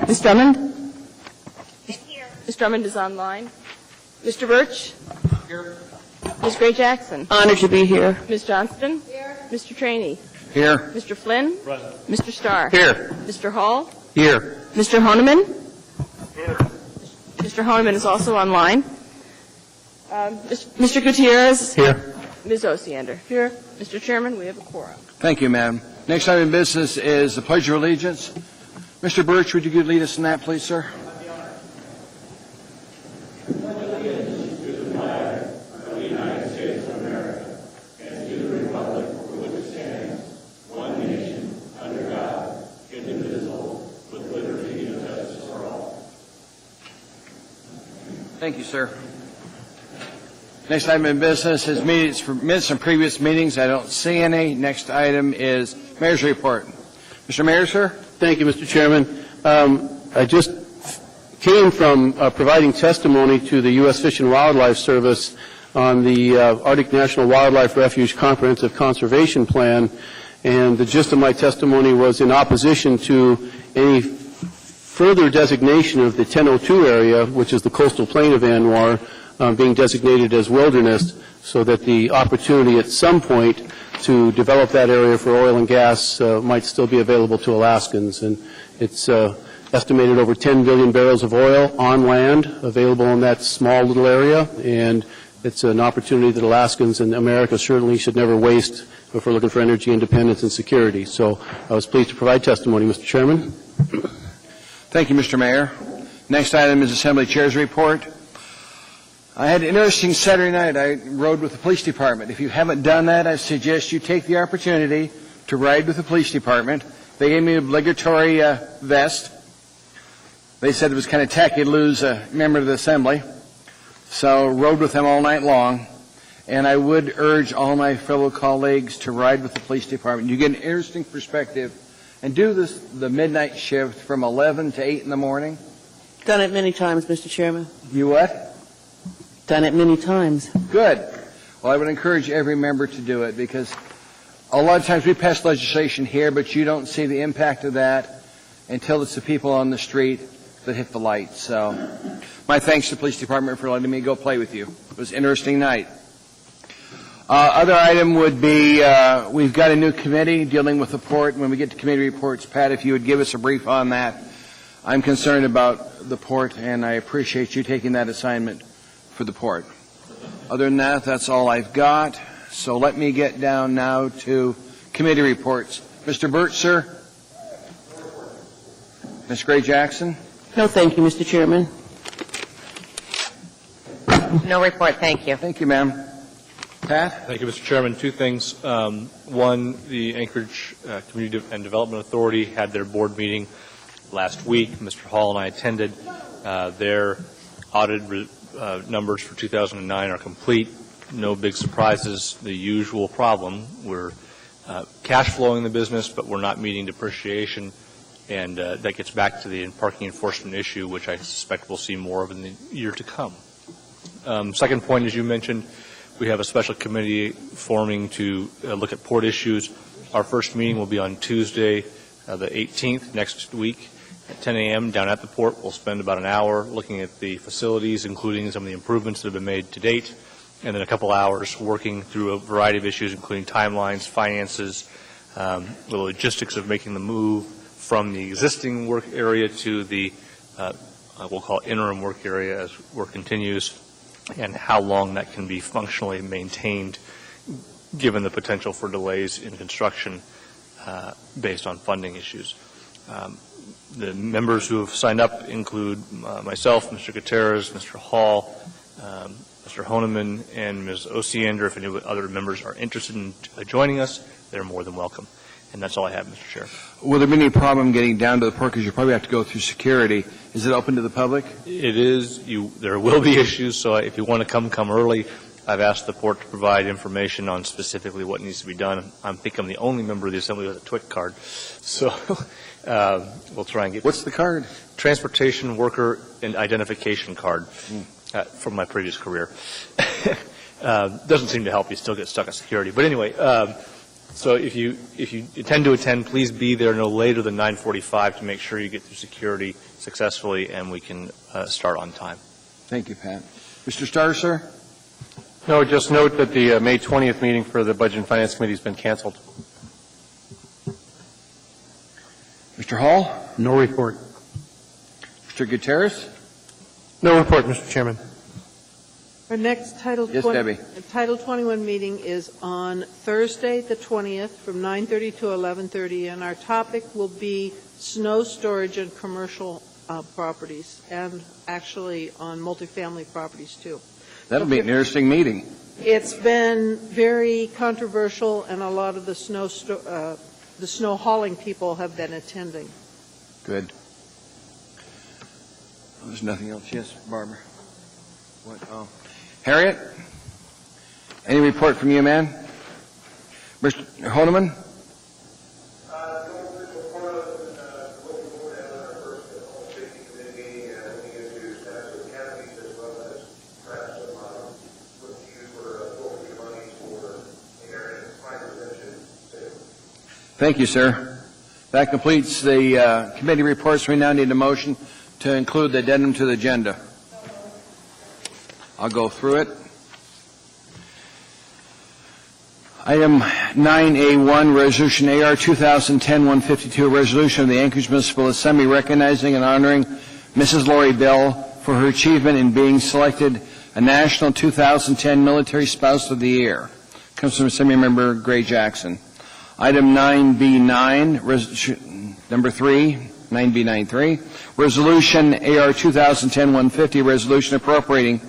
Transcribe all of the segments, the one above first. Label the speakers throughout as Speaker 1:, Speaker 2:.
Speaker 1: Ms. Drummond? Here. Ms. Drummond is online. Mr. Birch? Here. Ms. Gray Jackson?
Speaker 2: Honored to be here.
Speaker 1: Ms. Johnston? Here. Mr. Trainee?
Speaker 3: Here.
Speaker 1: Mr. Flynn?
Speaker 3: Present.
Speaker 1: Mr. Starr?
Speaker 3: Here.
Speaker 1: Mr. Hall?
Speaker 3: Here.
Speaker 1: Mr. Honeman? Here. Mr. Honeman is also online. Mr. Gutierrez?
Speaker 3: Here.
Speaker 1: Ms. Osiander? Here. Mr. Chairman, we have a quorum.
Speaker 3: Thank you, ma'am. Next item of business is the Pledge of Allegiance. Mr. Birch, would you lead us in that, please, sir? Thank you, sir. Next item in business is minutes from previous meetings. I don't see any. Next item is Mayor's report. Mr. Mayor, sir?
Speaker 4: Thank you, Mr. Chairman. I just came from providing testimony to the U.S. Fish and Wildlife Service on the Arctic National Wildlife Refuge Comprehensive Conservation Plan, and the gist of my testimony was in opposition to any further designation of the 1002 area, which is the coastal plain of ANWR, being designated as wilderness, so that the opportunity at some point to develop that area for oil and gas might still be available to Alaskans. And it's estimated over 10 billion barrels of oil on land available in that small little area, and it's an opportunity that Alaskans and America certainly should never waste if we're looking for energy independence and security. So I was pleased to provide testimony, Mr. Chairman.
Speaker 3: Thank you, Mr. Mayor. Next item is Assembly Chair's report. I had an interesting Saturday night. I rode with the police department. If you haven't done that, I suggest you take the opportunity to ride with the police department. They gave me an obligatory vest. They said it was kind of tacky to lose a member of the Assembly. So rode with them all night long. And I would urge all my fellow colleagues to ride with the police department. You get an interesting perspective. And do the midnight shift from 11 to 8 in the morning.
Speaker 2: Done it many times, Mr. Chairman.
Speaker 3: You what?
Speaker 2: Done it many times.
Speaker 3: Good. Well, I would encourage every member to do it, because a lot of times we pass legislation here, but you don't see the impact of that until it's the people on the street that hit the lights. So my thanks to the police department for letting me go play with you. It was an interesting night. Other item would be we've got a new committee dealing with the port. When we get to committee reports, Pat, if you would give us a brief on that. I'm concerned about the port, and I appreciate you taking that assignment for the port. Other than that, that's all I've got. So let me get down now to committee reports. Mr. Birch, sir? Ms. Gray Jackson?
Speaker 2: No, thank you, Mr. Chairman.
Speaker 5: No report, thank you.
Speaker 3: Thank you, ma'am. Pat?
Speaker 6: Thank you, Mr. Chairman. Two things. One, the Anchorage Community and Development Authority had their board meeting last week. Mr. Hall and I attended. Their audited numbers for 2009 are complete. No big surprises. The usual problem. We're cash flowing the business, but we're not meeting depreciation. And that gets back to the parking enforcement issue, which I suspect we'll see more of in the year to come. Second point, as you mentioned, we have a special committee forming to look at port issues. Our first meeting will be on Tuesday, the 18th, next week at 10 a.m. down at the port. We'll spend about an hour looking at the facilities, including some of the improvements that have been made to date, and then a couple hours working through a variety of issues, including timelines, finances, the logistics of making the move from the existing work area to the, we'll call it interim work area as work continues, and how long that can be functionally maintained given the potential for delays in construction based on funding issues. The members who have signed up include myself, Mr. Gutierrez, Mr. Hall, Mr. Honeman, and Ms. Osiander. If any other members are interested in joining us, they're more than welcome. And that's all I have, Mr. Chair.
Speaker 3: Will there be any problem getting down to the port, because you probably have to go through security? Is it open to the public?
Speaker 6: It is. There will be issues, so if you want to come early. I've asked the port to provide information on specifically what needs to be done. I think I'm the only member of the Assembly with a TWIC card. So we'll try and get...
Speaker 3: What's the card?
Speaker 6: Transportation Worker and Identification Card from my previous career. Doesn't seem to help. You still get stuck at security. But anyway... So if you intend to attend, please be there no later than 9:45 to make sure you get through security successfully and we can start on time.
Speaker 3: Thank you, Pat. Mr. Starr, sir?
Speaker 4: No, just note that the May 20th meeting for the Budget and Finance Committee has been canceled.
Speaker 3: Mr. Hall?
Speaker 4: No report.
Speaker 3: Mr. Gutierrez?
Speaker 4: No report, Mr. Chairman.
Speaker 7: Our next Title
Speaker 3: Yes, Debbie.
Speaker 7: Title 21 meeting is on Thursday, the 20th, from 9:30 to 11:30, and our topic will be snow storage and commercial properties, and actually on multifamily properties, too.
Speaker 3: That'll be an interesting meeting.
Speaker 7: It's been very controversial, and a lot of the snow hauling people have been attending.
Speaker 3: Good. There's nothing else. Yes, Barbara? What? Oh. Harriet? Any report from you, man? Mr. Honeman? Thank you, sir. That completes the committee reports. We now need a motion to include the addendum to the agenda. I'll go through it. Item 9A1, Resolution AR 2010-152, resolution of the Anchorage Municipal Assembly recognizing and honoring Mrs. Lori Bell for her achievement in being selected a National 2010 Military Spouse of the Year. Comes from Assembly Member Gray Jackson. Item 9B9, number 3, 9B93, Resolution AR 2010-150, resolution appropriating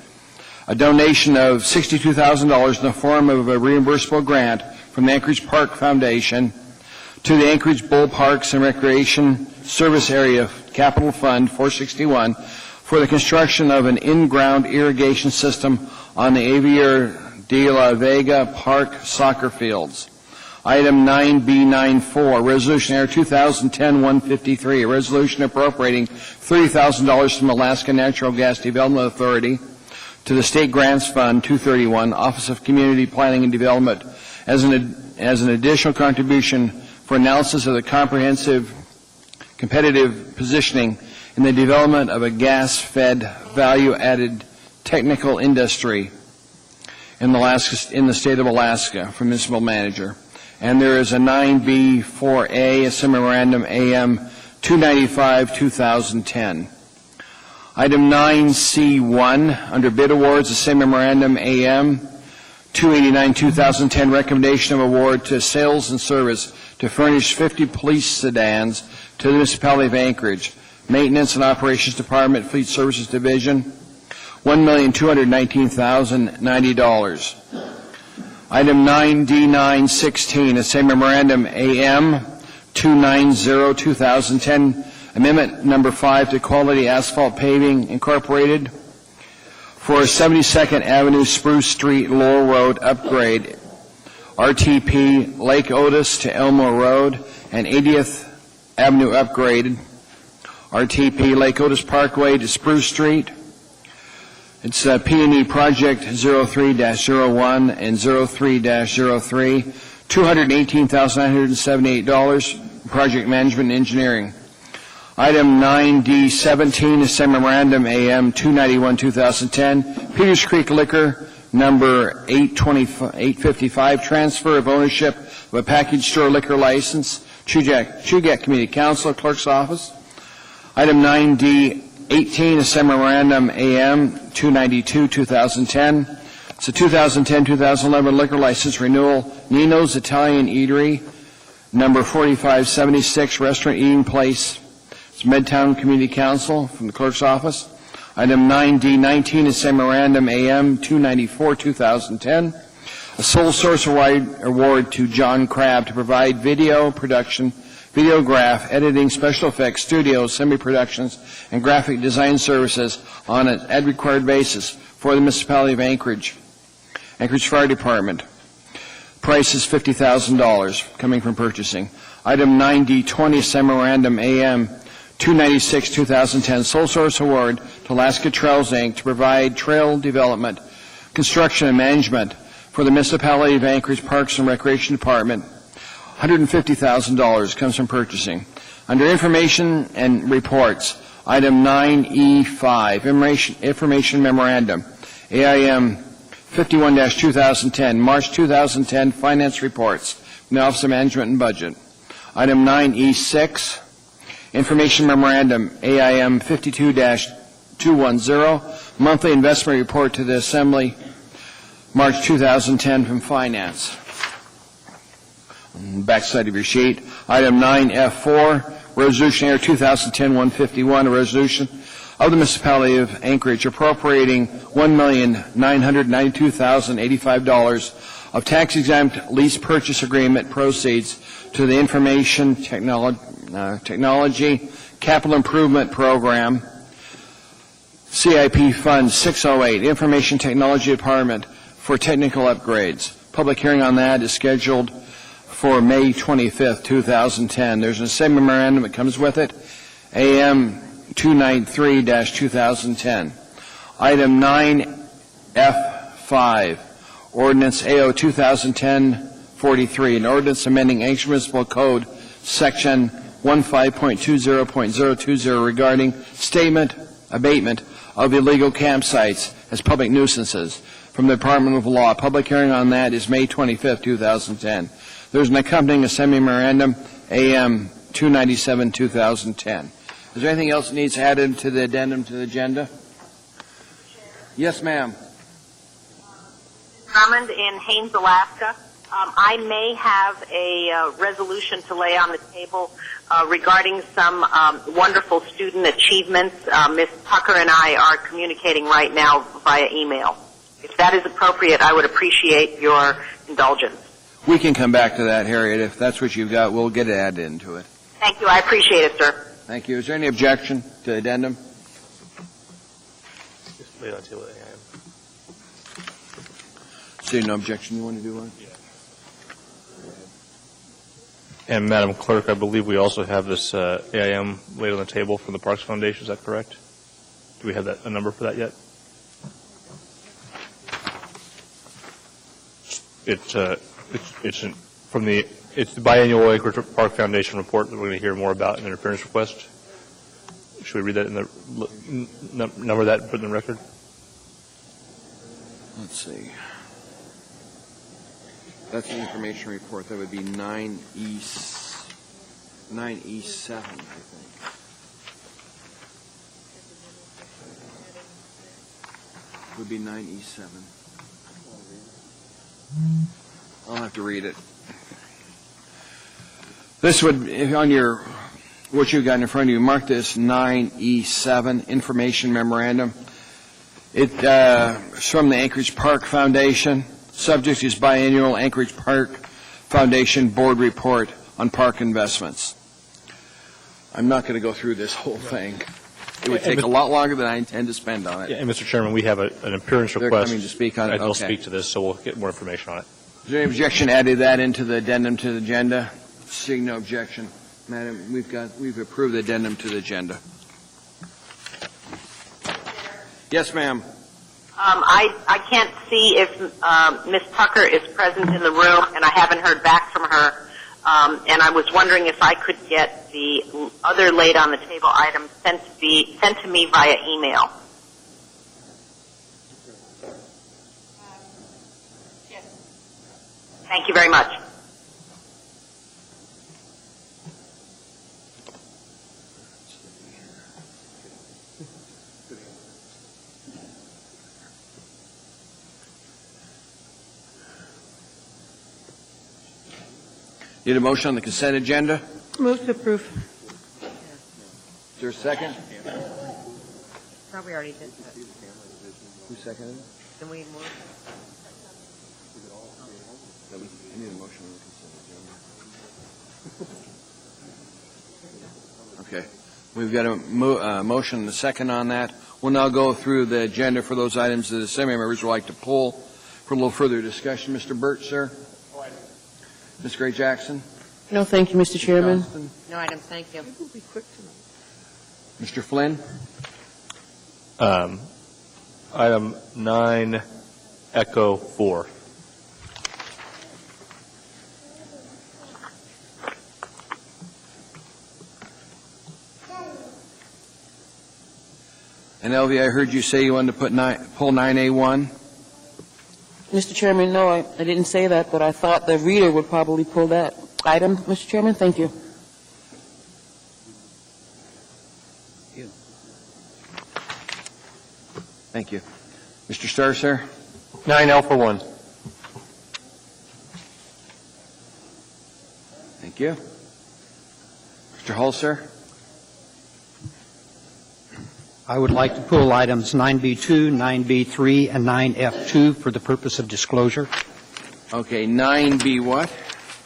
Speaker 3: a donation of $62,000 in the form of a reimbursable grant from the Anchorage Park Foundation to the Anchorage Bull Parks and Recreation Service Area Capital Fund 461 for the construction of an in-ground irrigation system on the Avier de la Vega Park soccer fields. Item 9B94, Resolution AR 2010-153, a resolution appropriating $30,000 from Alaska Natural Gas Development Authority to the State Grants Fund 231, Office of Community Planning and Development, as an additional contribution for analysis of the comprehensive competitive positioning in the development of a gas-fed, value-added technical industry in the state of Alaska, from Municipal Manager. And there is a 9B4A, a memorandum AM 295-2010. Item 9C1, under bid awards, the same memorandum AM 289-2010, recommendation of award to Sales and Service to furnish 50 police sedans to the Municipality of Anchorage. Maintenance and Operations Department, Fleet Services Division, $1,219,090. Item 9D916, the same memorandum AM 290-2010, Amendment Number 5 to Quality Asphalt Paving Incorporated for 72nd Avenue, Spruce Street, Laurel Road upgrade, RTP Lake Otis to Elmore Road, and 80th Avenue upgrade, RTP Lake Otis Parkway to Spruce Street. It's P&E Project 03-01 and 03-03, $218,978, Project Management and Engineering. Item 9D17 is memorandum AM 291-2010, Peters Creek Liquor, number 855, transfer of ownership of a package store liquor license, Chugach Community Council, Clerk's Office. Item 9D18 is memorandum AM 292-2010. It's a 2010-2011 liquor license renewal, Nino's Italian Eatery, number 4576, Restaurant Eating Place. It's Midtown Community Council from the Clerk's Office. Item 9D19 is memorandum AM 294-2010. A sole source award to John Crabb to provide video production, videograph, editing, special effects, studio, semi-productions, and graphic design services on an ad-required basis for the Municipality of Anchorage. Anchorage Fire Department. Price is $50,000 coming from purchasing. Item 9D20, memorandum AM 296-2010, sole source award to Alaska Trails, Inc. to provide trail development, construction, and management for the Municipality of Anchorage Parks and Recreation Department $150,000 comes from purchasing. Under information and reports, item 9E5, information memorandum, AIM 51-2010, March 2010 finance reports from the Office of Management and Budget. Item 9E6, information memorandum, AIM 52-210, monthly investment report to the Assembly, March 2010 from Finance. Backside of your sheet, item 9F4, Resolution Air 2010-151, a resolution of the Municipality of Anchorage appropriating $1,992,085 of tax-exempt lease purchase agreement proceeds to the Information Technology Capital Improvement Program, CIP Fund 608, Information Technology Department for technical upgrades. Public hearing on that is scheduled for May 25th, 2010. There's a same memorandum that comes with it, AM 293-2010. Item 9F5, Ordinance AO 2010-43, an ordinance amending Anchorage Municipal Code, Section 15.20.020 regarding abatement of illegal campsites as public nuisances from the Department of Law. Public hearing on that is May 25th, 2010. There's an accompanying assembly memorandum, AM 297-2010. Is there anything else that needs added to the addendum to the agenda? Yes, ma'am.
Speaker 5: Drummond in Haines, Alaska. I may have a resolution to lay on the table regarding some wonderful student achievements. Ms. Tucker and I are communicating right now via email. If that is appropriate, I would appreciate your indulgence.
Speaker 3: We can come back to that, Harriet. If that's what you've got, we'll get it added into it.
Speaker 5: Thank you. I appreciate it, sir.
Speaker 3: Thank you. Is there any objection to the addendum?
Speaker 6: Just lay it on the table.
Speaker 3: See, no objection. You want to do one?
Speaker 6: And Madam Clerk, I believe we also have this AIM laid on the table from the Parks Foundation. Is that correct? Do we have a number for that yet? It's the biannual Anchorage Park Foundation report that we're going to hear more about in the interference request. Should we read that in the number that and put in the record?
Speaker 3: Let's see. That's the information report. That would be 9E7, I think. Would be 9E7. I'll have to read it. This would, on your, what you've got in front of you, mark this 9E7, Information Memorandum. It's from the Anchorage Park Foundation. Subject is biannual Anchorage Park Foundation Board Report on Park Investments. I'm not going to go through this whole thing. It would take a lot longer than I intend to spend on it.
Speaker 6: Yeah, and Mr. Chairman, we have an appearance
Speaker 3: They're
Speaker 6: request.
Speaker 3: coming to speak on it?
Speaker 6: And they'll
Speaker 3: Okay.
Speaker 6: speak to this, so we'll get more information on it.
Speaker 3: Is there any objection to adding that into the addendum to the agenda? Seeing no objection, Madam, we've approved the addendum to the agenda. Yes, ma'am.
Speaker 5: I can't see if Ms. Tucker is present in the room, and I haven't heard back from her. And I was wondering if I could get the other laid on the table items sent to me via email. Thank you very much.
Speaker 3: Need a motion on the consent agenda?
Speaker 7: Move to approve.
Speaker 3: Is there a second?
Speaker 5: Probably already did that.
Speaker 3: Who seconded it?
Speaker 5: Can we move?
Speaker 3: I need a motion on the consent agenda. Okay. We've got a motion and a second on that. We'll now go through the agenda for those items that the assembly members would like to pull for a little further discussion. Mr. Birch, sir? Ms. Gray Jackson?
Speaker 2: No, thank you, Mr. Chairman.
Speaker 3: Johnston?
Speaker 5: No items, thank you.
Speaker 7: We'll be quick tonight.
Speaker 3: Mr. Flynn?
Speaker 6: Item 9, Echo 4.
Speaker 3: And Elvie, I heard you say you wanted to pull 9A1?
Speaker 2: Mr. Chairman, no, I didn't say that, but I thought the reader would probably pull that item, Mr. Chairman. Thank you.
Speaker 3: Thank you. Mr. Starr, sir?
Speaker 6: 9L for 1.
Speaker 3: Thank you. Mr. Hull, sir?
Speaker 8: I would like to pull items 9B2, 9B3, and 9F2 for the purpose of disclosure.
Speaker 3: Okay, 9B what?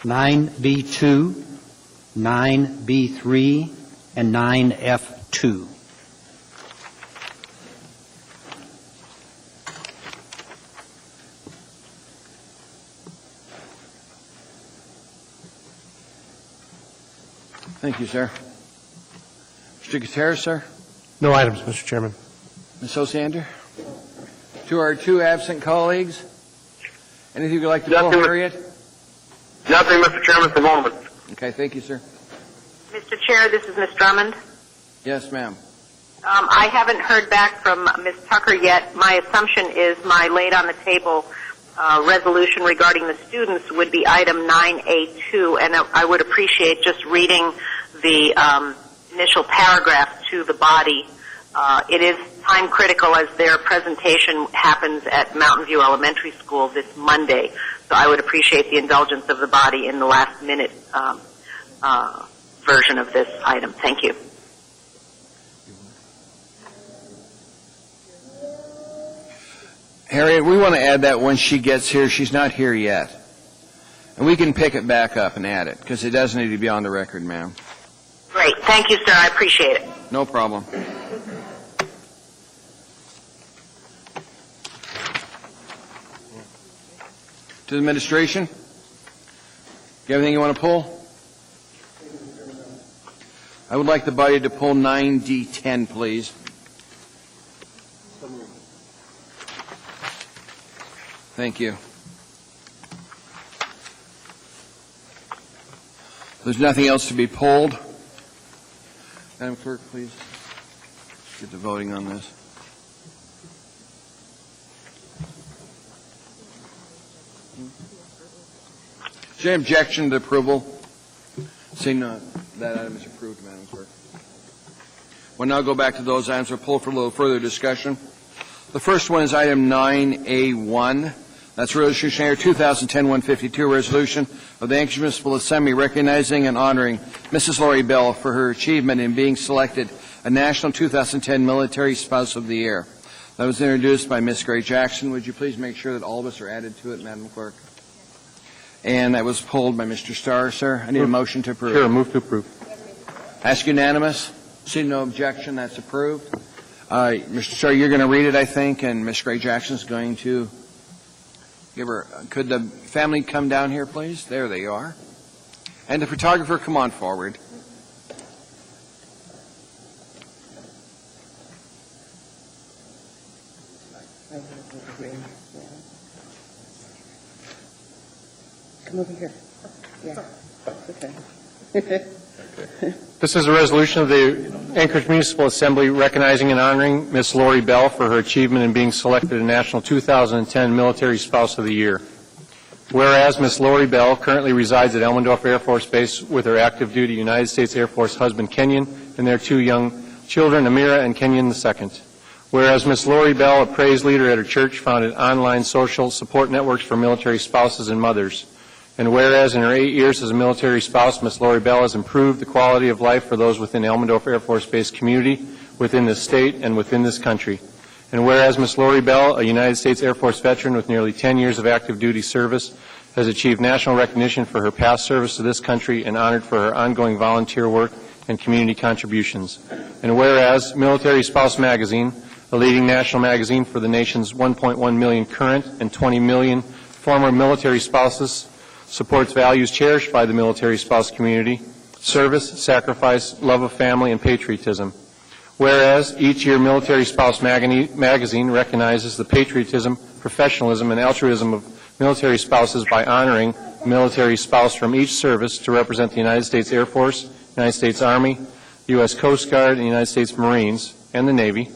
Speaker 8: 9B2, 9B3, and 9F2.
Speaker 3: Thank you, sir. Mr. Gutierrez, sir?
Speaker 9: No items, Mr. Chairman.
Speaker 3: Ms. Osander? To our two absent colleagues, anything you'd like to pull, Harriet?
Speaker 10: Nothing, Mr. Chairman, for the moment.
Speaker 3: Okay, thank you, sir.
Speaker 5: Mr. Chair, this is Ms. Drummond.
Speaker 3: Yes, ma'am.
Speaker 5: I haven't heard back from Ms. Tucker yet. My assumption is my laid on the table resolution regarding the students would be item 9A2, and I would appreciate just reading the initial paragraph to the body. It is time critical as their presentation happens at Mountain View Elementary School this Monday, so I would appreciate the indulgence of the body in the last minute version of this item. Thank you.
Speaker 3: Harriet, we want to add that when she gets here. She's not here yet. And we can pick it back up and add it, because it does need to be on the record, ma'am.
Speaker 5: Great. Thank you, sir. I appreciate it.
Speaker 3: No problem. To the administration? You have anything you want to pull? I would like the body to pull 9D10, please. Thank you. There's nothing else to be pulled. Madam Clerk, please get the voting on this. Is there any objection to approval? Seeing none, that item is approved, Madam Clerk. We'll now go back to those items. We'll pull for a little further discussion. The first one is item 9A1. That's Resolution 2010-152, resolution of the Anchorage Municipal Assembly recognizing and honoring Mrs. Lori Bell for her achievement in being selected a National 2010 Military Spouse of the Year. That was introduced by Ms. Gray Jackson. Would you please make sure that all of us are added to it, Madam Clerk? And that was pulled by Mr. Starr, sir. I need a motion to approve.
Speaker 4: Sure, move to approve.
Speaker 3: Ask unanimous. See no objection. That's approved. Mr. Starr, you're going to read it, I think, and Ms. Gray Jackson is going to give her. Could the family come down here, please? There they are. And the photographer, come on forward.
Speaker 2: Come over here. Yeah, okay.
Speaker 6: This is a resolution of the Anchorage Municipal Assembly recognizing and honoring Ms. Lori Bell for her achievement in being selected a National 2010 Military Spouse of the Year. Whereas Ms. Lori Bell currently resides at Elmendorf Air Force Base with her active duty United States Air Force husband Kenyon and their two young children, Amira and Kenyon II. Whereas Ms. Lori Bell, a praise leader at her church, founded online social support networks for military spouses and mothers. And whereas in her 8 years as a military spouse, Ms. Lori Bell has improved the quality of life for those within Elmendorf Air Force Base community, within this state, and within this country. And whereas Ms. Lori Bell, a United States Air Force veteran with nearly 10 years of active duty service, has achieved national recognition for her past service to this country and honored for her ongoing volunteer work and community contributions. And whereas Military Spouse Magazine, a leading national magazine for the nation's 1.1 million current and 20 million former military spouses, supports values cherished by the military spouse community: service, sacrifice, love of family, and patriotism. Whereas each year Military Spouse magazine recognizes the patriotism, professionalism, and altruism of military spouses by honoring a military spouse from each service to represent the United States Air Force, United States Army, U.S. Coast Guard, and United States Marines, and the Navy.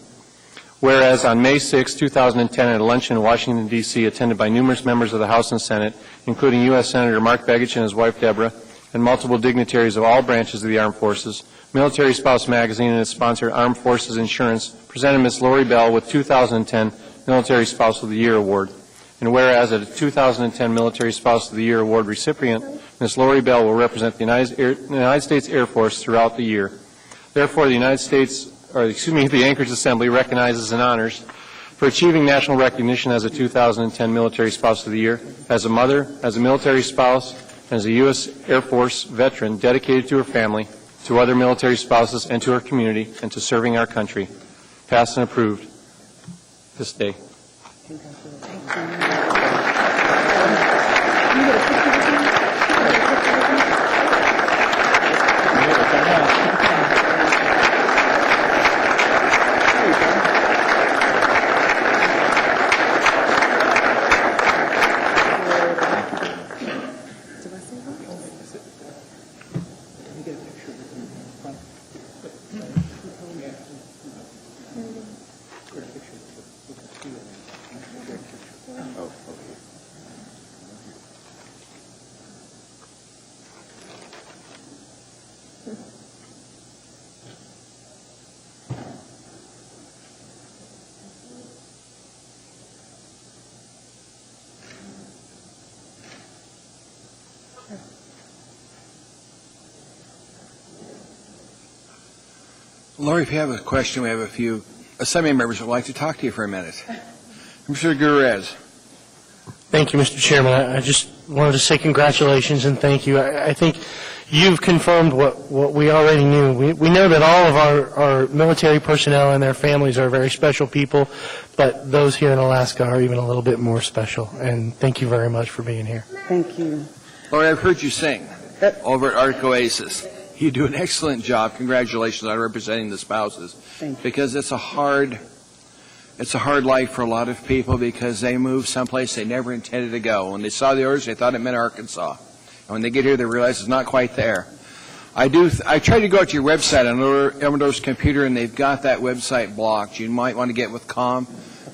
Speaker 11: Whereas on May 6, 2010, at a luncheon in Washington, D.C., attended by numerous members of the House and Senate, including U.S. Senator Mark Begich and his wife Deborah, and multiple dignitaries of all branches of the armed forces, Military Spouse Magazine and its sponsor, Armed Forces Insurance, presented Ms. Lori Bell with 2010 Military Spouse of the Year Award. And whereas a 2010 Military Spouse of the Year Award recipient, Ms. Lori Bell will represent the United States Air Force throughout the year. Therefore, the the Anchorage Assembly recognizes and honors for achieving national recognition as a 2010 Military Spouse of the Year, as a mother, as a military spouse, and as a U.S. Air Force veteran dedicated to her family, to other military spouses, and to her community, and to serving our country. Passed and approved this day.
Speaker 3: Lori, if you have a question, we have a few Assembly members that would like to talk to you for a minute. Mr. Gurez.
Speaker 9: Thank you, Mr. Chairman. I just wanted to say congratulations and thank you. I think you've confirmed what we already knew. We know that all of our military personnel and their families are very special people, but those here in Alaska are even a little bit more special. And thank you very much for being here.
Speaker 2: Thank you.
Speaker 3: Lori, I've heard you sing over at Arctic Oasis. You do an excellent job. Congratulations on representing the spouses.
Speaker 2: Thank you.
Speaker 3: Because it's a hard life for a lot of people because they move someplace they never intended to go. When they saw the orders, they thought it meant Arkansas. And when they get here, they realize it's not quite there. I tried to go to your website on Elmendorf's computer, and they've got that website blocked. You might want to get with COM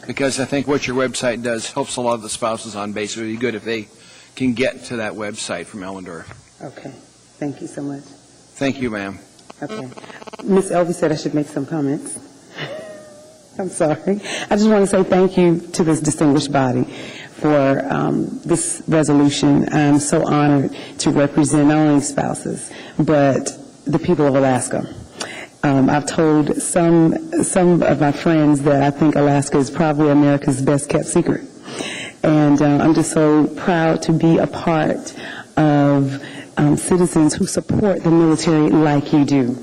Speaker 3: because I think what your website does helps a lot of the spouses on base. It would be good if they can get to that website from Elmendorf.
Speaker 2: Okay. Thank you so much.
Speaker 3: Thank you, ma'am.
Speaker 2: Okay. Ms. Elvey said I should make some comments. I'm sorry. I just want to say thank you to this distinguished body for this resolution. I'm so honored to represent not only spouses, but the people of Alaska. I've told some of my friends that I think Alaska is probably America's best kept secret. And I'm just so proud to be a part of citizens who support the military like you do.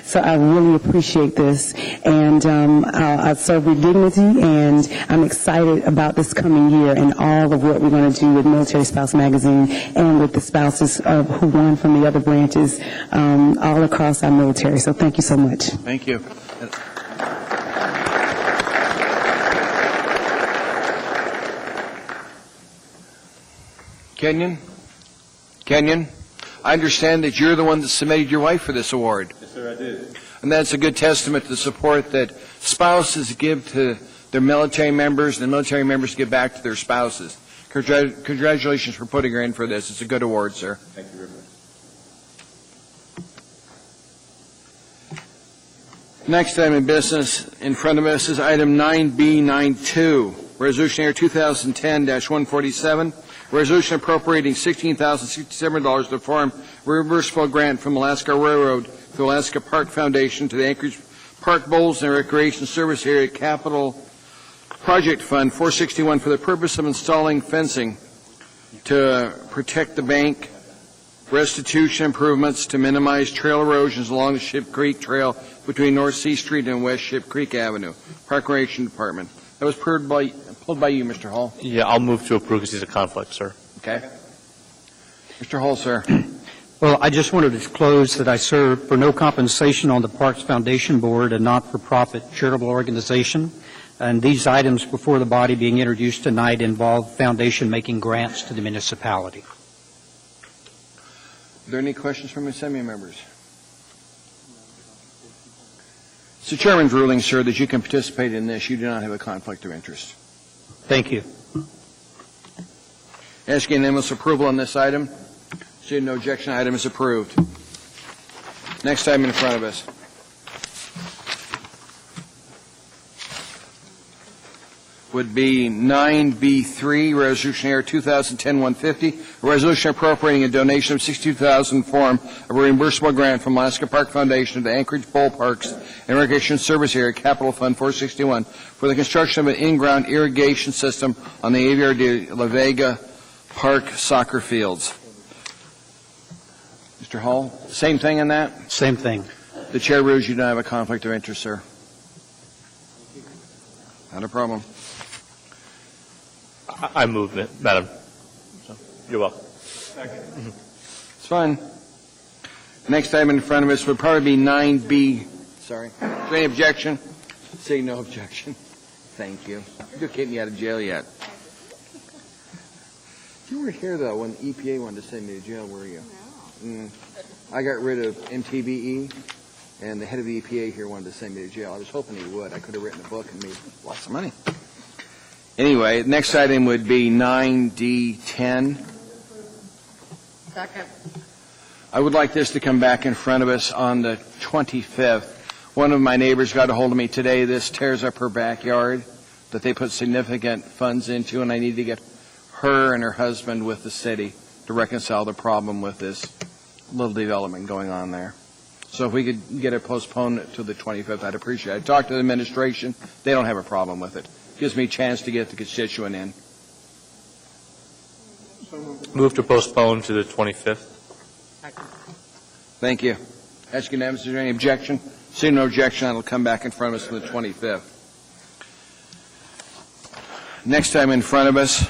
Speaker 2: So I really appreciate this, and I serve with dignity, and I'm excited about this coming year and all of what we're going to do with Military Spouse Magazine and with the spouses who won from the other branches all across our military. So thank you so much.
Speaker 3: Thank you. Kenyon, I understand that you're the one that submitted your wife for this award.
Speaker 11: Yes, sir, I did.
Speaker 3: And that's a good testament to the support that spouses give to their military members, and the military members give back to their spouses. Congratulations for putting her in for this. It's a good award, sir.
Speaker 11: Thank you very much.
Speaker 3: Next item of business in front of us is item 9B92, Resolution Air 2010-147, resolution appropriating $16,067 to form reimbursable grant from Alaska Railroad to Alaska Park Foundation to the Anchorage Park Bowls and Recreation Service Area Capital Project Fund 461 for the purpose of installing fencing to protect the bank, restitution improvements to minimize trail erosions along the Ship Creek Trail between North C Street and West Ship Creek Avenue. Park Recreation Department. That was pulled by you, Mr. Hall.
Speaker 6: Yeah, I'll move to approve because he's a conflict, sir.
Speaker 3: Okay. Mr. Hall, sir.
Speaker 8: Well, I just wanted to disclose that I serve for no compensation on the Parks Foundation Board, a not-for-profit charitable organization. And these items before the body being introduced tonight involve foundation making grants to the municipality.
Speaker 3: Are there any questions from Assembly members? It's the chairman's ruling, sir, that you can participate in this. You do not have a conflict of interest.
Speaker 8: Thank you.
Speaker 3: Ask unanimous approval on this item. Seeing no objection, item is approved. Next item in front of us. Would be 9B3, Resolution Air 2010-150, a resolution appropriating a donation of $62,000 form of a reimbursable grant from Alaska Park Foundation to the Anchorage Bowl Parks and Recreation Service Area Capital Fund 461 for the construction of an in-ground irrigation system on the Aviar de la Vega Park soccer fields. Mr. Hall, same thing in that?
Speaker 8: Same thing.
Speaker 3: The chair rules you don't have a conflict of interest, sir. Not a problem.
Speaker 6: I move it, Madam. You're welcome.
Speaker 3: It's fine. Next item in front of us would probably be 9B. Sorry. Is there any objection? Say no objection. Thank you. You're getting me out of jail yet. You were here, though, when the EPA wanted to send me to jail, were you? No. I got rid of MTBE, and the head of the EPA here wanted to send me to jail. I was hoping he would. I could have written a book and made lots of money. Anyway, next item would be 9D10.
Speaker 7: Second.
Speaker 3: I would like this to come back in front of us on the 25th. One of my neighbors got a hold of me today. This tears up her backyard that they put significant funds into, and I need to get her and her husband with the city to reconcile the problem with this little development going on there. So if we could get it postponed to the 25th, I'd appreciate it. I talked to the administration. They don't have a problem with it. Gives me a chance to get the constituent in.
Speaker 6: Move to postpone to the 25th.
Speaker 3: Thank you. Ask unanimous. Is there any objection? Seeing no objection, it'll come back in front of us on the 25th. Next item in front of us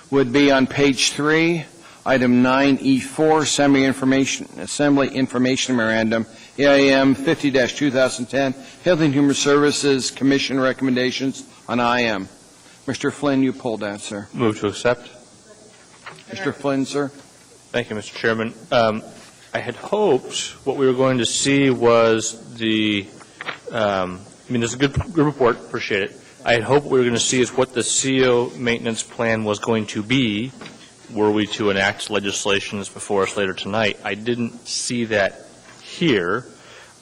Speaker 3: would be on page 3, item 9E4, Assembly Information Memorandum, AIM 50-2010, Health and Human Services Commission recommendations on IM. Mr. Flynn, you pulled that, sir.
Speaker 6: Move to accept.
Speaker 3: Mr. Flynn, sir.
Speaker 6: Thank you, Mr. Chairman. I had hoped what we were going to see was there's a good report, appreciate it. I had hoped what we were going to see is what the CO maintenance plan was going to be were we to enact legislation that's before us later tonight. I didn't see that here.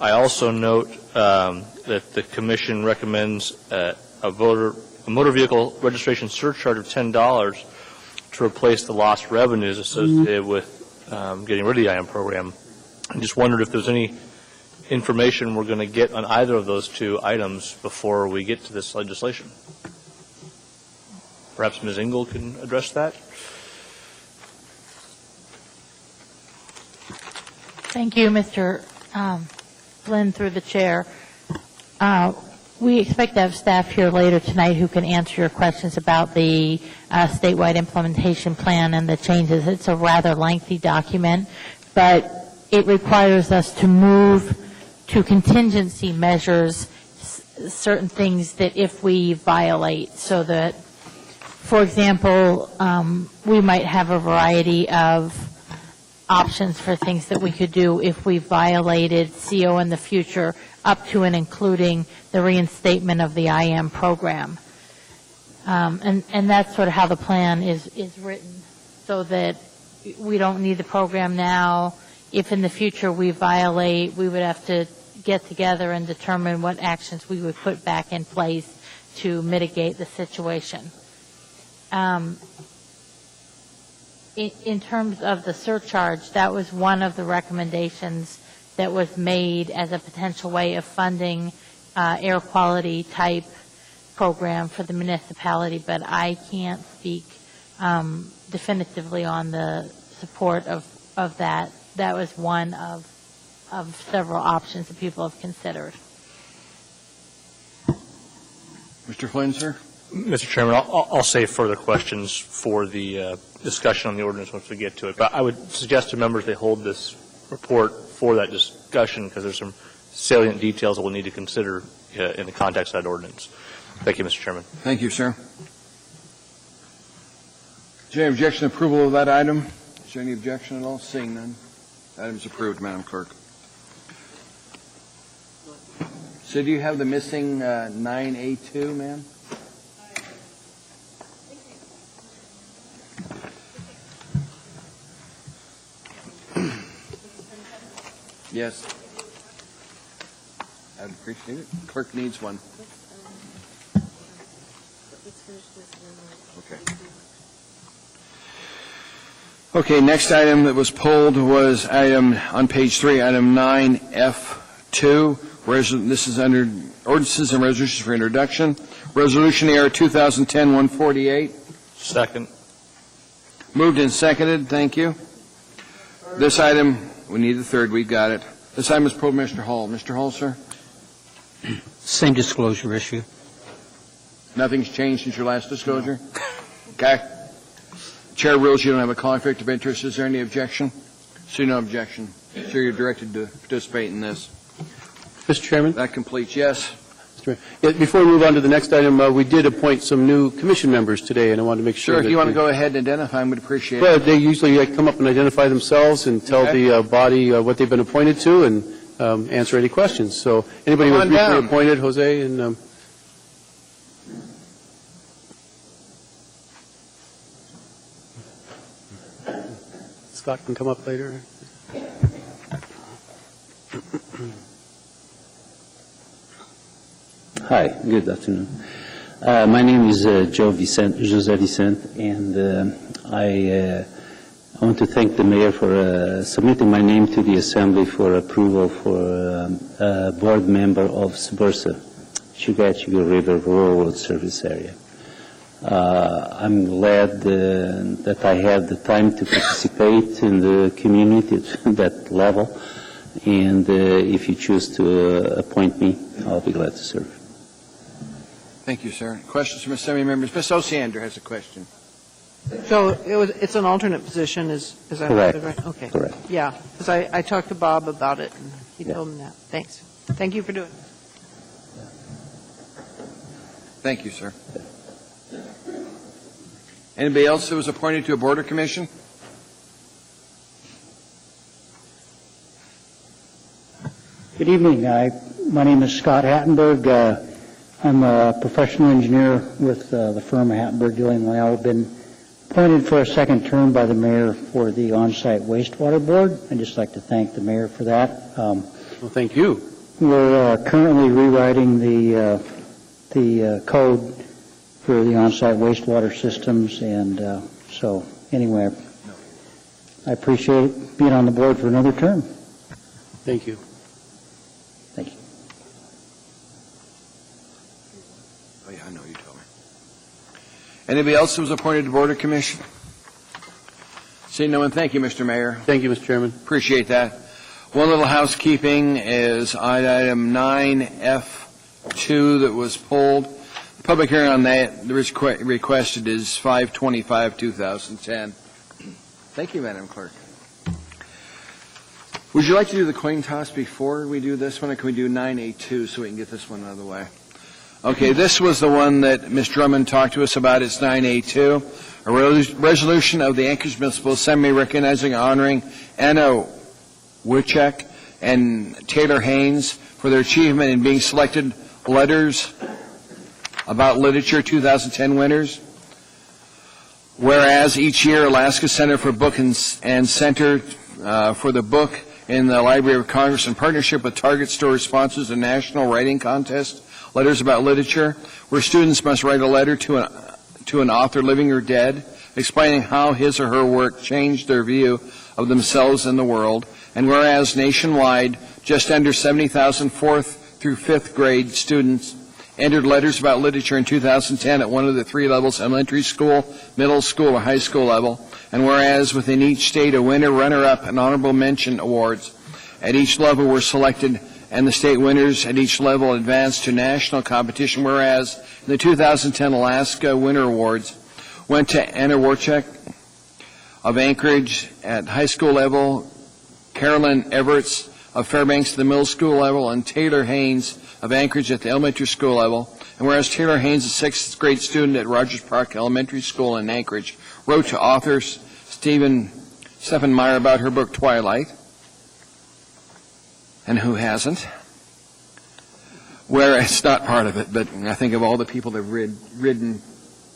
Speaker 6: I also note that the Commission recommends a motor vehicle registration surcharge of $10 to replace the lost revenues associated with getting rid of the IM program. I just wondered if there's any information we're going to get on either of those two items before we get to this legislation. Perhaps Ms. Engel can address that.
Speaker 12: Thank you, Mr. Flynn, through the chair. We expect to have staff here later tonight who can answer your questions about the statewide implementation plan and the changes. It's a rather lengthy document, but it requires us to move to contingency measures certain things that if we violate, so that, for example, we might have a variety of options for things that we could do if we violated CO in the future, up to and including the reinstatement of the IM program. And that's sort of how the plan is written, so that we don't need the program now. If in the future we violate, we would have to get together and determine what actions we would put back in place to mitigate the situation. In terms of the surcharge, that was one of the recommendations that was made as a potential way of funding air quality type program for the municipality, but I can't speak definitively on the support of that. That was one of several options that people have considered.
Speaker 3: Mr. Flynn, sir.
Speaker 6: Mr. Chairman, I'll save further questions for the discussion on the ordinance once we get to it. But I would suggest to members they hold this report for that discussion, because there's some salient details that we'll need to consider in the context of that ordinance. Thank you, Mr. Chairman.
Speaker 3: Thank you, sir. Is there any objection to approval of that item? Is there any objection at all? Seeing none. Item is approved, Madam Clerk. So do you have the missing 9A2, ma'am? Yes. I'd appreciate it. Clerk needs one. Okay. Okay, next item that was pulled was item, on page 3, item 9F2. This is under ordinances and resolutions for introduction. Resolution AR 2010-148.
Speaker 6: Second.
Speaker 3: Moved and seconded. Thank you. This item, we need the third. We've got it. This item is pulled, Mr. Hall. Mr. Hall, sir?
Speaker 8: Same disclosure issue.
Speaker 3: Nothing's changed since your last disclosure? Okay. Chair rules you don't have a conflict of interest. Is there any objection? See no objection. So you're directed to participate in this.
Speaker 4: Mr. Chairman?
Speaker 3: That completes. Yes.
Speaker 4: Mr. Mayor. Yeah, before we move on to the next item, we did appoint some new commission members today, and I wanted to make sure
Speaker 3: Sure, if
Speaker 4: that
Speaker 3: you want to go ahead and identify them, we'd appreciate
Speaker 4: Well,
Speaker 3: it.
Speaker 4: they usually come up and identify themselves and tell
Speaker 3: Okay.
Speaker 4: the body what they've been appointed to and answer any questions. So anybody who was
Speaker 3: Come on
Speaker 4: recently
Speaker 3: down.
Speaker 4: appointed, Jose and Scott can come up later.
Speaker 13: Hi, good afternoon. My name is José Vicente, and I want to thank the mayor for submitting my name to the assembly for approval for a board member of SBURSA, Chugach River Rural Road Service Area. I'm glad that I have the time to participate in the community at that level, and if you choose to appoint me, I'll be glad to serve.
Speaker 3: Thank you, sir. Questions from assembly members? Ms. Osiander has a question.
Speaker 7: So it's an alternate position, is that
Speaker 13: Correct.
Speaker 7: right? Okay.
Speaker 13: Correct.
Speaker 7: Yeah, because I talked to Bob about it, and he
Speaker 13: Yeah.
Speaker 7: told me that. Thanks. Thank you for doing it.
Speaker 3: Thank you, sir. Anybody else that was appointed to a border commission?
Speaker 14: Good evening. My name is Scott Hattenberg. I'm a professional engineer with the firm of Hattenberg, Dilling Lyell. I've been appointed for a second term by the mayor for the on-site wastewater board. I'd just like to thank the mayor for that.
Speaker 4: Well, thank you.
Speaker 14: We're currently rewriting the code for the on-site wastewater systems, and so anyway, I appreciate being on the board for another term.
Speaker 4: Thank you.
Speaker 14: Thank you.
Speaker 3: Oh, yeah, I know, you told me. Anybody else who was appointed to border commission? Seeing no one, thank you, Mr. Mayor.
Speaker 4: Thank you, Mr. Chairman.
Speaker 3: Appreciate that. One little housekeeping is item 9F2 that was pulled. The public hearing on that, the requested is 5/25/2010. Thank you, Madam Clerk. Would you like to do the coin toss before we do this one, or can we do 9A2 so we can get this one out of the way? Okay, this was the one that Ms. Drummond talked to us about. It's 9A2, a resolution of the Anchorage Municipal Assembly recognizing and honoring Anna Wichek and Taylor Haynes for their achievement in being selected Letters About Literature 2010 winners. Whereas each year, Alaska Center for Book and Center for the Book in the Library of Congress, in partnership with Target Store, sponsors a national writing contest, Letters About Literature, where students must write a letter to an author, living or dead, explaining how his or her work changed their view of themselves and the world. And whereas nationwide, just under 70,000 4th through 5th grade students entered Letters About Literature in 2010 at one of the three levels, elementary school, middle school, or high school level. And whereas within each state, a winner, runner-up, and honorable mention awards at each level were selected, and the state winners at each level advanced to national competition. Whereas the 2010 Alaska Winter Awards went to Anna Wichek of Anchorage at high school level, Carolyn Everts of Fairbanks at the middle school level, and Taylor Haynes of Anchorage at the elementary school level. And whereas Taylor Haynes, a 6th grade student at Rogers Park Elementary School in Anchorage, wrote to author Stephen Meyer about her book Twilight, and who hasn't? where it's not part of it, but I think of all the people that have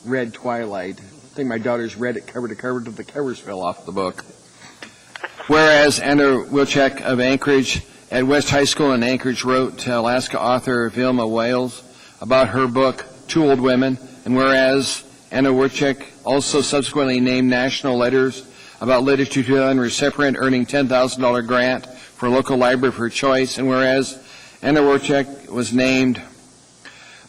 Speaker 3: read Twilight. I think my daughter's read it cover to cover till the covers fell off the book. Whereas Anna Wilczek of Anchorage at West High School in Anchorage wrote to Alaska author Vilma Wales about her book, Two Old Women, and whereas Anna Wilczek also subsequently named National Letters About Literature 2000 recipient earning $10,000 grant for a local library of her choice, and whereas Anna Wilczek was named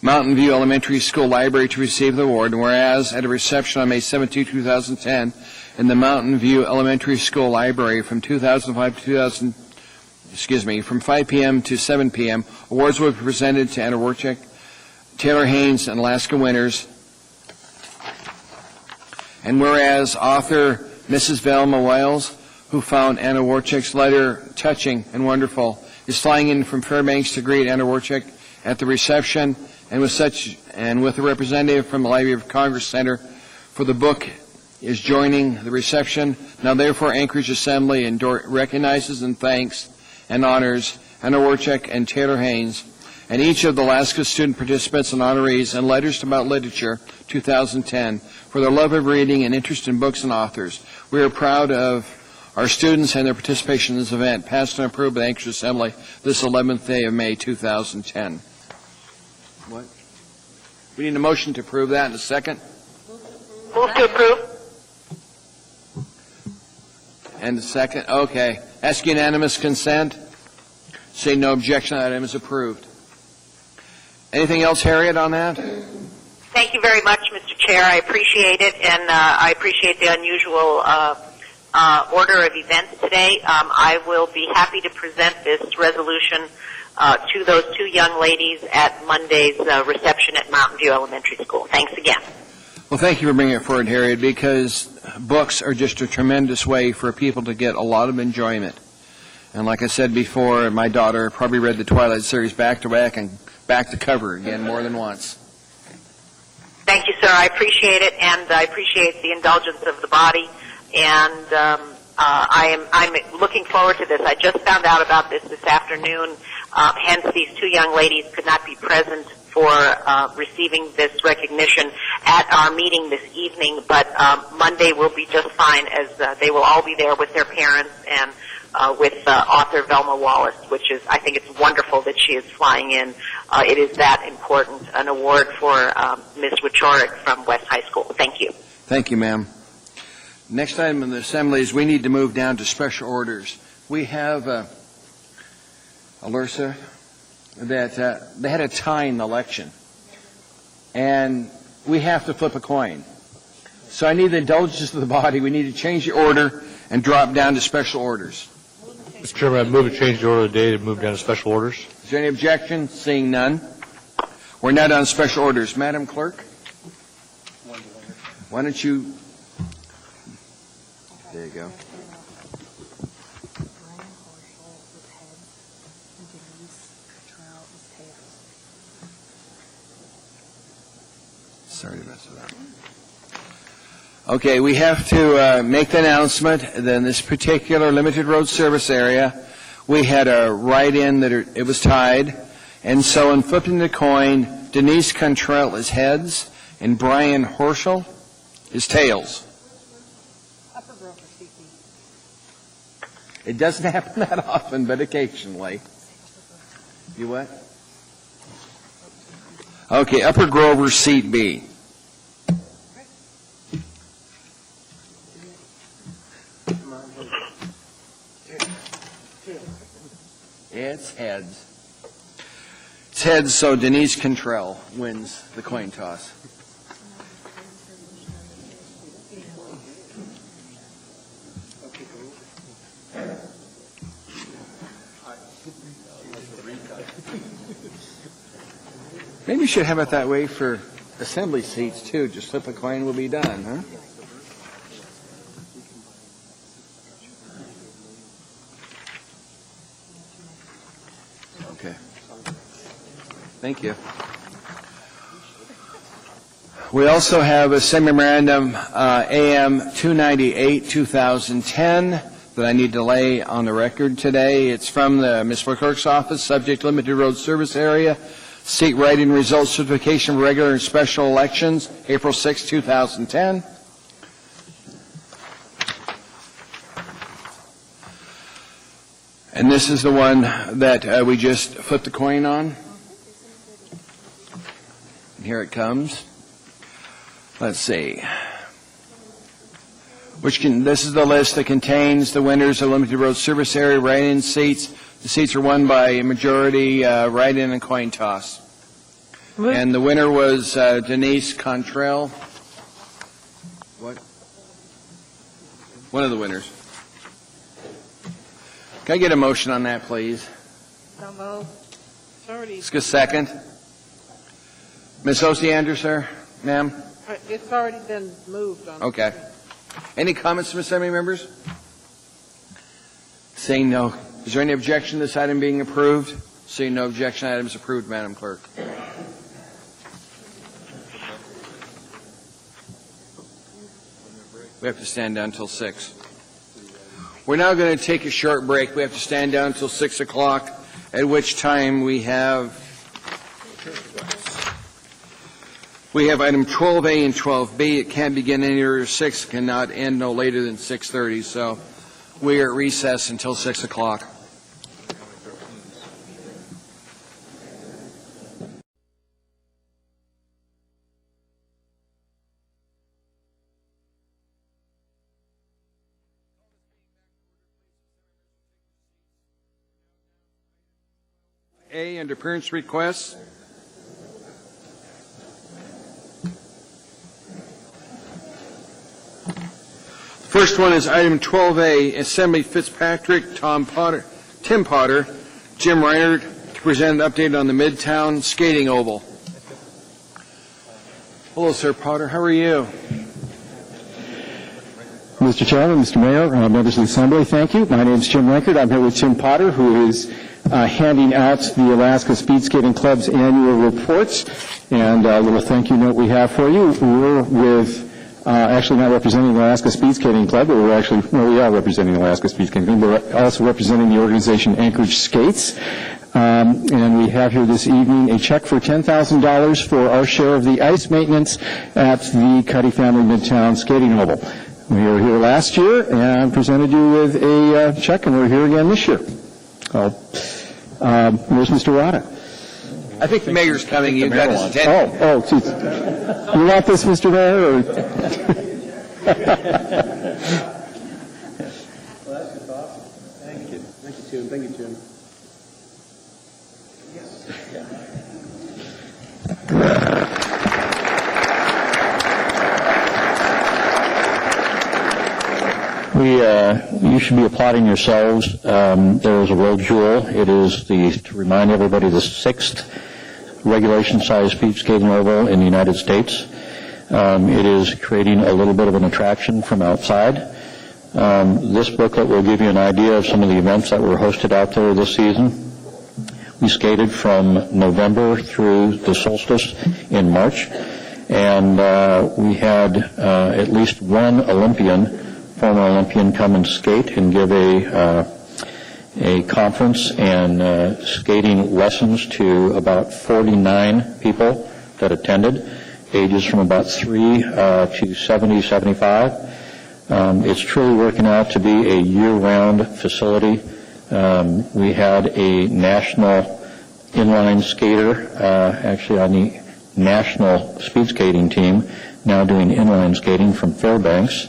Speaker 3: Mountain View Elementary School Library to receive the award, and whereas at a reception on May 17, 2010, in the Mountain View Elementary School Library from 2005 to from 5 p.m. to 7 p.m., awards will be presented to Anna Wilczek, Taylor Haynes, and Alaska winners. And whereas author Mrs. Velma Wales, who found Anna Wilczek's letter touching and wonderful, is flying in from Fairbanks to greet Anna Wilczek at the reception, and with a representative from the Library of Congress Center for the book is joining the reception. Now therefore Anchorage Assembly recognizes and thanks and honors Anna Wilczek and Taylor Haynes and each of the Alaska student participants and honorees in Letters About Literature 2010 for their love of reading and interest in books and authors. We are proud of our students and their participation in this event, passed and approved by the Anchorage Assembly this 11th day of May 2010. What? We need a motion to approve that in a second.
Speaker 5: Move to approve.
Speaker 3: And a second. Okay. Ask unanimous consent. Say no objection. That item is approved. Anything else, Harriet, on that?
Speaker 5: Thank you very much, Mr. Chair. I appreciate it, and I appreciate the unusual order of events today. I will be happy to present this resolution to those two young ladies at Monday's reception at Mountain View Elementary School. Thanks again.
Speaker 3: Well, thank you for bringing it forward, Harriet, because books are just a tremendous way for people to get a lot of enjoyment. And like I said before, my daughter probably read the Twilight series back to back and back to cover again more than once.
Speaker 5: Thank you, sir. I appreciate it, and I appreciate the indulgence of the body. And I'm looking forward to this. I just found out about this afternoon. Hence, these two young ladies could not be present for receiving this recognition at our meeting this evening, but Monday will be just fine, as they will all be there with their parents and with author Velma Wallace, which is, I think it's wonderful that she is flying in. It is that important, an award for Ms. Wichorek from West High School. Thank you.
Speaker 3: Thank you, ma'am. Next item in the assembly is we need to move down to special orders. We have, Alersa, that they had a tie in the election, and we have to flip a coin. So I need the indulgence of the body. We need to change the order and drop down to special orders.
Speaker 6: Mr. Chairman, I move to change the order of the day to move down to special orders.
Speaker 3: Is there any objection? Seeing none. We're now down to special orders. Madam Clerk, why don't you... There you go. Sorry to mess it up. Okay, we have to make the announcement that in this particular limited road service area, we had a write-in that it was tied, and so in flipping the coin, Denise Cantrell is heads, and Brian Horschel is tails. It doesn't happen that often, but occasionally. You what? Okay, Upper Grover, seat B. It's heads. It's heads, so Denise Cantrell wins the coin toss. Maybe we should have it that way for assembly seats, too. Just flip a coin, we'll be done, huh? Okay. Thank you. We also have a memorandum, AM 298, 2010, that I need to lay on the record today. It's from the Ms. Clerk's office, subject limited road service area, Seat write-in results certification for regular and special elections, April 6, 2010. And this is the one that we just flipped the coin on. And here it comes. Let's see. This is the list that contains the winners of limited road service area write-in seats. The seats are won by a majority write-in and coin toss. And the winner was Denise Contrell. What? One of the winners. Can I get a motion on that, please?
Speaker 7: So moved.
Speaker 3: Let's get a second. Ms. Osiander, sir? Ma'am?
Speaker 7: It's already been moved on.
Speaker 3: Okay. Any comments from assembly members? Saying no. Is there any objection to this item being approved? Seeing no objection, item is approved, Madam Clerk. We have to stand down until 6. We're now going to take a short break. We have to stand down until 6 o'clock, at which time we have item 12A and 12B. It can't begin any earlier 6, cannot end no later than 6:30. So we are at recess until 6 o'clock. A, under appearance requests. First one is item 12A, Assembly Fitzpatrick, Tim Potter, Jim Reinert, to present an update on the Midtown Skating Oval. Hello, Sir Potter. How are you?
Speaker 15: Mr. Chairman, Mr. Mayor, members of the Assembly, thank you. My name is Jim Reinert. I'm here with Tim Potter, who is handing out the Alaska Speed Skating Club's annual reports. And a little thank you note we have for you. We're with actually not representing the Alaska Speed Skating Club, but we are representing the Alaska Speed Skating Club. We're also representing the organization Anchorage Skates. And we have here this evening a check for $10,000 for our share of the ice maintenance at the Cuddy Family Midtown Skating Oval. We were here last year and presented you with a check, and we're here again this year. Where's Mr. Rada?
Speaker 3: I think the mayor's coming. You've got his attention.
Speaker 15: Oh, geez. You want this, Mr. Mayor? Or?
Speaker 4: Well, that's just awesome. Thank you. Thank you, Tim. Thank you, Tim.
Speaker 14: You should be applauding yourselves. There is a road jewel. It is to remind everybody, the 6th regulation-sized speed skating oval in the United States. It is creating a little bit of an attraction from outside. This booklet will give you an idea of some of the events that were hosted out there this season. We skated from November through the solstice in March, and we had at least one former Olympian, come and skate and give a conference and skating lessons to about 49 people that attended, ages from about 3 to 70, 75. It's truly working out to be a year-round facility. We had a national inline skater, actually on the national speed skating team, now doing inline skating from Fairbanks,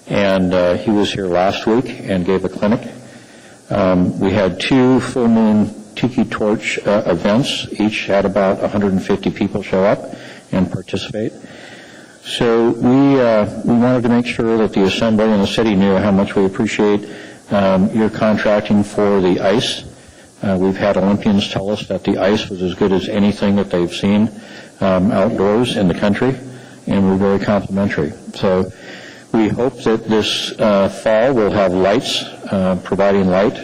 Speaker 14: and he was here last week and gave a clinic. We had 2 full moon tiki torch events. Each had about 150 people show up and participate. So we wanted to make sure that the Assembly and the city knew how much we appreciate your contracting for the ice. We've had Olympians tell us that the ice was as good as anything that they've seen outdoors in the country, and we're very complimentary. So we hope that this fall we'll have lights, providing light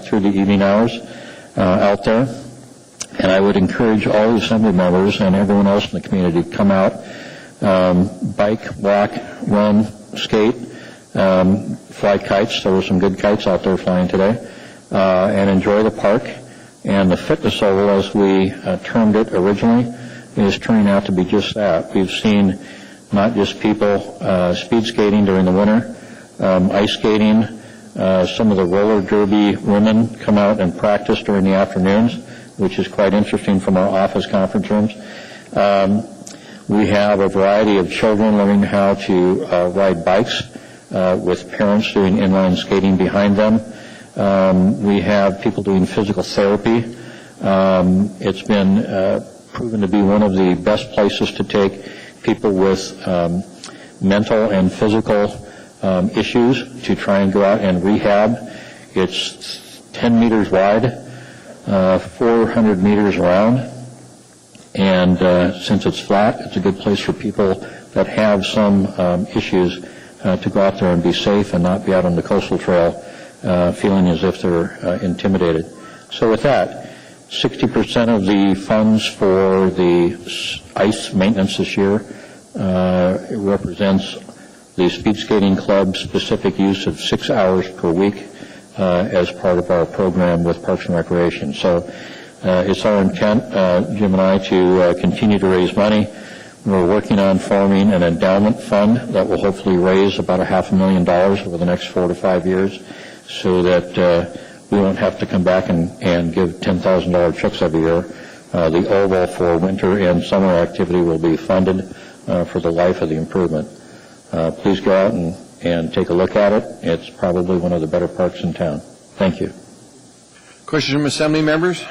Speaker 14: through the evening hours out there. And I would encourage all the Assembly members and everyone else in the community to come out, bike, walk, run, skate, fly kites. There were some good kites out there flying today, and enjoy the park.
Speaker 16: And the fitness oval, as we termed it originally, is turning out to be just that. We've seen not just people speed skating during the winter, ice skating. Some of the roller derby women come out and practice during the afternoons, which is quite interesting from our office conference rooms. We have a variety of children learning how to ride bikes with parents doing inline skating behind them. We have people doing physical therapy. It's been proven to be one of the best places to take people with mental and physical issues to try and go out and rehab. It's 10 meters wide, 400 meters around, and since it's flat, it's a good place for people that have some issues to go out there and be safe and not be out on the coastal trail feeling as if they're intimidated. So with that, 60% of the funds for the ice maintenance this year represents the Speed Skating Club's specific use of 6 hours per week as part of our program with Parks and Recreation. So it's our intent, Jim and I, to continue to raise money. We're working on forming an endowment fund that will hopefully raise about $500,000 over the next 4 to 5 years so that we won't have to come back and give $10,000 checks every year. The oval for winter and summer activity will be funded for the life of the improvement. Please go out and take a look at it. It's probably one of the better parks in town. Thank you.
Speaker 3: Questions from Assembly members?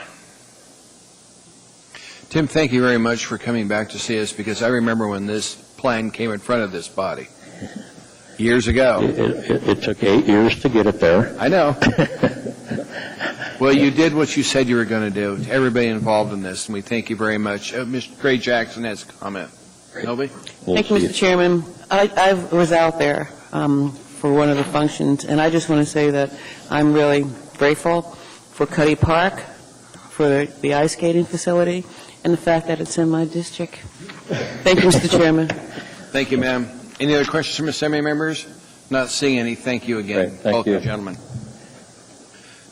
Speaker 3: Tim, thank you very much for coming back to see us, because I remember when this plan came in front of this body years ago.
Speaker 16: It took 8 years to get it there.
Speaker 3: I know. Well, you did what you said you were going to do to everybody involved in this, and we thank you very much. Mr. Gray Jackson has a comment. Nobody?
Speaker 17: Thank you, Mr. Chairman. I was out there for one of the functions, and I just want to say that I'm really grateful for Cuddy Park, for the ice skating facility, and the fact that it's in my district. Thank you, Mr. Chairman.
Speaker 3: Thank you, ma'am. Any other questions from Assembly members? Not seeing any. Thank you again, both you gentlemen.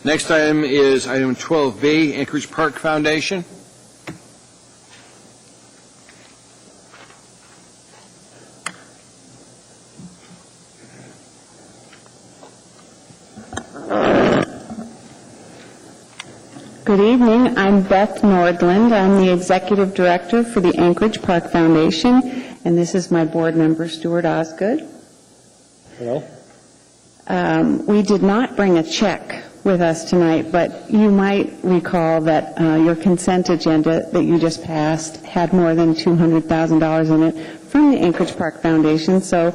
Speaker 3: Next item is item 12B, Anchorage Park Foundation.
Speaker 2: Good evening. I'm Beth Nordland. I'm the Executive Director for the Anchorage Park Foundation, and this is my board member, Stuart Osgood.
Speaker 15: Hello.
Speaker 2: We did not bring a check with us tonight, but you might recall that your consent agenda that you just passed had more than $200,000 in it from the Anchorage Park Foundation, so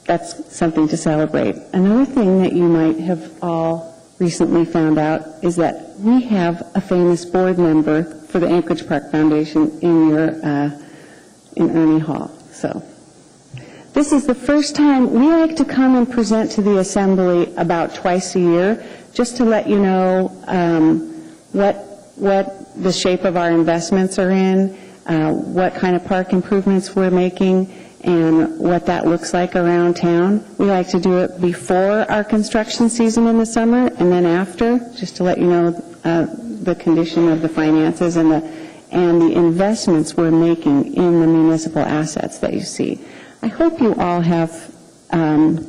Speaker 2: that's something to celebrate. Another thing that you might have all recently found out is that we have a famous board member for the Anchorage Park Foundation in Ernie Hall. So this is the first time we like to come and present to the Assembly about twice a year, just to let you know what the shape of our investments are in, what kind of park improvements we're making, and what that looks like around town. We like to do it before our construction season in the summer and then after, just to let you know the condition of the finances and the investments we're making in the municipal assets that you see. I hope you all have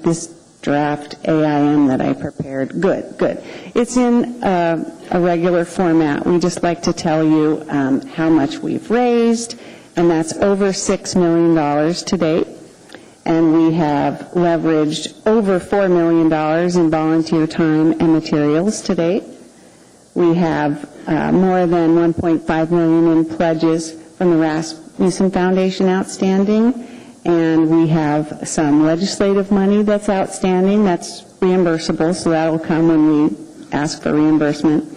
Speaker 2: this draft AIM that I prepared. Good. It's in a regular format. We just like to tell you how much we've raised, and that's over $6 million to date. And we have leveraged over $4 million in volunteer time and materials to date. We have more than $1.5 million in pledges from the Rasmussen Foundation outstanding, and we have some legislative money that's outstanding that's reimbursable, so that will come when we ask for reimbursement.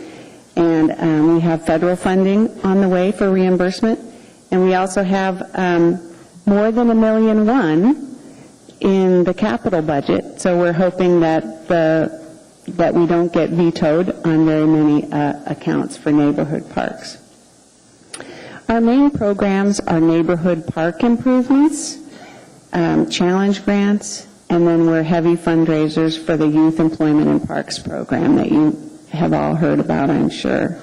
Speaker 2: And we have federal funding on the way for reimbursement. And we also have more than $1.1 million in the capital budget. So we're hoping that that we don't get vetoed on very many accounts for neighborhood parks. Our main programs are neighborhood park improvements, challenge grants, and then we're heavy fundraisers for the Youth Employment in Parks program that you have all heard about, I'm sure.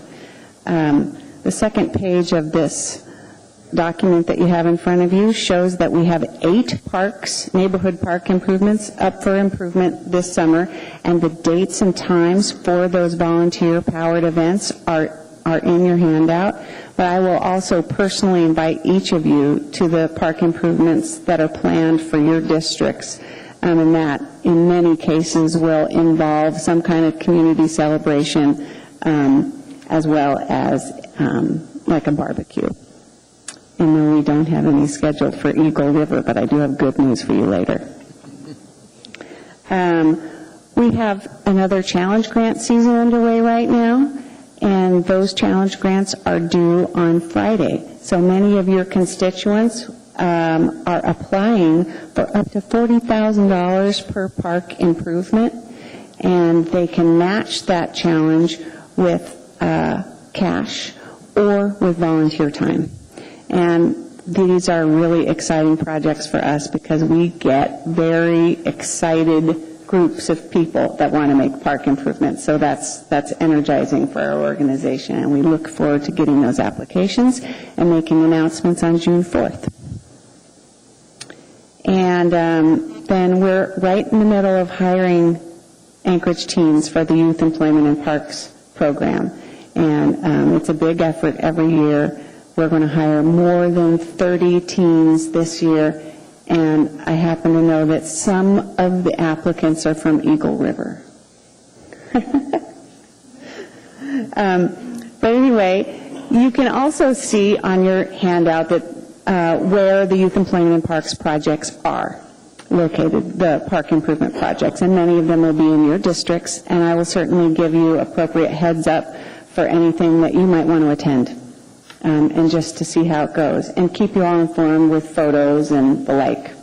Speaker 2: The second page of this document that you have in front of you shows that we have 8 parks, neighborhood park improvements, up for improvement this summer, and the dates and times for those volunteer-powered events are in your handout. But I will also personally invite each of you to the park improvements that are planned for your districts, and that, in many cases, will involve some kind of community celebration, as well as like a barbecue. And no, we don't have any scheduled for Eagle River, but I do have good news for you later. We have another challenge grant season underway right now, and those challenge grants are due on Friday. So many of your constituents are applying for up to $40,000 per park improvement, and they can match that challenge with cash or with volunteer time. And these are really exciting projects for us because we get very excited groups of people that want to make park improvements. So that's energizing for our organization, and we look forward to getting those applications and making announcements on June 4th. And then we're right in the middle of hiring Anchorage teens for the Youth Employment and Parks program. And it's a big effort every year. We're going to hire more than 30 teens this year, and I happen to know that some of the applicants are from Eagle River. But anyway, you can also see on your handout that where the Youth Employment and Parks projects are located, the park improvement projects, and many of them will be in your districts, and I will certainly give you appropriate heads up for anything that you might want to attend. And just to see how it goes, and keep you all informed with photos and the like.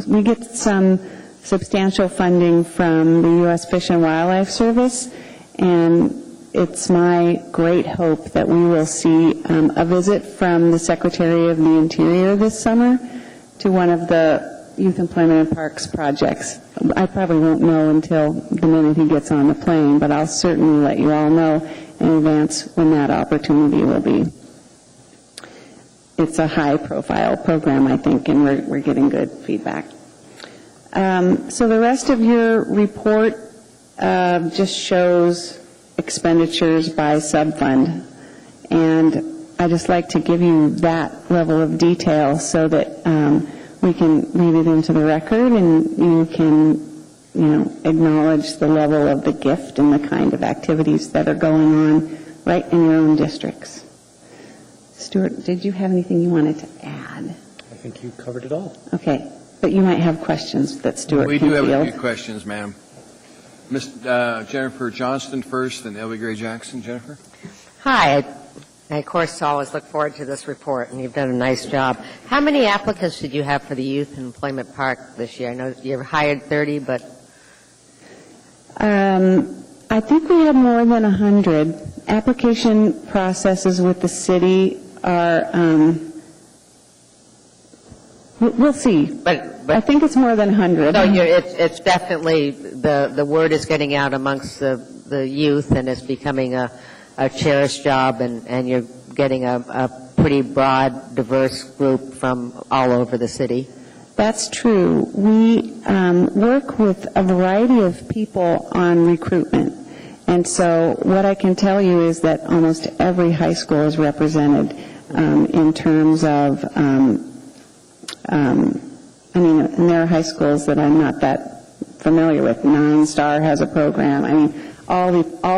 Speaker 2: We get some substantial funding from the U.S. Fish and Wildlife Service, and it's my great hope that we will see a visit from the Secretary of the Interior this summer to one of the Youth Employment and Parks projects. I probably won't know until the minute he gets on the plane, but I'll certainly let you all know in advance when that opportunity will be. It's a high-profile program, I think, and we're getting good feedback. So the rest of your report just shows expenditures by subfund, and I just like to give you that level of detail so that we can read it into the record, and you can acknowledge the level of the gift and the kind of activities that are going on right in your own districts. Stuart, did you have anything you wanted to add?
Speaker 18: I think you covered it all.
Speaker 2: Okay, but you might have questions that Stuart can field.
Speaker 3: We do have a few questions, ma'am. Ms. Jennifer Johnston first, and Elby Gray Jackson. Jennifer?
Speaker 19: Hi. I, of course, always look forward to this report, and you've done a nice job. How many applicants did you have for the Youth Employment Park this year? I know you hired 30, but...
Speaker 2: I think we had more than 100. Application processes with the city are, we'll see. But I think it's more than 100.
Speaker 19: So it's definitely, the word is getting out amongst the youth, and it's becoming a cherished job, and you're getting a pretty broad, diverse group from all over the city.
Speaker 2: That's true. We work with a variety of people on recruitment. And so what I can tell you is that almost every high school is represented in terms of, and there are high schools that I'm not that familiar with. Nine Star has a program. I mean, all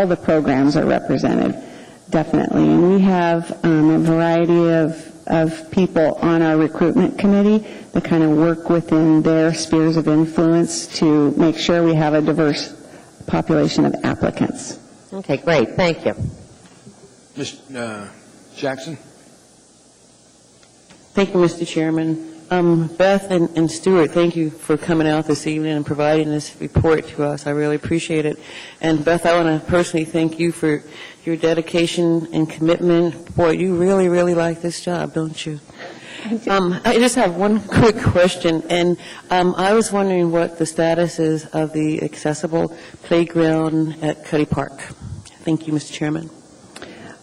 Speaker 2: the programs are represented, definitely. And we have a variety of people on our recruitment committee that kind of work within their spheres of influence to make sure we have a diverse population of applicants.
Speaker 19: Okay, great. Thank you.
Speaker 3: Ms. Jackson?
Speaker 17: Thank you, Mr. Chairman. Beth and Stuart, thank you for coming out this evening and providing this report to us. I really appreciate it. And Beth, I want to personally thank you for your dedication and commitment. Boy, you really, really like this job, don't you? I just have one quick question, and I was wondering what the status is of the accessible playground at Cuddy Park. Thank you, Mr. Chairman.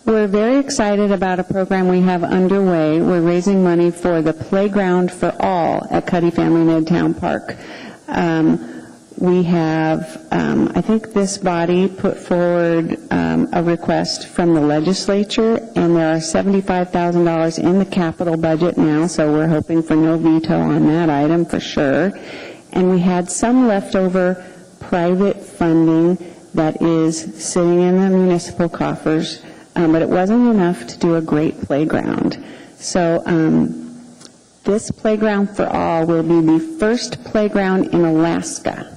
Speaker 2: We're very excited about a program we have underway. We're raising money for the Playground for All at Cuddy Family Midtown Park. We have, I think this body put forward a request from the legislature, and there are $75,000 in the capital budget now, so we're hoping for no veto on that item for sure. And we had some leftover private funding that is sitting in the municipal coffers, but it wasn't enough to do a great playground. So this Playground for All will be the first playground in Alaska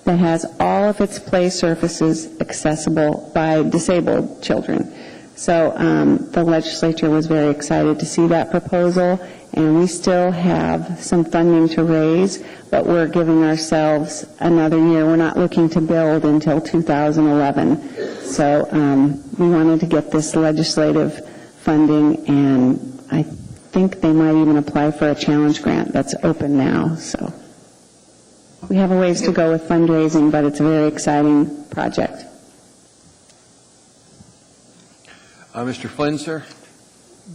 Speaker 2: that has all of its play surfaces accessible by disabled children. So the legislature was very excited to see that proposal, and we still have some funding to raise, but we're giving ourselves another year. We're not looking to build until 2011. So we wanted to get this legislative funding, and I think they might even apply for a challenge grant that's open now. So we have a ways to go with fundraising, but it's a very exciting project.
Speaker 3: Mr. Flynn, sir?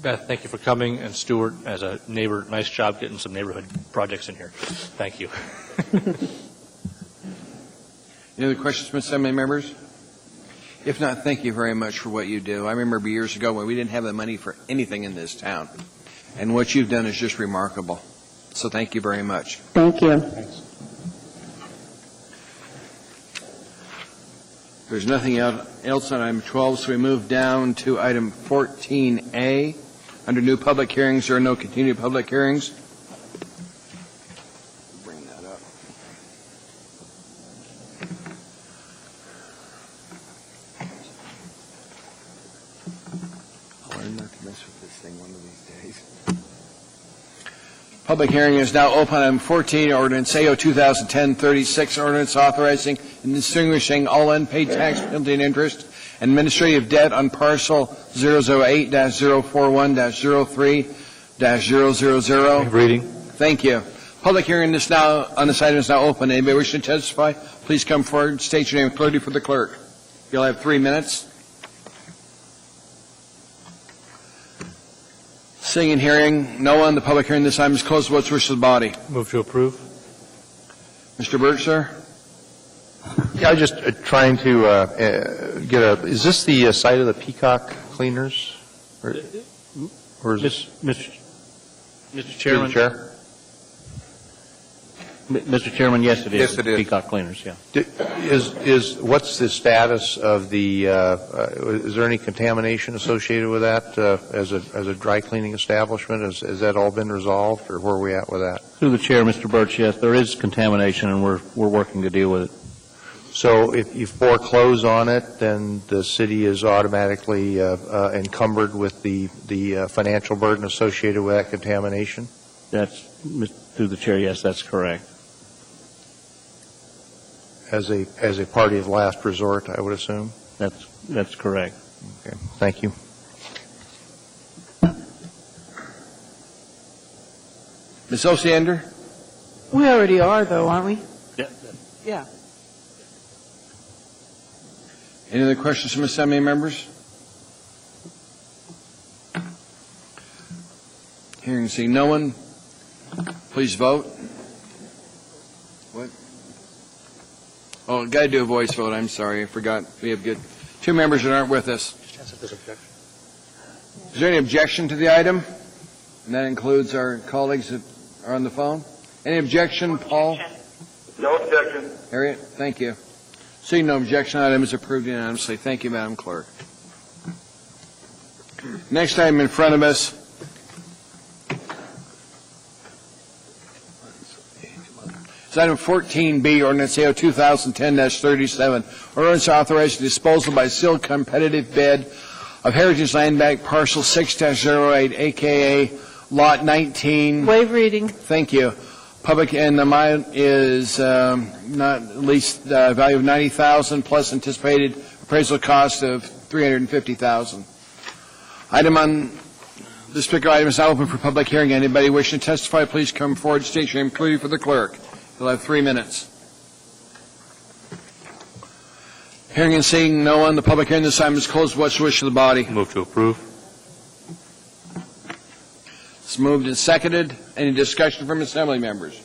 Speaker 6: Beth, thank you for coming, and Stuart, as a neighbor, nice job getting some neighborhood projects in here. Thank you.
Speaker 3: Any other questions from assembly members? If not, thank you very much for what you do. I remember years ago when we didn't have the money for anything in this town, and what you've done is just remarkable. So thank you very much.
Speaker 2: Thank you.
Speaker 3: Thanks. There's nothing else on item 12, so we move down to item 14A. Under new public hearings, there are no continued public hearings. Bring that up. I'll learn not to mess with this thing one of these days. Public hearing is now open on item 14, ordinance AO 2010-36, ordinance authorizing and distinguishing all unpaid tax, penalty, and interest and administrative debt on parcel 008-041-03-000.
Speaker 6: Reading.
Speaker 3: Thank you. Public hearing is now on this item is now open. Anybody wishing to testify, please come forward. State your name clearly for the clerk. You'll have 3 minutes. Seeing and hearing no one, the public hearing this time is closed. What's the wish of the body?
Speaker 6: Move to approve.
Speaker 3: Mr. Birch, sir?
Speaker 20: Yeah, I was just trying to get a, is this the site of the Peacock Cleaners? Or is this?
Speaker 21: Mr. Chairman?
Speaker 20: Chair?
Speaker 21: Mr. Chairman, yes, it is.
Speaker 20: Yes, it is.
Speaker 21: Peacock Cleaners, yeah.
Speaker 20: What's the status of the, is there any contamination associated with that as a dry cleaning establishment? Has that all been resolved, or where are we at with that?
Speaker 21: Through the chair, Mr. Birch, yes, there is contamination, and we're working to deal with it.
Speaker 20: So if you foreclose on it, then the city is automatically encumbered with the financial burden associated with that contamination?
Speaker 21: That's, through the chair, yes, that's correct.
Speaker 20: As a party of last resort, I would assume?
Speaker 21: That's correct.
Speaker 20: Okay, thank you.
Speaker 3: Ms. Osiander?
Speaker 7: We already are, though, aren't we?
Speaker 21: Yeah.
Speaker 7: Yeah.
Speaker 3: Any other questions from assembly members? Hearing and seeing no one, please vote. What? Oh, got to do a voice vote. I'm sorry. I forgot. We have good 2 members that aren't with us. Is there any objection to the item? And that includes our colleagues that are on the phone. Any objection, Paul?
Speaker 10: No objection.
Speaker 3: Harriet, thank you. Seeing no objection, item is approved unanimously. Thank you, Madam Clerk. Next item in front of us is item 14B, ordinance AO 2010-37, ordinance authorizing disposal by sealed competitive bid of Heritage Land Bank parcel 6-08, a.k.a. Lot 19.
Speaker 7: Waive reading.
Speaker 3: Thank you. Public, and the amount is not least value of $90,000 plus anticipated appraisal cost of $350,000. Item on This particular item is now open for public hearing. Anybody wishing to testify, please come forward, state your name clearly for the clerk. You'll have 3 minutes. Hearing and seeing no one, the public hearing this time is closed. What's the wish of the body?
Speaker 6: Move to approve.
Speaker 3: It's moved and seconded. Any discussion from assembly members?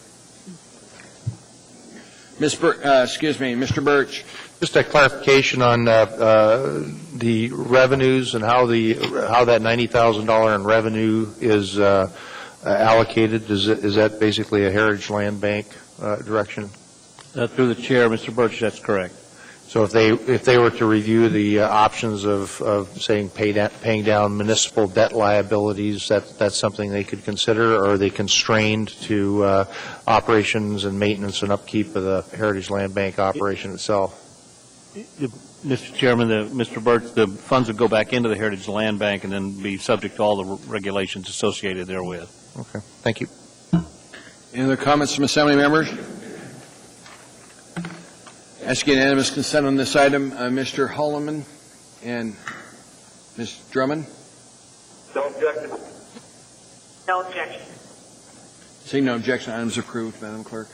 Speaker 3: Mr. Birch.
Speaker 20: Just a clarification on the revenues and how that $90,000 in revenue is allocated. Is that basically a Heritage Land Bank direction?
Speaker 21: Through the chair, Mr. Birch, that's correct.
Speaker 20: So if they were to review the options of saying paying down municipal debt liabilities, that's something they could consider, or are they constrained to operations and maintenance and upkeep of the Heritage Land Bank operation itself?
Speaker 21: Mr. Chairman, Mr. Birch, the funds would go back into the Heritage Land Bank and then be subject to all the regulations associated therewith.
Speaker 20: Okay, thank you.
Speaker 3: Any other comments from assembly members? Ask unanimous consent on this item. Mr. Holloman and Ms. Drummond?
Speaker 10: No objection.
Speaker 5: No objection.
Speaker 3: Seeing no objection, item is approved, Madam Clerk.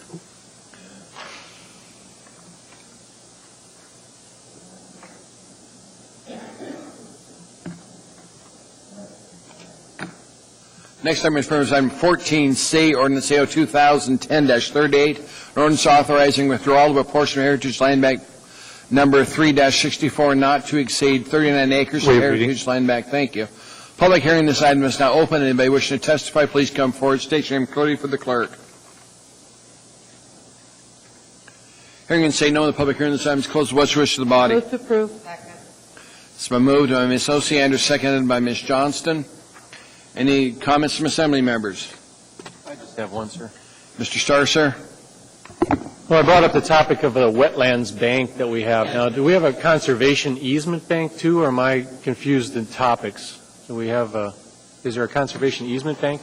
Speaker 3: Next item is item 14C, Ordinance AO 2010-38, an ordinance authorizing withdrawal of a portion of Heritage Land Bank number 3-64 not to exceed 39 acres of Heritage Land Bank. Thank you. Public hearing this item is now open. Anybody wishing to testify, please come forward. State your name clearly for the clerk. Hearing and say no, the public hearing this item is closed. What's the wish of the body?
Speaker 7: Move to approve.
Speaker 3: It's been moved by Ms. Osiander, seconded by Ms. Johnston. Any comments from assembly members?
Speaker 11: I just have one, sir.
Speaker 3: Mr. Starr, sir.
Speaker 11: Well, I brought up the topic of the wetlands bank that we have. Now, do we have a conservation easement bank too, or am I confused in topics? Do we have is there a conservation easement bank?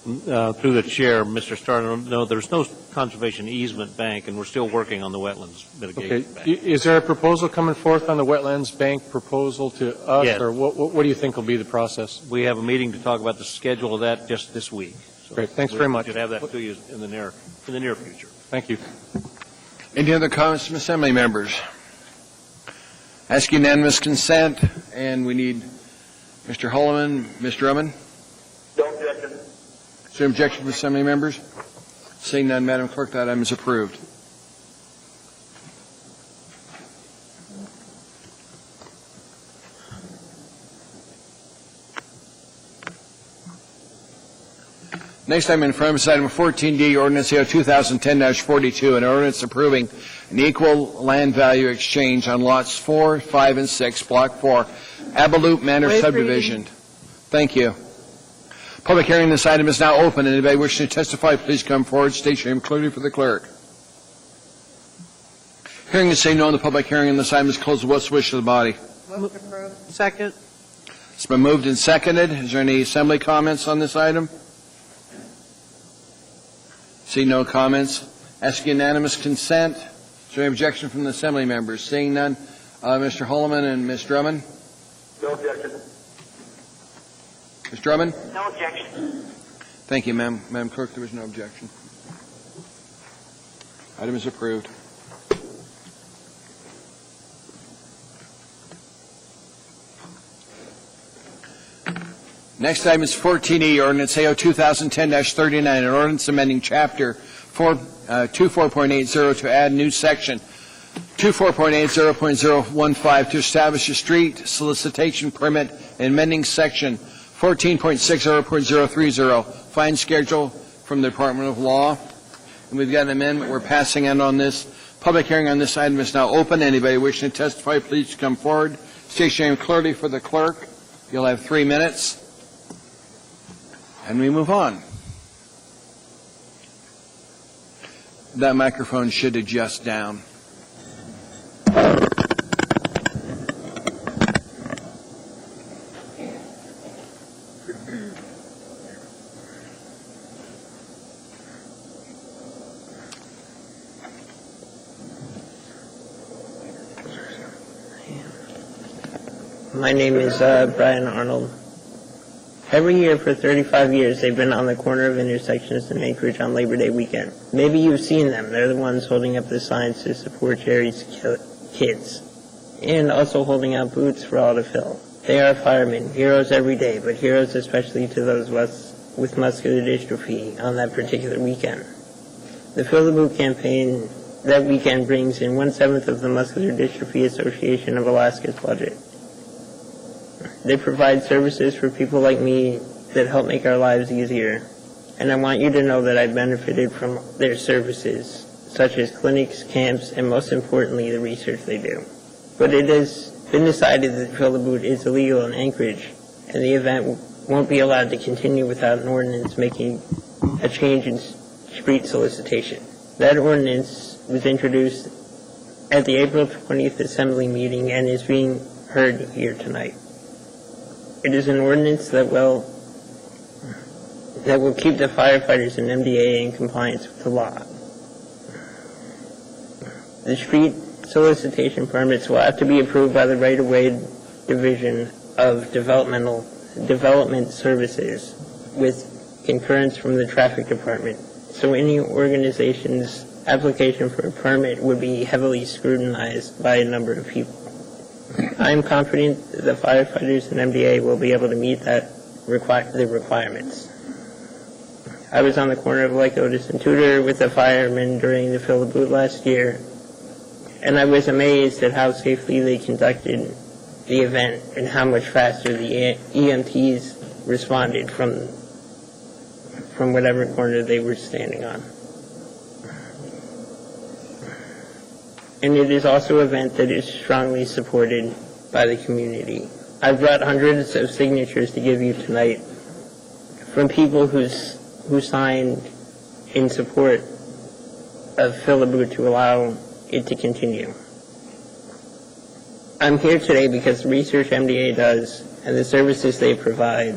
Speaker 21: Through the chair, Mr. Starr, no, there's no conservation easement bank, and we're still working on the wetlands mitigation bank.
Speaker 11: Is there a proposal coming forth on the wetlands bank proposal to us,
Speaker 21: Yes.
Speaker 11: or what do you think will be the process?
Speaker 21: We have a meeting to talk about the schedule of that just this week. So
Speaker 11: Great, thanks very much.
Speaker 21: We should have that to you in the near future.
Speaker 11: Thank you.
Speaker 3: Any other comments from assembly members? Ask unanimous consent, and we need Mr. Holloman, Ms. Drummond.
Speaker 10: No objection.
Speaker 3: Is there objection from assembly members? Seeing none, Madam Clerk, that item is approved. Next item in front of us, item 14D, Ordinance AO 2010-42, an ordinance approving an equal land value exchange on lots 4, 5, and 6, Block 4, Abeloop Manor subdivision. Thank you. Public hearing this item is now open. Anybody wishing to testify, please come forward. State your name clearly for the clerk. Hearing and say no on the public hearing, and this item is closed. What's the wish of the body?
Speaker 7: Move to approve. Second.
Speaker 3: It's been moved and seconded. Is there any assembly comments on this item? See no comments. Ask unanimous consent. Is there any objection from the assembly members? Seeing none, Mr. Holloman and Ms. Drummond.
Speaker 10: No objection.
Speaker 3: Ms. Drummond?
Speaker 5: No objection.
Speaker 3: Thank you, ma'am. Madam Clerk, there was no objection. Item is approved. Next item is 14E, Ordinance AO 2010-39, an ordinance amending Chapter 24.80 to add new section 24.80.015 to establish a street solicitation permit and amending Section 14.60.030, fine schedule from the Department of Law. And we've got an amendment we're passing in on this. Public hearing on this item is now open. Anybody wishing to testify, please come forward. State your name clearly for the clerk. You'll have 3 minutes. And we move on. That microphone should adjust down.
Speaker 1: My name is Brian Arnold. Every year for 35 years, they've been on the corner of intersections in Anchorage on Labor Day weekend. Maybe you've seen them. They're the ones holding up the signs to support Jerry's kids, and also holding out boots for all to fill. They are firemen, heroes every day, but heroes especially to those with muscular dystrophy on that particular weekend. The Fill the Boot campaign that weekend brings in 1/7 of the Muscular Dystrophy Association of Alaska's budget. They provide services for people like me that help make our lives easier, and I want you to know that I've benefited from their services, such as clinics, camps, and most importantly, the research they do. But it has been decided that Fill the Boot is illegal in Anchorage, and the event won't be allowed to continue without an ordinance making a change in street solicitation. That ordinance was introduced at the April 20th Assembly meeting and is being heard here tonight. It is an ordinance that will keep the firefighters and MDA in compliance with the law. The street solicitation permits will have to be approved by the Right-of-Way Division of Development Services with concurrence from the Traffic Department. So any organization's application for a permit would be heavily scrutinized by a number of people. I am confident that the firefighters and MDA will be able to meet the requirements. I was on the corner of Lycos and Tudor with the firemen during the Fill the Boot last year, and I was amazed at how safely they conducted the event and how much faster the EMTs responded from whatever corner they were standing on. And it is also an event that is strongly supported by the community. I've brought hundreds of signatures to give you tonight from people who signed in support of Fill the Boot to allow it to continue. I'm here today because the research MDA does and the services they provide,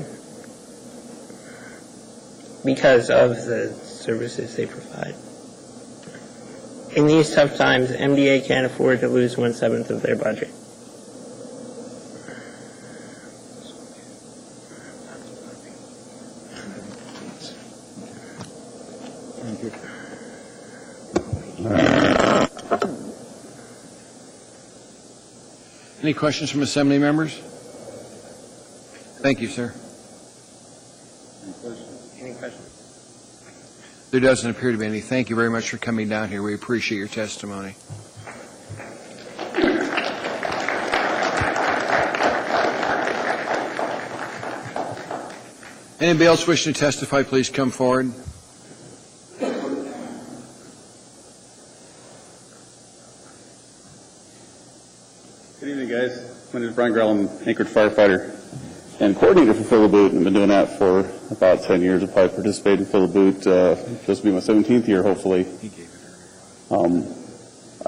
Speaker 1: because of the services they provide. In these tough times, MDA can't afford to lose 1/7 of their budget.
Speaker 3: Any questions from Assembly members? Thank you, sir.
Speaker 1: Any questions?
Speaker 3: There doesn't appear to be any. Thank you very much for coming down here. We appreciate your testimony. Anybody else wishing to testify, please come forward.
Speaker 22: Good evening, guys. My name is Brian Grell. I'm an Anchorage firefighter and coordinator for Fill the Boot, and I've been doing that for about 10 years. I've probably participated in Fill the Boot. This will be my 17th year, hopefully. I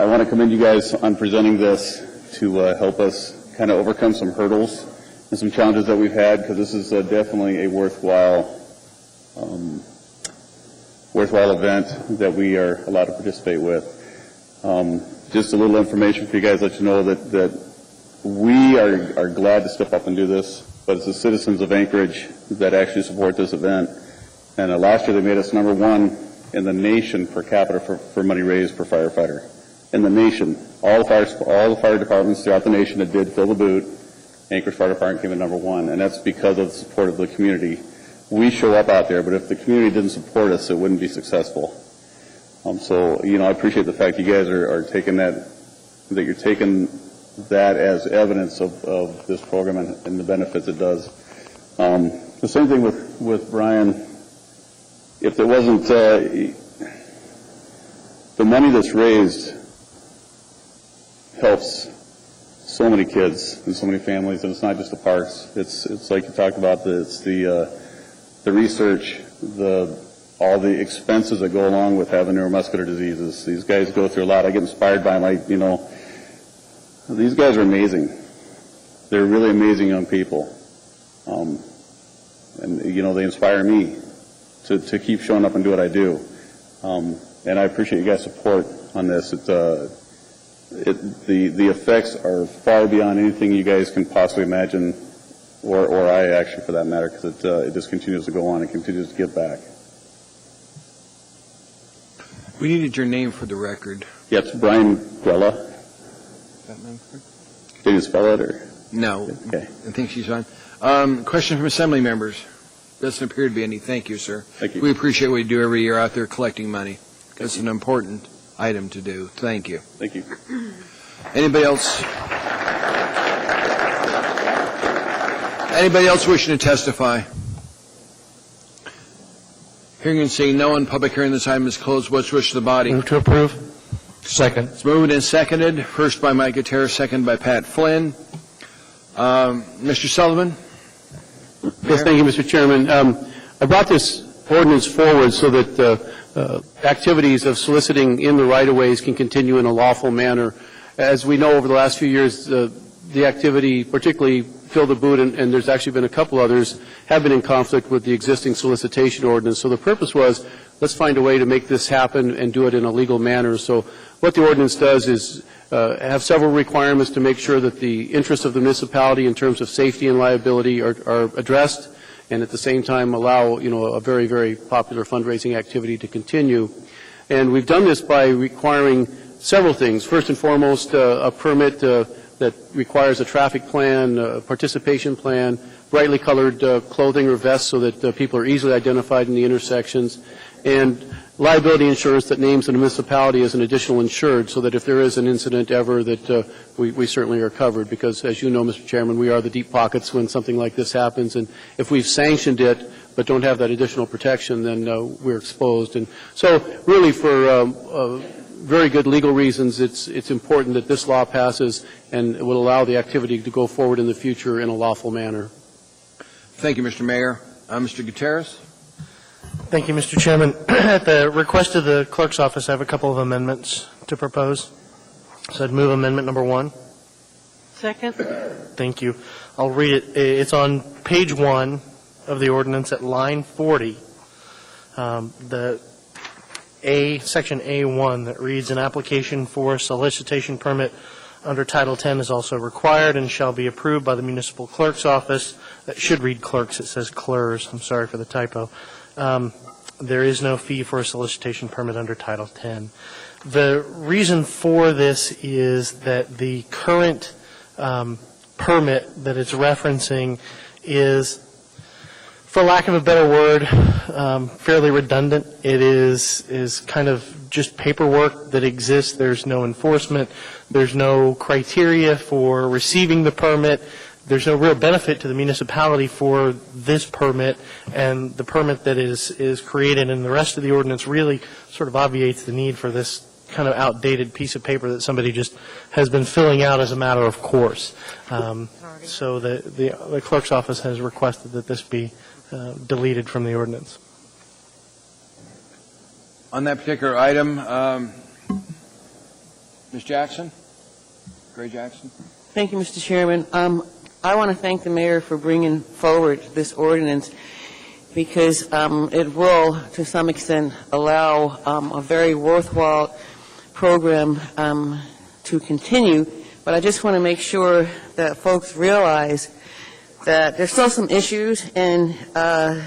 Speaker 22: want to commend you guys on presenting this to help us kind of overcome some hurdles and some challenges that we've had, because this is definitely a worthwhile event that we are allowed to participate with. Just a little information for you guys, let you know that we are glad to step up and do this, but it's the citizens of Anchorage that actually support this event. And last year they made us #1 in the nation per capita for money raised per firefighter. In the nation, all the fire departments throughout the nation that did Fill the Boot, Anchorage Fire Department came in #1, and that's because of the support of the community. We show up out there, but if the community didn't support us, it wouldn't be successful. So, I appreciate the fact you guys are taking that you're taking that as evidence of this program and the benefits it does. The same thing with Brian. If there wasn't the money that's raised helps so many kids and so many families, and it's not just the parks. It's like you talked about. It's the research, all the expenses that go along with having neuromuscular diseases. These guys go through a lot. I get inspired by them. These guys are amazing. They're really amazing young people. And they inspire me to keep showing up and do what I do. And I appreciate you guys' support on this. The effects are far beyond anything you guys can possibly imagine or I actually for that matter, because it just continues to go on and continues to give back.
Speaker 3: We needed your name for the record.
Speaker 22: Yeah, it's Brian Grella. Did you spell it, or?
Speaker 3: No.
Speaker 22: Okay.
Speaker 3: I think she's on. Question from assembly members. Doesn't appear to be any. Thank you, sir.
Speaker 22: Thank you.
Speaker 3: We appreciate what you do every year out there collecting money. It's an important item to do. Thank you.
Speaker 22: Thank you.
Speaker 3: Anybody else? Anybody else wishing to testify? Hearing and seeing no one, public hearing this item is closed. What's the wish of the body?
Speaker 21: Move to approve. Second.
Speaker 3: It's moved and seconded. First by Mike Gutierrez, second by Pat Flynn. Mr. Sullivan?
Speaker 4: Yes, thank you, Mr. Chairman. I brought this ordinance forward so that activities of soliciting in the right-of-ways can continue in a lawful manner. As we know, over the last few years, the activity, particularly Fill the Boot, and there's actually been a couple others, have been in conflict with the existing solicitation ordinance. So the purpose was, let's find a way to make this happen and do it in a legal manner. So what the ordinance does is have several requirements to make sure that the interests of the municipality in terms of safety and liability are addressed, and at the same time allow, a very, very popular fundraising activity to continue. And we've done this by requiring several things. First and foremost, a permit that requires a traffic plan, a participation plan, brightly colored clothing or vests so that people are easily identified in the intersections, and liability insurance that names the municipality as an additional insured so that if there is an incident ever that we certainly are covered, because as you know, Mr. Chairman, we are the deep pockets when something like this happens, and if we've sanctioned it but don't have that additional protection, then we're exposed. And so really for very good legal reasons, it's important that this law passes and it will allow the activity to go forward in the future in a lawful manner.
Speaker 3: Thank you, Mr. Mayor. Mr. Gutierrez?
Speaker 9: Thank you, Mr. Chairman. At the request of the clerk's office, I have a couple of amendments to propose. So I'd move amendment number 1.
Speaker 7: Second.
Speaker 9: Thank you. I'll read it. It's on page 1 of the ordinance at line 40. Section A1 that reads, an application for solicitation permit under Title 10 is also required and shall be approved by the municipal clerk's office. That should read clerks. It says clers. I'm sorry for the typo. There is no fee for a solicitation permit under Title 10. The reason for this is that the current permit that it's referencing is, for lack of a better word, fairly redundant. It is kind of just paperwork that exists. There's no enforcement. There's no criteria for receiving the permit. There's no real benefit to the municipality for this permit, and the permit that is created in the rest of the ordinance really sort of obviates the need for this kind of outdated piece of paper that somebody just has been filling out as a matter of course. So the clerk's office has requested that this be deleted from the ordinance.
Speaker 3: On that particular item, Ms. Jackson? Gray Jackson?
Speaker 17: Thank you, Mr. Chairman. I want to thank the mayor for bringing forward this ordinance because it will, to some extent, allow a very worthwhile program to continue. But I just want to make sure that folks realize that there's still some issues, and the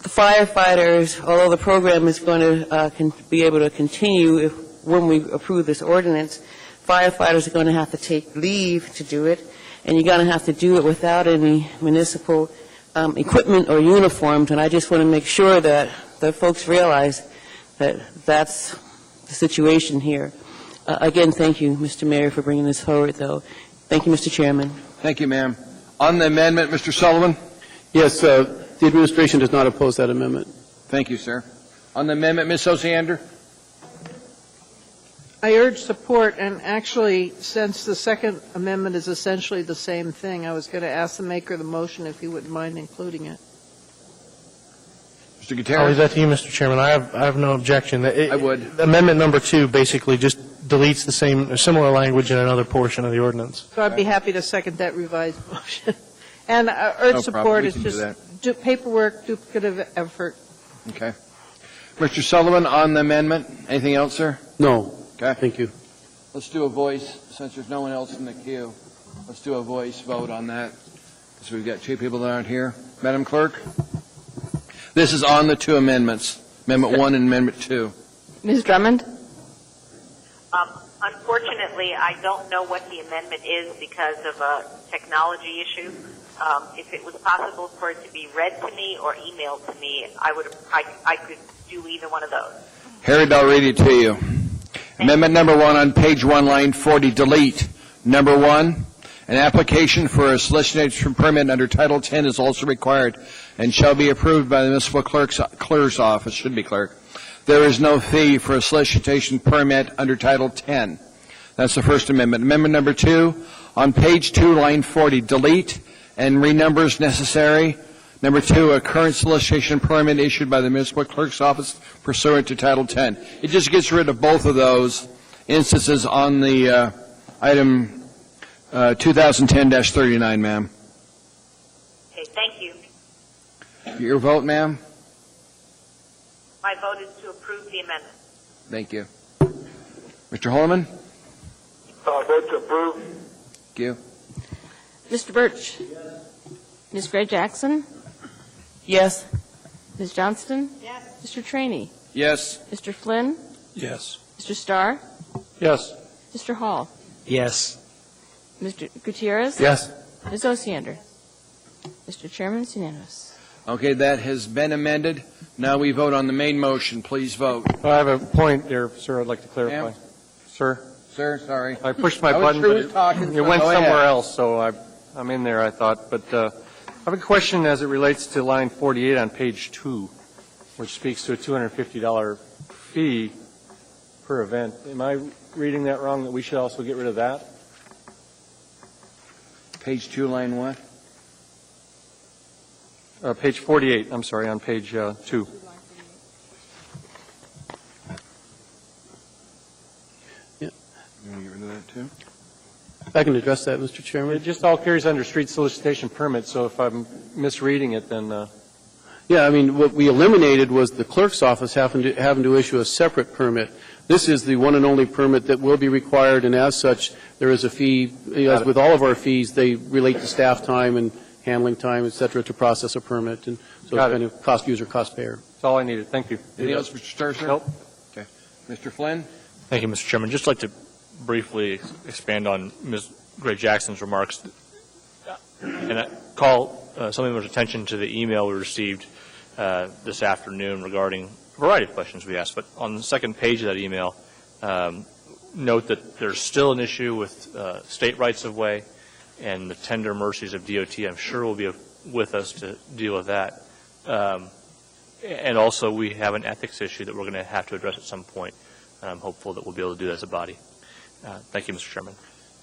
Speaker 17: firefighters, although the program is going to be able to continue when we approve this ordinance, firefighters are going to have to take leave to do it, and you're going to have to do it without any municipal equipment or uniforms. And I just want to make sure that folks realize that that's the situation here. Again, thank you, Mr. Mayor, for bringing this forward, though. Thank you, Mr. Chairman.
Speaker 3: Thank you, ma'am. On the amendment, Mr. Sullivan?
Speaker 4: Yes, the administration does not oppose that amendment.
Speaker 3: Thank you, sir. On the amendment, Ms. Osiander?
Speaker 7: I urge support, and actually, since the second amendment is essentially the same thing, I was going to ask the maker of the motion if he wouldn't mind including it.
Speaker 3: Mr. Gutierrez?
Speaker 9: I'll leave that to you, Mr. Chairman. I have no objection.
Speaker 3: I would.
Speaker 9: Amendment number 2 basically just deletes the similar language in another portion of the ordinance.
Speaker 7: So I'd be happy to second that revised motion. And urge support is just paperwork, duplicative effort.
Speaker 3: Okay. Mr. Sullivan, on the amendment, anything else, sir?
Speaker 4: No.
Speaker 3: Okay.
Speaker 4: Thank you.
Speaker 3: Let's do a voice since there's no one else in the queue. Let's do a voice vote on that, because we've got two people that aren't here. Madam Clerk? This is on the two amendments, Amendment 1 and Amendment 2.
Speaker 8: Ms. Drummond?
Speaker 5: Unfortunately, I don't know what the amendment is because of a technology issue. If it was possible for it to be read to me or emailed to me, I could do either one of those.
Speaker 3: Harriet, I'll read it to you. Amendment number 1 on page 1, line 40, delete. Number 1, an application for a solicitation permit under Title 10 is also required and shall be approved by the municipal clerk's office, should be clerk. There is no fee for a solicitation permit under Title 10. That's the First Amendment. Amendment number 2, on page 2, line 40, delete and renumbers necessary. Number 2, a current solicitation permit issued by the municipal clerk's office pursuant to Title 10. It just gets rid of both of those instances on the item 2010-39, ma'am.
Speaker 5: Okay, thank you.
Speaker 3: Your vote, ma'am?
Speaker 5: My vote is to approve the amendment.
Speaker 3: Thank you. Mr. Holman?
Speaker 10: Vote to approve.
Speaker 3: Thank you.
Speaker 8: Mr. Birch? Ms. Gray Jackson?
Speaker 17: Yes.
Speaker 8: Ms. Johnston? Yes. Mr. Trainee?
Speaker 3: Yes.
Speaker 8: Mr. Flynn?
Speaker 21: Yes.
Speaker 8: Mr. Starr?
Speaker 21: Yes.
Speaker 8: Mr. Hall?
Speaker 18: Yes.
Speaker 8: Mr. Gutierrez?
Speaker 21: Yes.
Speaker 8: Ms. Osiander? Mr. Chairman, it's unanimous.
Speaker 3: Okay, that has been amended. Now we vote on the main motion. Please vote.
Speaker 11: I have a point there, sir, I'd like to clarify.
Speaker 3: Ma'am?
Speaker 11: Sir?
Speaker 3: Sir, sorry.
Speaker 11: I pushed my
Speaker 3: I was
Speaker 11: button,
Speaker 3: through
Speaker 11: but
Speaker 3: with talking,
Speaker 11: it
Speaker 3: so
Speaker 11: went
Speaker 3: go ahead.
Speaker 11: somewhere else, so I'm in there, I thought. But I have a question as it relates to line 48 on page 2, which speaks to a $250 fee per event. Am I reading that wrong, that we should also get rid of that?
Speaker 3: Page 2, line what?
Speaker 11: Page 48, I'm sorry, on page 2.
Speaker 3: You want to get rid of that, too?
Speaker 4: I can address that, Mr. Chairman.
Speaker 11: It just all carries under street solicitation permit, so if I'm misreading it, then...
Speaker 4: Yeah, I mean, what we eliminated was the clerk's office having to issue a separate permit. This is the one and only permit that will be required, and as such, there is a fee. As with all of our fees, they relate to staff time and handling time, et cetera, to process a permit, and so it's kind of cost user, cost payer.
Speaker 11: That's all I needed. Thank you.
Speaker 3: Anything else, Mr. Sturzer?
Speaker 11: Nope.
Speaker 3: Okay. Mr. Flynn?
Speaker 6: Thank you, Mr. Chairman. Just like to briefly expand on Ms. Gray Jackson's remarks and call some of your attention to the email we received this afternoon regarding a variety of questions we asked. But on the second page of that email, note that there's still an issue with state rights-of-way and the tender mercies of DOT. I'm sure will be with us to deal with that. And also, we have an ethics issue that we're going to have to address at some point. And I'm hopeful that we'll be able to do that as a body. Thank you, Mr. Chairman.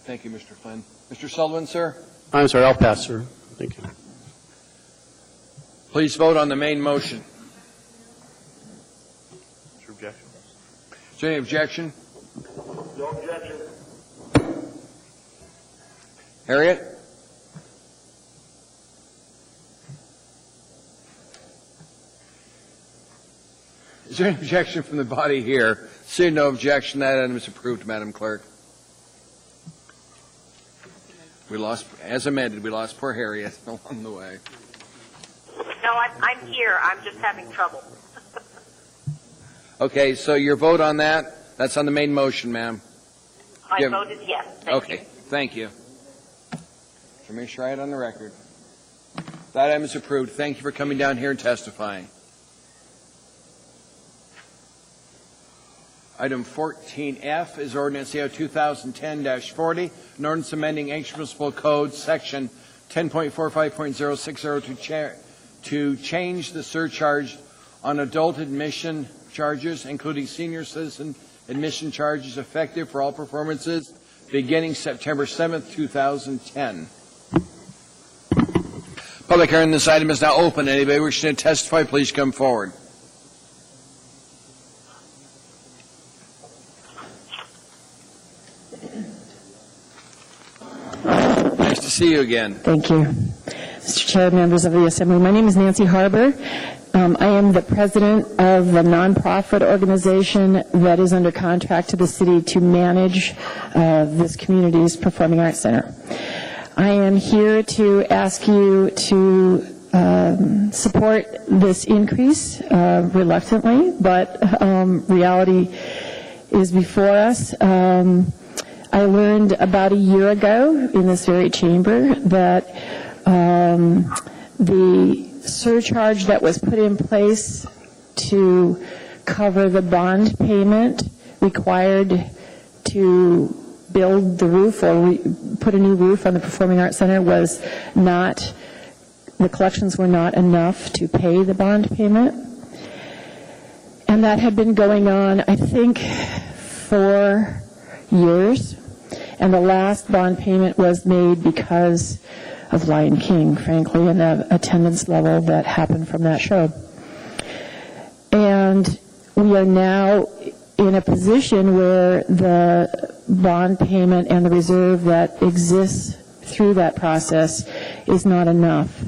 Speaker 3: Thank you, Mr. Flynn. Mr. Sullivan, sir?
Speaker 4: I'm sorry, I'll pass, sir. Thank you.
Speaker 3: Please vote on the main motion.
Speaker 6: Is there objection?
Speaker 3: Is there any objection?
Speaker 10: No objection.
Speaker 3: Harriet? Is there any objection from the body here? Seeing no objection, that item is approved, Madam Clerk. We lost, as amended, we lost poor Harriet along the way.
Speaker 5: No, I'm here. I'm just having trouble.
Speaker 3: Okay, so your vote on that, that's on the main motion, ma'am.
Speaker 5: My
Speaker 3: Yeah.
Speaker 5: vote is yes. Thank you.
Speaker 3: Thank you. So make sure I had on the record. That item is approved. Thank you for coming down here and testifying. Item 14F is ordinance AO 2010-40, an ordinance amending Anchorage Municipal Code section 10.45.060 to change the surcharge on adult admission charges, including senior citizen admission charges, effective for all performances beginning September 7th, 2010. Public hearing on this item is now open. Anybody wishing to testify, please come forward. Nice to see you again.
Speaker 12: Thank you. Mr. Chair, members of the Assembly, my name is Nancy Harbour,
Speaker 2: I am the president of a nonprofit organization that is under contract to the city to manage this community's Performing Arts Center. I am here to ask you to support this increase reluctantly, but reality is before us. I learned about a year ago in this very chamber that the surcharge that was put in place to cover the bond payment required to build the roof or put a new roof on the Performing Arts Center was not, the collections were not enough to pay the bond payment. And that had been going on, I think, 4 years. And the last bond payment was made because of Lion King, frankly, and the attendance level that happened from that show. And we are now in a position where the bond payment and the reserve that exists through that process is not enough.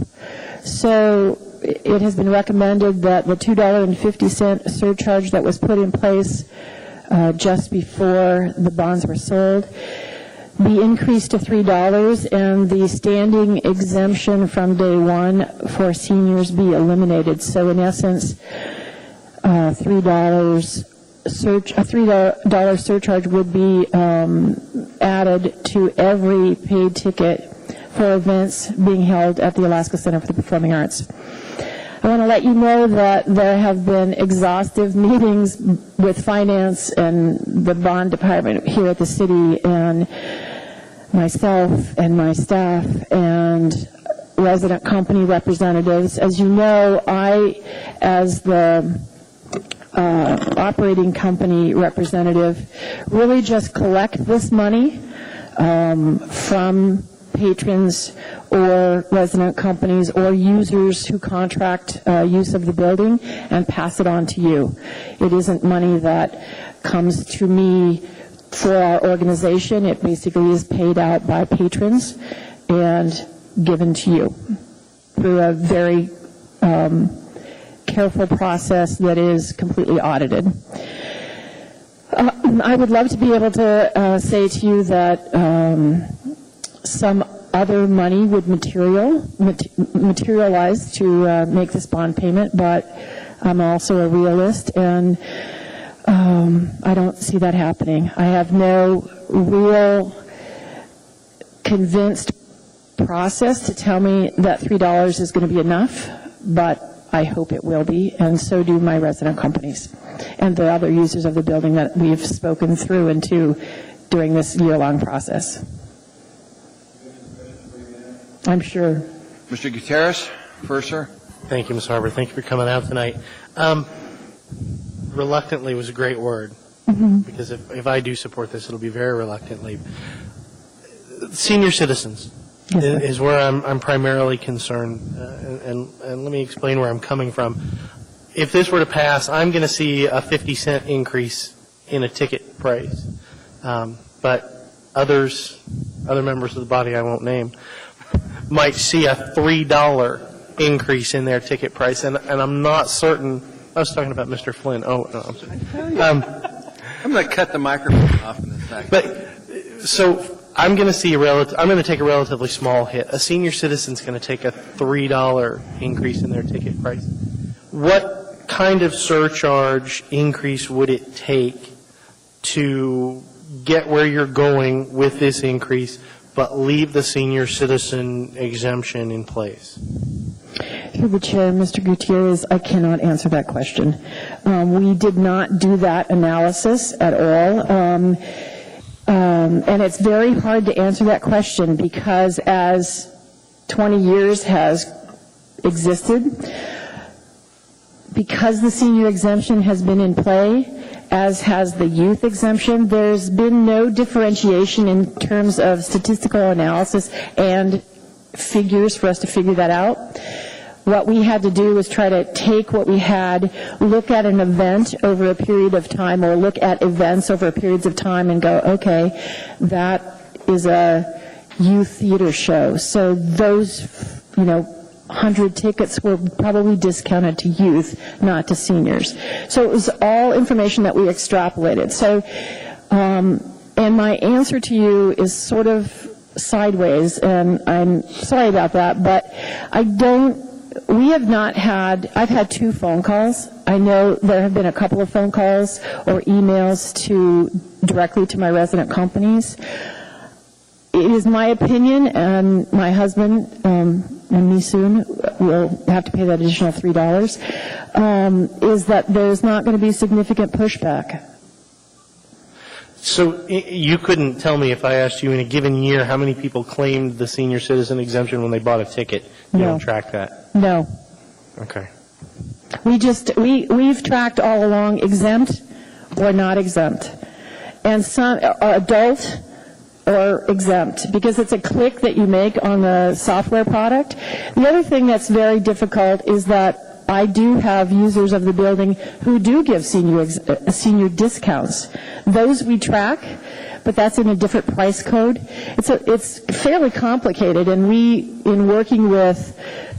Speaker 2: So it has been recommended that the $2.50 surcharge that was put in place just before the bonds were sold be increased to $3, and the standing exemption from day one for seniors be eliminated. So in essence, a $3 surcharge would be added to every paid ticket for events being held at the Alaska Center for the Performing Arts. I want to let you know that there have been exhaustive meetings with finance and the bond department here at the city, and myself and my staff and resident company representatives. As you know, I, as the operating company representative, really just collect this money from patrons or resident companies or users who contract use of the building and pass it on to you. It isn't money that comes to me for our organization. It basically is paid out by patrons and given to you through a very careful process that is completely audited. I would love to be able to say to you that some other money would materialize to make this bond payment, but I'm also a realist, and I don't see that happening. I have no real convinced process to tell me that $3 is going to be enough, but I hope it will be, and so do my resident companies and the other users of the building that we've spoken through and to during this year-long process. I'm sure.
Speaker 3: Mr. Gutierrez, first, sir.
Speaker 9: Thank you, Ms. Harbour. Thank you for coming out tonight. Reluctantly was a great word, because if I do support this, it'll be very reluctantly. Senior citizens is where I'm primarily concerned, and let me explain where I'm coming from. If this were to pass, I'm going to see a 50-cent increase in a ticket price, but other members of the body I won't name might see a $3 increase in their ticket price, and I'm not certain. I was talking about Mr. Flynn. Oh, no, I'm sorry.
Speaker 3: I'm going to cut the microphone off in a second.
Speaker 9: But so I'm going to see I'm going to take a relatively small hit. A senior citizen's going to take a $3 increase in their ticket price. What kind of surcharge increase would it take to get where you're going with this increase, but leave the senior citizen exemption in place?
Speaker 2: Through the chair, Mr. Gutierrez, I cannot answer that question. We did not do that analysis at all. And it's very hard to answer that question because as 20 years has existed, because the senior exemption has been in play, as has the youth exemption, there's been no differentiation in terms of statistical analysis and figures for us to figure that out. What we had to do was try to take what we had, look at an event over a period of time, or look at events over periods of time and go, okay, that is a youth theater show. So those,
Speaker 12: 100 tickets were probably discounted to youth, not to seniors. So it was all information that we extrapolated. So, and my answer to you is sort of sideways, and I'm sorry about that, but I've had 2 phone calls. I know there have been a couple of phone calls or emails directly to my resident companies. It is my opinion, and my husband and me soon will have to pay that additional $3, is that there's not going to be significant pushback.
Speaker 9: So you couldn't tell me if I asked you in a given year how many people claimed the senior citizen exemption when they bought a ticket. You don't track that?
Speaker 12: No.
Speaker 9: Okay.
Speaker 12: We've tracked all along exempt or not exempt. And some are adult or exempt, because it's a click that you make on the software product. The other thing that's very difficult is that I do have users of the building who do give senior discounts. Those we track, but that's in a different price code. It's fairly complicated, and we, in working with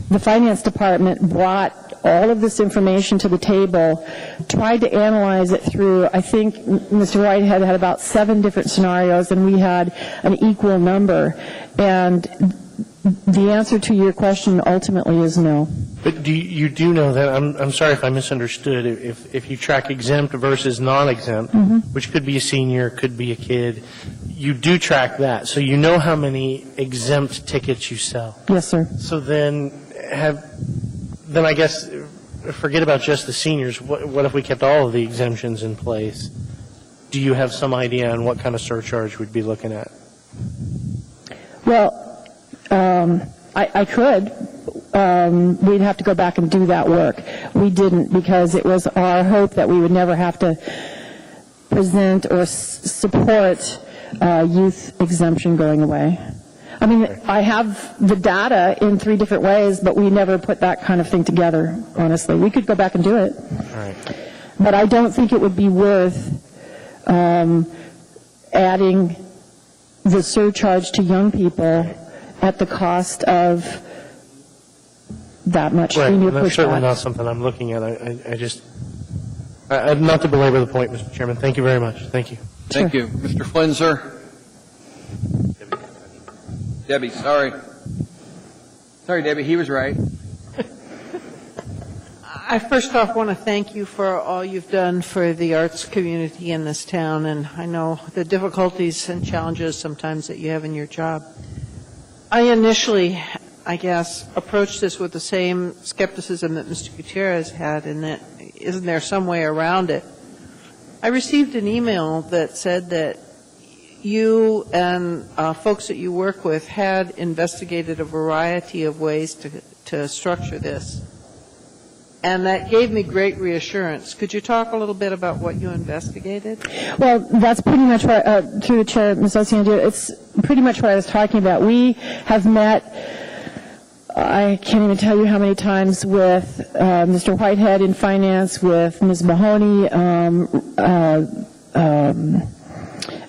Speaker 12: the finance department, brought all of this information to the table, tried to analyze it through, I think Mr. Whitehead had about 7 different scenarios, and we had an equal number. And the answer to your question ultimately is no.
Speaker 9: But you do know that, I'm sorry if I misunderstood, if you track exempt versus non-exempt, which could be a senior, could be a kid, you do track that. So you know how many exempt tickets you sell.
Speaker 12: Yes, sir.
Speaker 9: So then I guess forget about just the seniors. What if we kept all of the exemptions in place? Do you have some idea on what kind of surcharge we'd be looking at?
Speaker 12: Well, I could. We'd have to go back and do that work. We didn't, because it was our hope that we would never have to present or support youth exemption going away. I mean, I have the data in 3 different ways, but we never put that kind of thing together, honestly. We could go back and do it.
Speaker 9: All right.
Speaker 12: But I don't think it would be worth adding the surcharge to young people at the cost of that much senior pushback.
Speaker 9: That's certainly not something I'm looking at. Not to belabor the point, Mr. Chairman. Thank you very much. Thank you.
Speaker 3: Thank you. Mr. Flinzer? Debbie, sorry. Sorry, Debbie, he was right.
Speaker 7: I first off want to thank you for all you've done for the arts community in this town, and I know the difficulties and challenges sometimes that you have in your job. I initially, I guess, approached this with the same skepticism that Mr. Gutierrez had, in that isn't there some way around it? I received an email that said that you and folks that you work with had investigated a variety of ways to structure this. And that gave me great reassurance. Could you talk a little bit about what you investigated?
Speaker 12: Well, that's pretty much what, through the chair, Ms. Osiander, it's pretty much what I was talking about. We have met, I can't even tell you how many times, with Mr. Whitehead in finance, with Ms. Mahoney,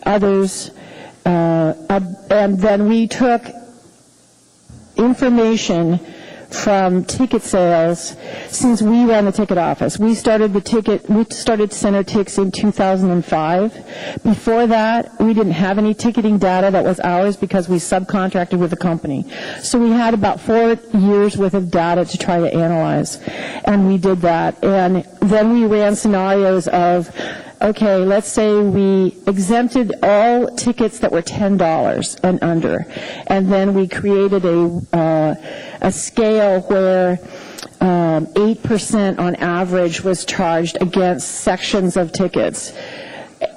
Speaker 12: others, and then we took information from ticket sales since we ran the ticket office. We started Center Tix in 2005. Before that, we didn't have any ticketing data that was ours because we subcontracted with a company. So we had about 4 years worth of data to try to analyze, and we did that. And then we ran scenarios of, okay, let's say we exempted all tickets that were $10 and under, and then we created a scale where 8% on average was charged against sections of tickets,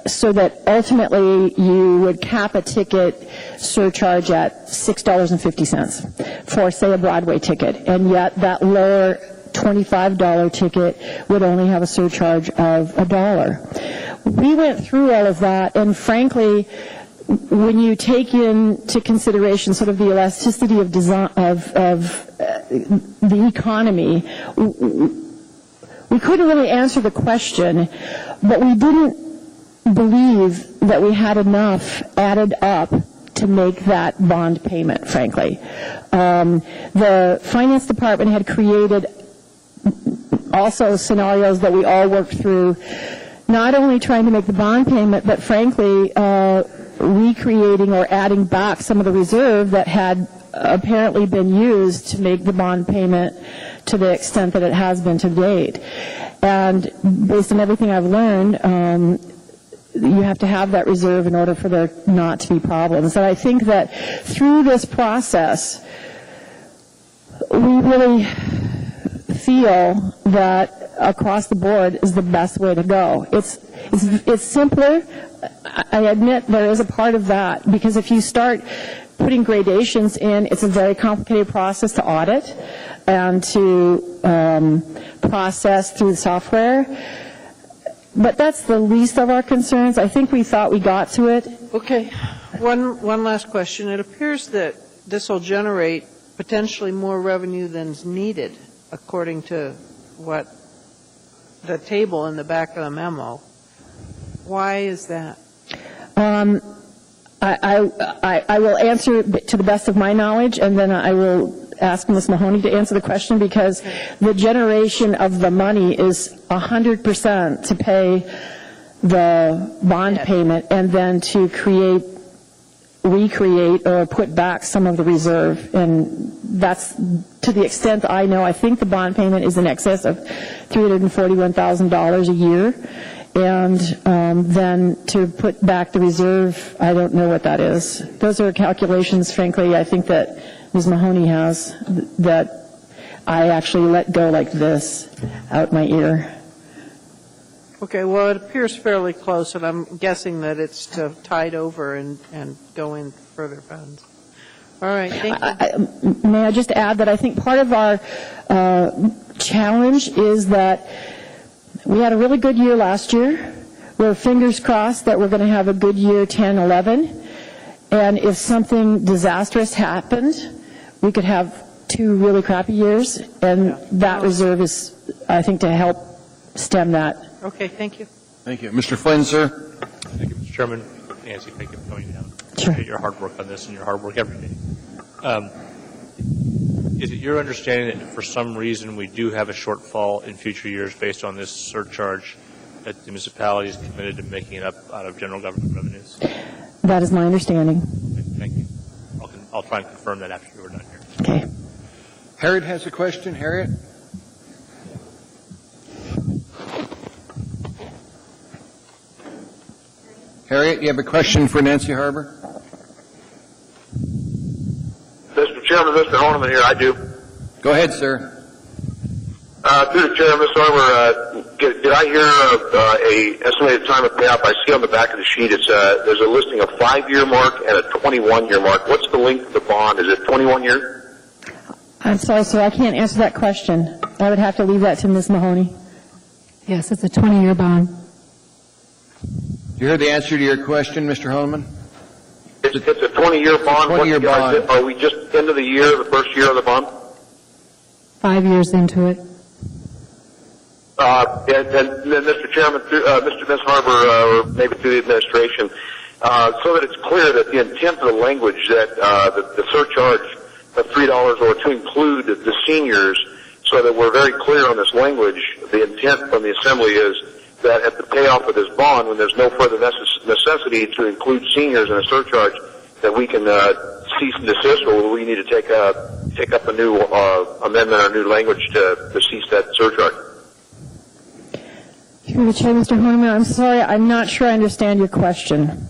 Speaker 12: so that ultimately you would cap a ticket surcharge at $6.50 for, say, a Broadway ticket, and yet that lower $25 ticket would only have a surcharge of $1. We went through all of that, and frankly, when you take into consideration sort of the elasticity of design, of the economy, we couldn't really answer the question, but we didn't believe that we had enough added up to make that bond payment, frankly. The Finance Department had created also scenarios that we all worked through, not only trying to make the bond payment, but frankly, recreating or adding back some of the reserve that had apparently been used to make the bond payment to the extent that it has been to date. And based on everything I've learned, you have to have that reserve in order for there not to be problems. And I think that through this process, we really feel that across the board is the best way to go. It's simpler. I admit there is a part of that, because if you start putting gradations in, it's a very complicated process to audit and to process through the software. But that's the least of our concerns. I think we thought we got to it.
Speaker 7: Okay. One last question. It appears that this will generate potentially more revenue than's needed, according to what the table in the back of the memo. Why is that?
Speaker 12: I will answer to the best of my knowledge, and then I will ask Ms. Mahoney to answer the question, because the generation of the money is 100% to pay the bond payment and then to recreate or put back some of the reserve. And that's, to the extent I know, I think the bond payment is in excess of $341,000 a year. And then to put back the reserve, I don't know what that is. Those are calculations, frankly, I think that Ms. Mahoney has, that I actually let go like this out my ear.
Speaker 7: Okay, well, it appears fairly close, and I'm guessing that it's to tide over and go in further funds. All right, thank you.
Speaker 12: May I just add that I think part of our challenge is that we had a really good year last year. We're fingers crossed that we're going to have a good year 10, 11. And if something disastrous happened, we could have 2 really crappy years. And that reserve is, I think, to help stem that.
Speaker 7: Okay, thank you.
Speaker 3: Thank you. Mr. Flynn, sir.
Speaker 6: Thank you, Mr. Chairman. Nancy, thank you for coming down.
Speaker 12: Sure.
Speaker 6: Appreciate your hard work on this and your hard work every day. Is it your understanding that for some reason we do have a shortfall in future years based on this surcharge, that the municipality is committed to making it up out of general government revenues?
Speaker 12: That is my understanding.
Speaker 6: Thank you. I'll try and confirm that after we're done here.
Speaker 12: Okay.
Speaker 3: Harriet has a question. Harriet? Harriet, you have a question for Nancy Harbour?
Speaker 10: Mr. Chairman, Mr. Horniman here. I do.
Speaker 3: Go ahead, sir.
Speaker 10: Through the chair, Ms. Harbour, did I hear a estimated time of payoff? I see on the back of the sheet there's a listing of 5-year mark and a 21-year mark. What's the length of the bond? Is it 21 years?
Speaker 12: I'm sorry, sir, I can't answer that question. I would have to leave that to Ms. Mahoney.
Speaker 13: Yes, it's a 20-year bond.
Speaker 3: Do you hear the answer to your question, Mr. Honeman?
Speaker 10: It's a 20-year bond.
Speaker 3: 20-year bond.
Speaker 10: Are we just into the year, the first year of the bond?
Speaker 13: 5 years into it.
Speaker 10: And then, Mr. Chairman, Ms. Harbour, or maybe through the administration, so that it's clear that the intent of the language that the surcharge of $3 or to include the seniors, so that we're very clear on this language, the intent from the Assembly is that at the payoff of this bond, when there's no further necessity to include seniors in a surcharge, that we can cease and desist, or we need to take up a new amendment or new language to cease that surcharge.
Speaker 12: Through the chair, Mr. Horniman, I'm sorry, I'm not sure I understand your question.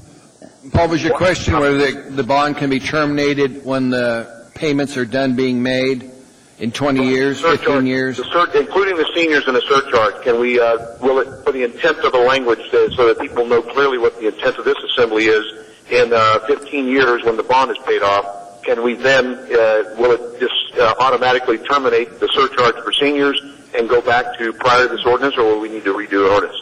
Speaker 3: Paul, was your question whether the bond can be terminated when the payments are done being made in 20 years, 15 years?
Speaker 10: Including the seniors in a surcharge, can we, will it, for the intent of the language, so that people know clearly what the intent of this Assembly is, in 15 years when the bond is paid off, can we then, will it just automatically terminate the surcharge for seniors and go back to prior to this ordinance, or will we need to redo the ordinance?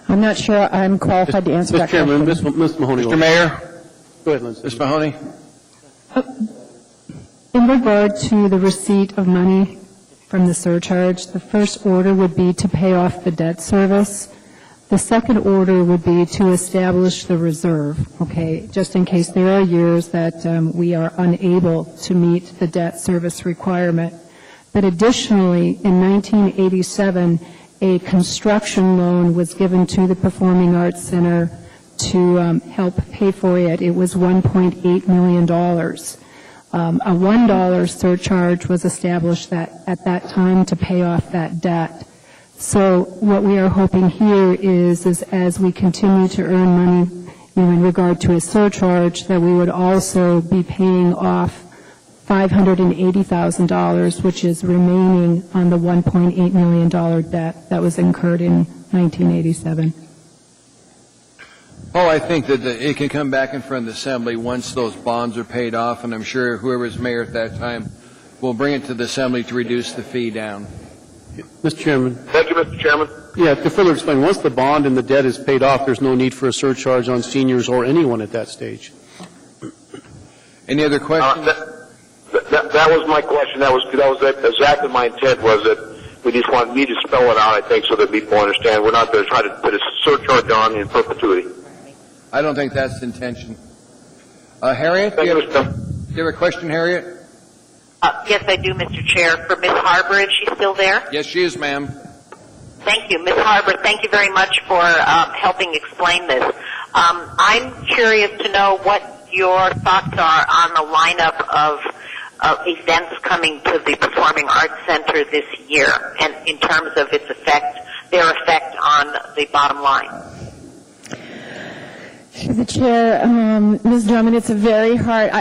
Speaker 12: I'm not sure I'm qualified to answer that question.
Speaker 4: Mr. Chairman, Ms. Mahoney.
Speaker 3: Mr. Mayor?
Speaker 4: Go ahead, Liz.
Speaker 3: Ms. Mahoney?
Speaker 13: In regard to the receipt of money from the surcharge, the first order would be to pay off the debt service. The second order would be to establish the reserve, okay, just in case there are years that we are unable to meet the debt service requirement. But additionally, in 1987, a construction loan was given to the Performing Arts Center to help pay for it. It was $1.8 million. A $1 surcharge was established at that time to pay off that debt. So what we are hoping here is as we continue to earn money in regard to a surcharge, that we would also be paying off $580,000, which is remaining on the $1.8 million debt that was incurred in 1987.
Speaker 3: Oh, I think that it can come back in front of the Assembly once those bonds are paid off, and I'm sure whoever's mayor at that time will bring it to the Assembly to reduce the fee down.
Speaker 4: Mr. Chairman.
Speaker 10: Thank you, Mr. Chairman.
Speaker 4: Yeah, to further explain, once the bond and the debt is paid off, there's no need for a surcharge on seniors or anyone at that stage.
Speaker 3: Any other questions?
Speaker 10: That was my question. That was exactly my intent, was that we just want me to spell it out, I think, so that people understand. We're not going to try to put a surcharge on in perpetuity.
Speaker 3: I don't think that's the intention. Harriet, do you have a question, Harriet?
Speaker 5: Yes, I do, Mr. Chair. For Ms. Harbour, is she still there?
Speaker 3: Yes, she is, ma'am.
Speaker 5: Thank you. Ms. Harbour, thank you very much for helping explain this. I'm curious to know what your thoughts are on the lineup of events coming to the Performing Arts Center this year, and in terms of their effect on the bottom line.
Speaker 12: Through the chair, Ms. Drummond, it's a very hard.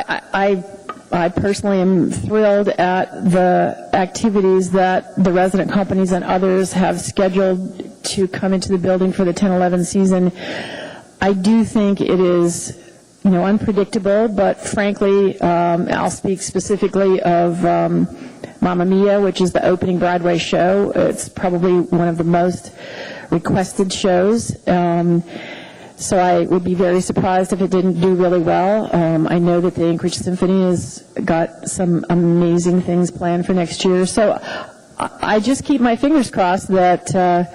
Speaker 12: I personally am thrilled at the activities that the resident companies and others have scheduled to come into the building for the 10-11 season. I do think it is, unpredictable, but frankly, I'll speak specifically of Mamma Mia, which is the opening Broadway show. It's probably one of the most requested shows. So I would be very surprised if it didn't do really well. I know that the Anchorage Symphony has got some amazing things planned for next year. So I just keep my fingers crossed that the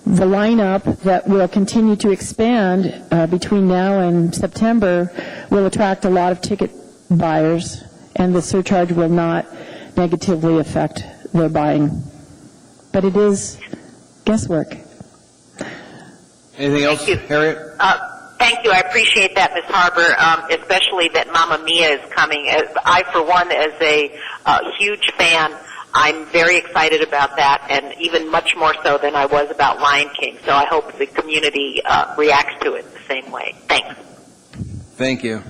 Speaker 12: lineup that will continue to expand between now and September will attract a lot of ticket buyers, and the surcharge will not negatively affect their buying. But it is guesswork.
Speaker 3: Anything else, Harriet?
Speaker 5: Thank you. I appreciate that, Ms. Harbour, especially that Mamma Mia is coming. I, for one, as a huge fan, I'm very excited about that, and even much more so than I was about Lion King. So I hope the community reacts to it the same way. Thanks.
Speaker 3: Thank you.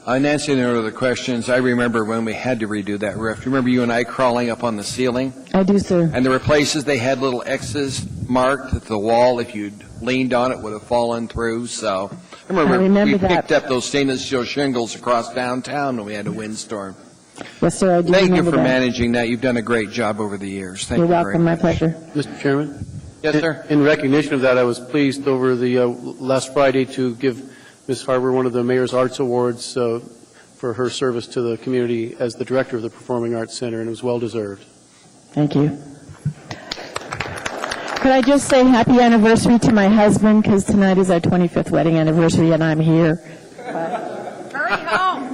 Speaker 3: Nancy, there are other questions. I remember when we had to redo that roof. Remember you and I crawling up on the ceiling?
Speaker 12: I do, sir.
Speaker 3: And there were places they had little X's marked at the wall. If you'd leaned on it, would have fallen through. So I remember we picked up those stainless steel shingles across downtown when we had a windstorm.
Speaker 12: Yes, sir, I do
Speaker 3: Thank you
Speaker 12: remember
Speaker 3: for
Speaker 12: that.
Speaker 3: managing that. You've done a great job over the years. Thank
Speaker 12: You're
Speaker 3: you
Speaker 12: welcome.
Speaker 3: very
Speaker 12: My pleasure.
Speaker 4: Mr. Chairman?
Speaker 3: Yes, sir.
Speaker 4: In recognition of that, I was pleased over the last Friday to give Ms. Harbour one of the Mayor's Arts Awards for her service to the community as the director of the Performing Arts Center, and it was well deserved.
Speaker 12: Thank you. Could I just say happy anniversary to my husband, because tonight is our 25th wedding anniversary, and I'm here.
Speaker 5: Hurry home.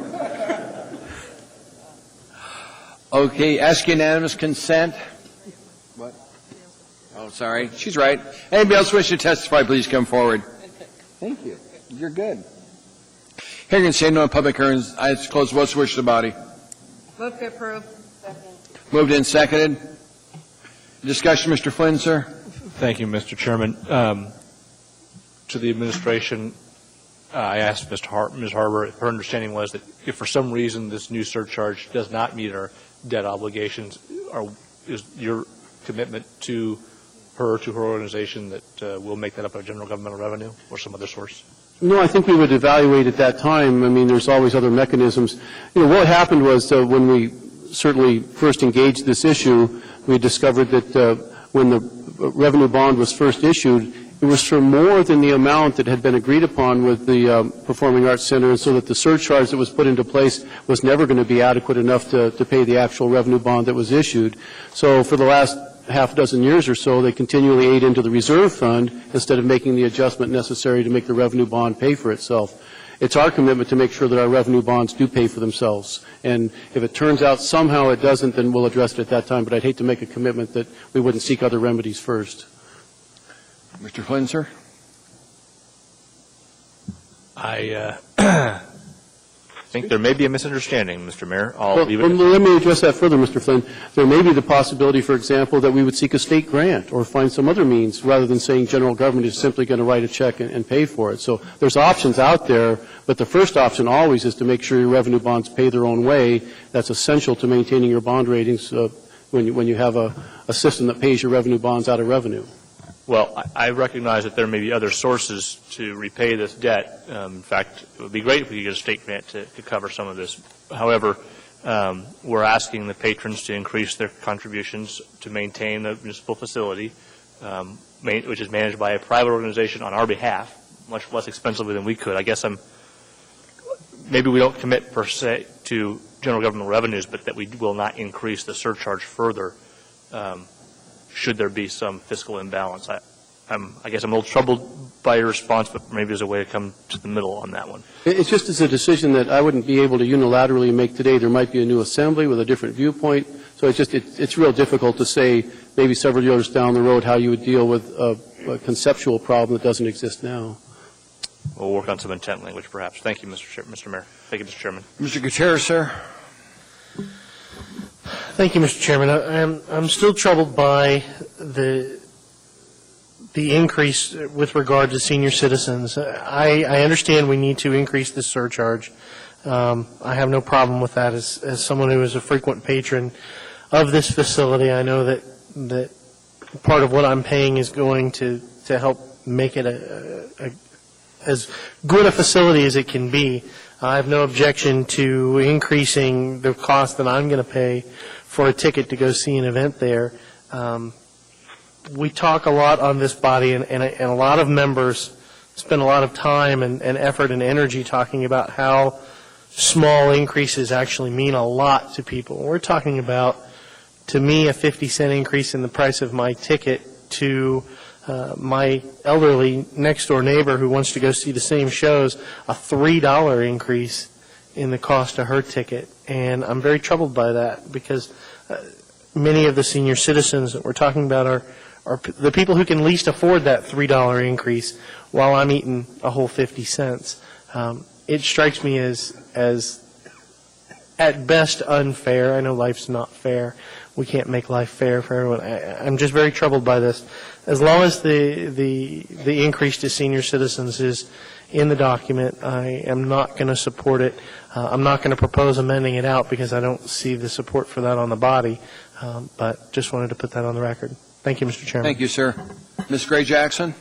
Speaker 3: Okay, ask unanimous consent. What? Oh, sorry. She's right. Anybody else wish to testify, please come forward. Thank you. You're good. Hearing and seeing no public hearings, I close. What's the wish of the body?
Speaker 7: Move to approve.
Speaker 3: Moved and seconded. Discussion, Mr. Flynn, sir.
Speaker 6: Thank you, Mr. Chairman. To the administration, I asked Ms. Harbour, her understanding was that if for some reason this new surcharge does not meet our debt obligations, is your commitment to her organization that we'll make that up out of general governmental revenue or some other source?
Speaker 4: No, I think we would evaluate at that time. I mean, there's always other mechanisms. What happened was when we certainly first engaged this issue, we discovered that when the revenue bond was first issued, it was for more than the amount that had been agreed upon with the Performing Arts Center, and so that the surcharge that was put into place was never going to be adequate enough to pay the actual revenue bond that was issued. So for the last half dozen years or so, they continually ate into the reserve fund instead of making the adjustment necessary to make the revenue bond pay for itself. It's our commitment to make sure that our revenue bonds do pay for themselves. And if it turns out somehow it doesn't, then we'll address it at that time. But I'd hate to make a commitment that we wouldn't seek other remedies first.
Speaker 3: Mr. Flynn, sir?
Speaker 6: I think there may be a misunderstanding, Mr. Mayor.
Speaker 4: Let me address that further, Mr. Flynn. There may be the possibility, for example, that we would seek a state grant or find some other means rather than saying general government is simply going to write a check and pay for it. So there's options out there, but the first option always is to make sure your revenue bonds pay their own way. That's essential to maintaining your bond ratings when you have a system that pays your revenue bonds out of revenue.
Speaker 6: Well, I recognize that there may be other sources to repay this debt. In fact, it would be great if we could get a state grant to cover some of this. However, we're asking the patrons to increase their contributions to maintain the municipal facility, which is managed by a private organization on our behalf, much less expensively than we could. I guess maybe we don't commit per se to general government revenues, but that we will not increase the surcharge further should there be some fiscal imbalance. I guess I'm a little troubled by your response, but maybe there's a way to come to the middle on that one.
Speaker 4: It's just as a decision that I wouldn't be able to unilaterally make today. There might be a new assembly with a different viewpoint. So it's real difficult to say maybe several years down the road how you would deal with a conceptual problem that doesn't exist now.
Speaker 6: We'll work on some intent language, perhaps. Thank you, Mr. Mayor. Thank you, Mr. Chairman.
Speaker 3: Mr. Gutierrez, sir.
Speaker 9: Thank you, Mr. Chairman. I'm still troubled by the increase with regard to senior citizens. I understand we need to increase the surcharge. I have no problem with that. As someone who is a frequent patron of this facility, I know that part of what I'm paying is going to help make it as good a facility as it can be. I have no objection to increasing the cost that I'm going to pay for a ticket to go see an event there. We talk a lot on this body, and a lot of members spend a lot of time and effort and energy talking about how small increases actually mean a lot to people. We're talking about, to me, a 50-cent increase in the price of my ticket to my elderly next-door neighbor who wants to go see the same shows, a $3 increase in the cost of her ticket. And I'm very troubled by that because many of the senior citizens that we're talking about are the people who can least afford that $3 increase while I'm eating a whole 50 cents. It strikes me as at best unfair. I know life's not fair. We can't make life fair for everyone. I'm just very troubled by this. As long as the increase to senior citizens is in the document, I am not going to support it. I'm not going to propose amending it out because I don't see the support for that on the body. But just wanted to put that on the record. Thank you, Mr. Chairman.
Speaker 3: Thank you, sir. Ms. Gray Jackson.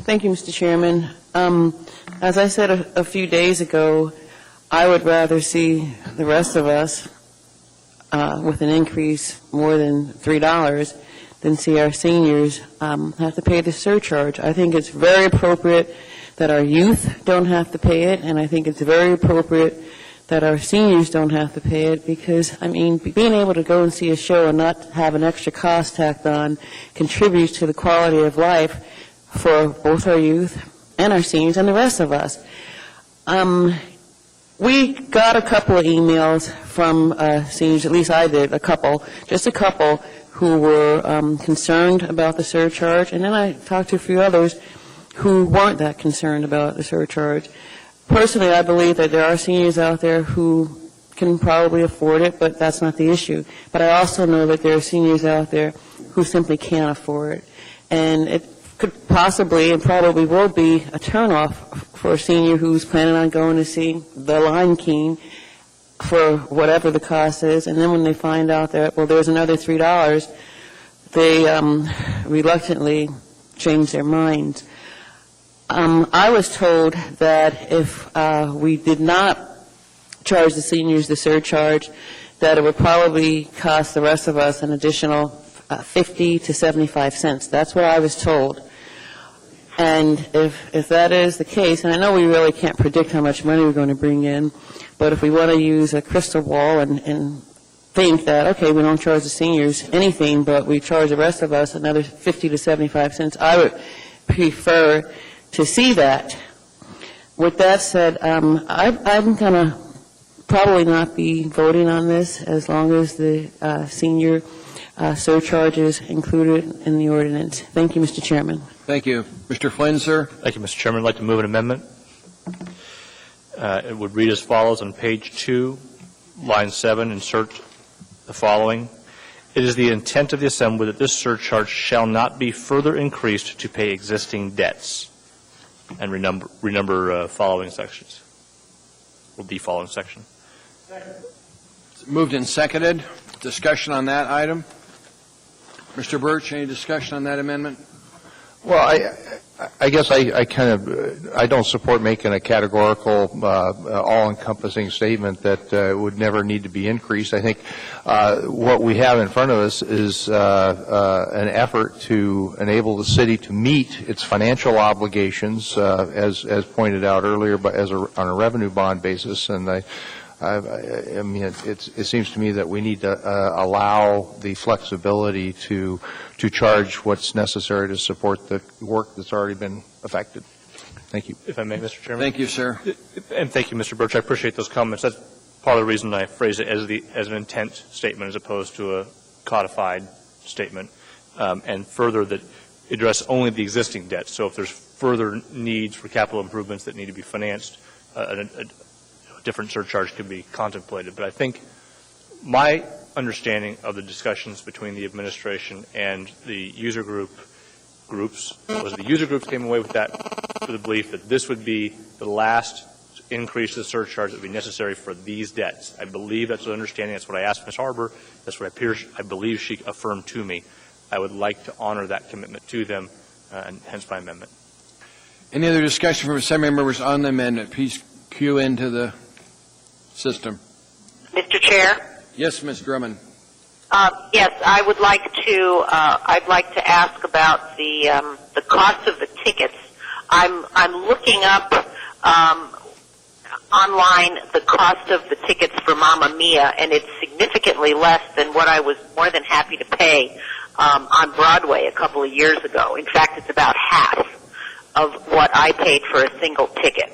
Speaker 17: Thank you, Mr. Chairman. As I said a few days ago, I would rather see the rest of us with an increase more than $3 than see our seniors have to pay the surcharge. I think it's very appropriate that our youth don't have to pay it, and I think it's very appropriate that our seniors don't have to pay it because, I mean, being able to go and see a show and not have an extra cost tacked on contributes to the quality of life for both our youth and our seniors and the rest of us. We got a couple of emails from seniors, at least I did, just a couple, who were concerned about the surcharge, and then I talked to a few others who weren't that concerned about the surcharge. Personally, I believe that there are seniors out there who can probably afford it, but that's not the issue. But I also know that there are seniors out there who simply can't afford it. And it could possibly and probably will be a turnoff for a senior who's planning on going to see The Lion King for whatever the cost is, and then when they find out that, well, there's another $3, they reluctantly change their minds. I was told that if we did not charge the seniors the surcharge, that it would probably cost the rest of us an additional 50 to 75 cents. That's what I was told. And if that is the case, and I know we really can't predict how much money we're going to bring in, but if we want to use a crystal ball and think that, okay, we don't charge the seniors anything, but we charge the rest of us another 50 to 75 cents. I would prefer to see that. With that said, I'm going to probably not be voting on this as long as the senior surcharge is included in the ordinance. Thank you, Mr. Chairman.
Speaker 3: Thank you. Mr. Flynn, sir?
Speaker 6: Thank you, Mr. Chairman. I'd like to move an amendment. It would read as follows on page 2, line 7, insert the following. It is the intent of the Assembly that this surcharge shall not be further increased to pay existing debts. And renumber following sections, or the following section.
Speaker 3: It's moved and seconded. Discussion on that item? Mr. Birch, any discussion on that amendment?
Speaker 20: Well, I guess I don't support making a categorical, all-encompassing statement that would never need to be increased. I think what we have in front of us is an effort to enable the city to meet its financial obligations, as pointed out earlier, but on a revenue bond basis. And I mean, it seems to me that we need to allow the flexibility to charge what's necessary to support the work that's already been affected. Thank you.
Speaker 6: If I may, Mr. Chairman.
Speaker 3: Thank you, sir.
Speaker 6: And thank you, Mr. Birch. I appreciate those comments. That's part of the reason I phrase it as an intent statement as opposed to a codified statement, and further that address only the existing debt. So if there's further needs for capital improvements that need to be financed, a different surcharge could be contemplated. But I think my understanding of the discussions between the administration and the user groups was the user groups came away with the belief that this would be the last increase to the surcharge that would be necessary for these debts. I believe that's the understanding. That's what I asked Ms. Harbour. That's what I believe she affirmed to me. I would like to honor that commitment to them, and hence my amendment. Any other discussion from Assembly members on the amendment? Please cue into the system.
Speaker 5: Mr. Chair?
Speaker 3: Yes, Ms. Drummond.
Speaker 5: Yes, I would like to. I'd like to ask about the cost of the tickets. I'm looking up online the cost of the tickets for Mamma Mia, and it's significantly less than what I was more than happy to pay on Broadway a couple of years ago. In fact, it's about half of what I paid for a single ticket.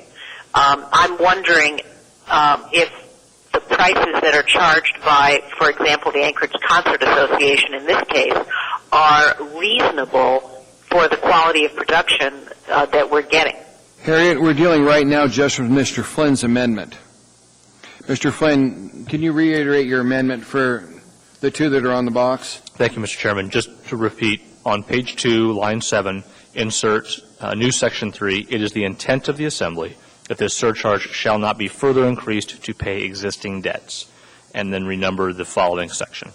Speaker 5: I'm wondering if the prices that are charged by, for example, the Anchorage Concert Association in this case, are reasonable for the quality of production that we're getting.
Speaker 3: Harriet, we're dealing right now just with Mr. Flynn's amendment. Mr. Flynn, can you reiterate your amendment for the two that are on the box?
Speaker 6: Thank you, Mr. Chairman. Just to repeat, on page 2, line 7, insert new section 3, it is the intent of the Assembly that this surcharge shall not be further increased to pay existing debts, and then renumber the following section.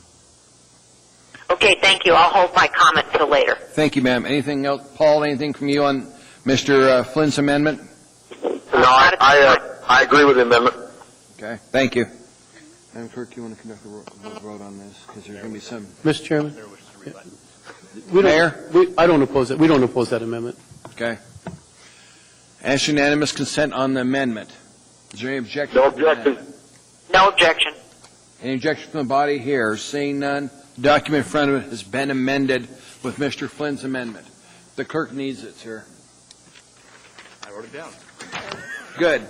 Speaker 5: Okay, thank you. I'll hold my comment till later.
Speaker 3: Thank you, ma'am. Anything else? Paul, anything from you on Mr. Flynn's amendment?
Speaker 10: No, I agree with the amendment.
Speaker 3: Okay, thank you. Madam Clerk, you want to conduct a vote on this? Because there's going to be some...
Speaker 4: Mr. Chairman?
Speaker 3: Mayor?
Speaker 4: I don't oppose it. We don't oppose that amendment.
Speaker 3: Okay. Ask unanimous consent on the amendment. Is there any objection?
Speaker 10: No objection.
Speaker 5: No objection.
Speaker 3: Any objection from the body here? Seeing none, the document in front of it has been amended with Mr. Flynn's amendment. The clerk needs it, sir.
Speaker 6: I wrote it down.
Speaker 3: Good.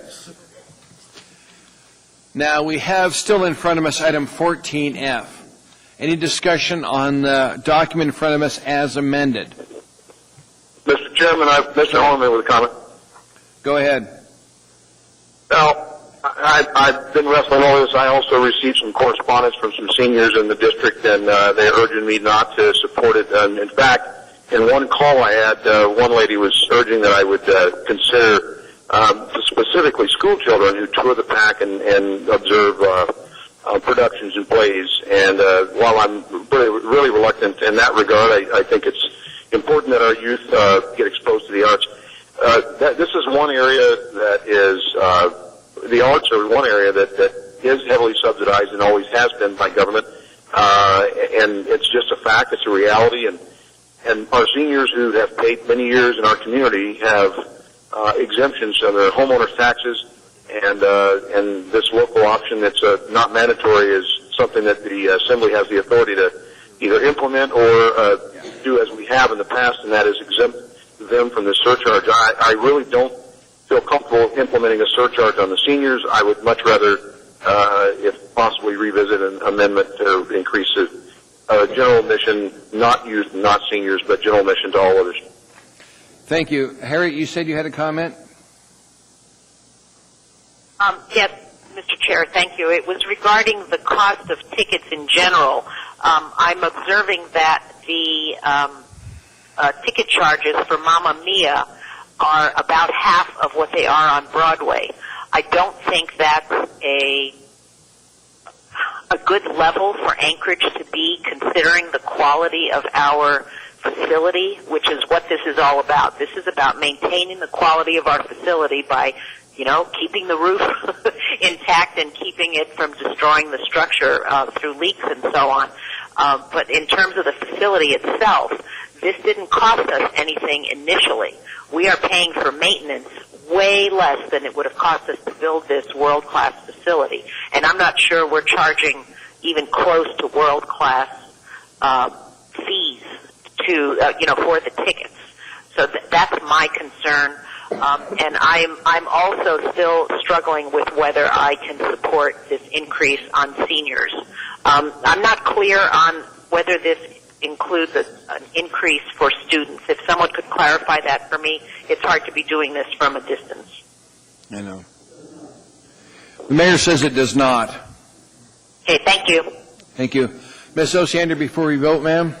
Speaker 3: Now, we have still in front of us item 14F. Any discussion on the document in front of us as amended?
Speaker 10: Mr. Chairman, Mr. Holman with a comment.
Speaker 3: Go ahead.
Speaker 10: Now, I've been wrestling over this. I also received some correspondence from some seniors in the district, and they're urging me not to support it. In fact, in one call I had, one lady was urging that I would consider specifically school children who tour the PAC and observe productions and plays. And while I'm really reluctant in that regard, I think it's important that our youth get exposed to the arts. This is one area that is, the arts are one area that is heavily subsidized and always has been by government. And it's just a fact, it's a reality. And our seniors who have paid many years in our community have exemptions on their homeowners taxes, and this local option that's not mandatory is something that the Assembly has the authority to either implement or do as we have in the past, and that is exempt them from the surcharge. I really don't feel comfortable implementing a surcharge on the seniors. I would much rather, if possibly, revisit an amendment to increase the general admission, not youth, not seniors, but general admission to all others.
Speaker 3: Thank you. Harry, you said you had a comment?
Speaker 5: Yes, Mr. Chair, thank you. It was regarding the cost of tickets in general. I'm observing that the ticket charges for Mamma Mia are about half of what they are on Broadway. I don't think that's a good level for Anchorage to be, considering the quality of our facility, which is what this is all about. This is about maintaining the quality of our facility by, keeping the roof intact and keeping it from destroying the structure through leaks and so on. But in terms of the facility itself, this didn't cost us anything initially. We are paying for maintenance way less than it would have cost us to build this world-class facility. And I'm not sure we're charging even close to world-class fees to, for the tickets. So that's my concern. And I'm also still struggling with whether I can support this increase on seniors. I'm not clear on whether this includes an increase for students. If someone could clarify that for me, it's hard to be doing this from a distance.
Speaker 3: I know. The mayor says it does not.
Speaker 5: Okay, thank you.
Speaker 3: Thank you. Ms. Osiander, before we vote, ma'am?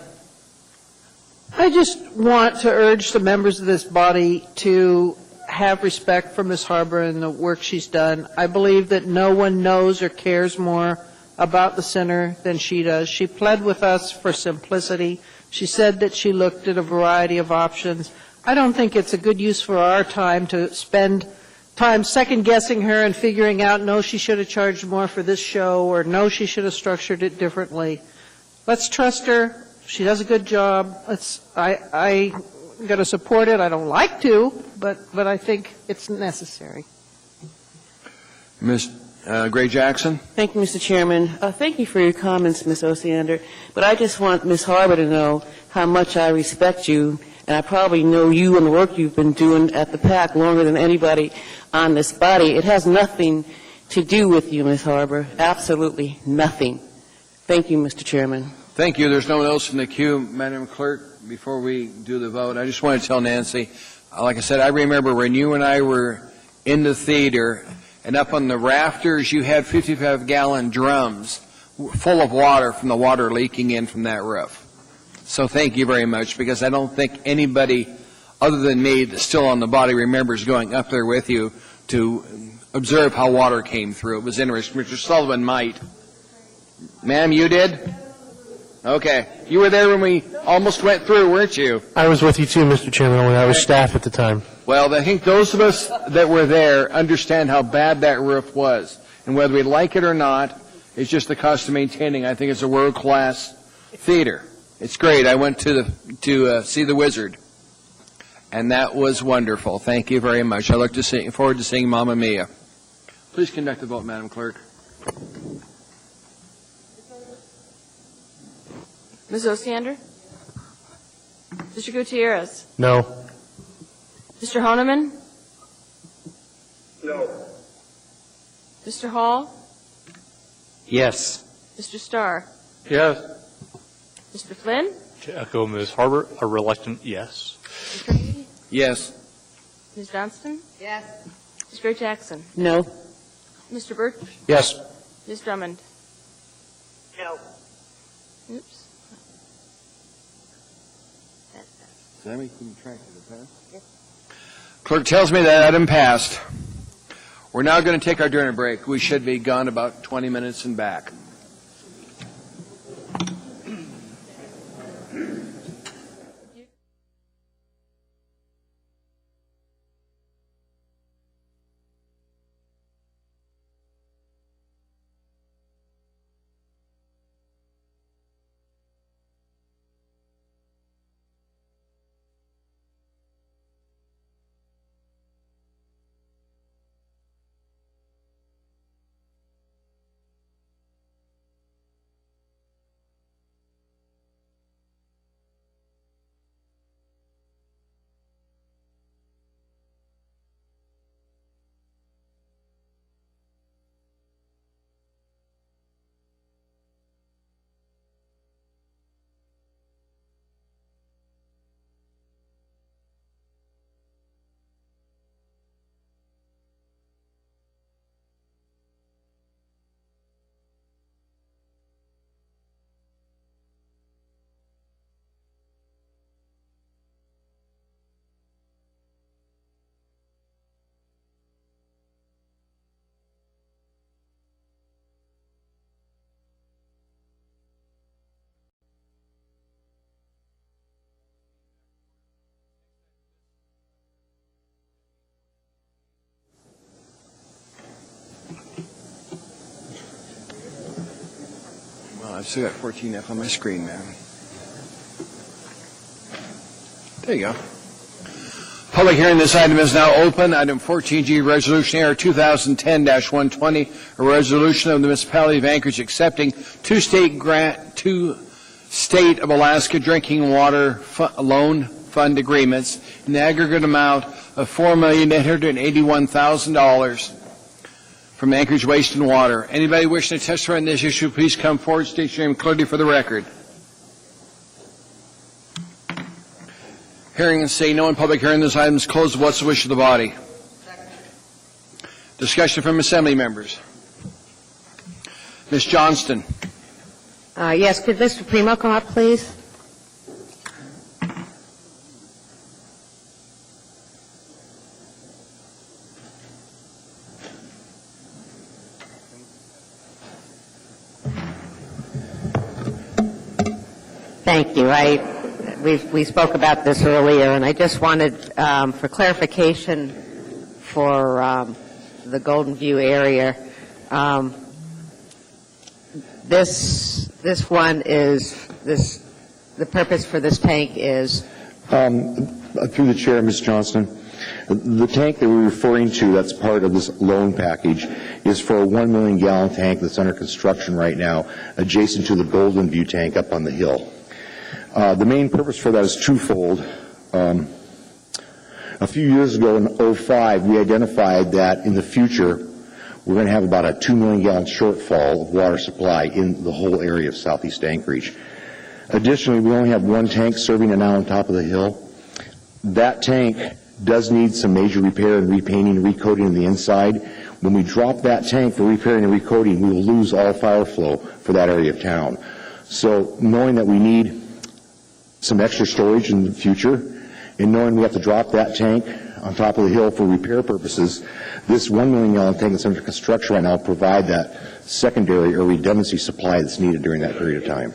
Speaker 7: I just want to urge the members of this body to have respect for Ms. Harbour and the work she's done. I believe that no one knows or cares more about the center than she does. She pled with us for simplicity. She said that she looked at a variety of options. I don't think it's a good use for our time to spend time second-guessing her and figuring out, no, she should have charged more for this show, or no, she should have structured it differently. Let's trust her. She does a good job. I'm going to support it. I don't like to, but I think it's necessary.
Speaker 3: Ms. Gray Jackson?
Speaker 17: Thank you, Mr. Chairman. Thank you for your comments, Ms. Osiander. But I just want Ms. Harbour to know how much I respect you, and I probably know you and the work you've been doing at the PAC longer than anybody on this body. It has nothing to do with you, Ms. Harbour. Absolutely nothing. Thank you, Mr. Chairman.
Speaker 3: Thank you. There's no one else in the queue. Madam Clerk, before we do the vote, I just want to tell Nancy, like I said, I remember when you and I were in the theater, and up on the rafters you had 55-gallon drums full of water from the water leaking in from that roof. So thank you very much, because I don't think anybody other than me that's still on the body remembers going up there with you to observe how water came through. It was interesting. Mr. Sullivan might. Ma'am, you did? Okay. You were there when we almost went through, weren't you?
Speaker 9: I was with you too, Mr. Chairman, when I was staff at the time.
Speaker 3: Well, I think those of us that were there understand how bad that roof was. And whether we like it or not, it's just the cost of maintaining. I think it's a world-class theater. It's great. I went to see The Wizard, and that was wonderful. Thank you very much. I look forward to seeing Mamma Mia. Please conduct the vote, Madam Clerk.
Speaker 8: Ms. Osiander? Mr. Gutierrez?
Speaker 9: No.
Speaker 8: Mr. Honeman?
Speaker 10: No.
Speaker 8: Mr. Hall?
Speaker 21: Yes.
Speaker 8: Mr. Starr?
Speaker 21: Yes.
Speaker 8: Mr. Flynn?
Speaker 6: To echo Ms. Harbour, a reluctant yes.
Speaker 8: Mr. Kennedy?
Speaker 3: Yes.
Speaker 8: Ms. Johnston?
Speaker 19: Yes.
Speaker 8: Ms. Gray Jackson?
Speaker 17: No.
Speaker 8: Mr. Birch?
Speaker 9: Yes.
Speaker 8: Ms. Drummond?
Speaker 5: No.
Speaker 8: Oops.
Speaker 3: Does that make you track of the pass? Clerk tells me that item passed. We're now going to take our dinner break. We should be gone about 20 minutes and back. I've still got 14F on my screen, man. There you go. Public hearing this item is now open. Item 14G, Resolution AR 2010-120, a resolution of the Municipality of Anchorage accepting two State of Alaska drinking water loan fund agreements in the aggregate amount of $4,881,000 from Anchorage Waste and Water. Anybody wishing to testify on this issue, please come forward, state your name clearly for the record. Hearing and seeing no one, public hearing this item is closed. What's the wish of the body? Discussion from Assembly members. Ms. Johnston.
Speaker 19: Yes, could Mr. Primo come up, please? Thank you. We spoke about this earlier, and I just wanted, for clarification for the Golden View area, this one is, the purpose for this tank is?
Speaker 14: Through the chair, Ms. Johnston, the tank that we're referring to that's part of this loan package is for a 1 million gallon tank that's under construction right now, adjacent to the Golden View tank up on the hill. The main purpose for that is twofold. A few years ago in 2005, we identified that in the future, we're going to have about a 2 million gallon shortfall of water supply in the whole area of southeast Anchorage. Additionally, we only have one tank serving it now on top of the hill. That tank does need some major repair and repainting and recoating on the inside. When we drop that tank for repairing and recoating, we will lose all fire flow for that area of town. So knowing that we need some extra storage in the future, and knowing we have to drop that tank on top of the hill for repair purposes, this 1 million gallon tank that's under construction right now will provide that secondary or redundancy supply that's needed during that period of time.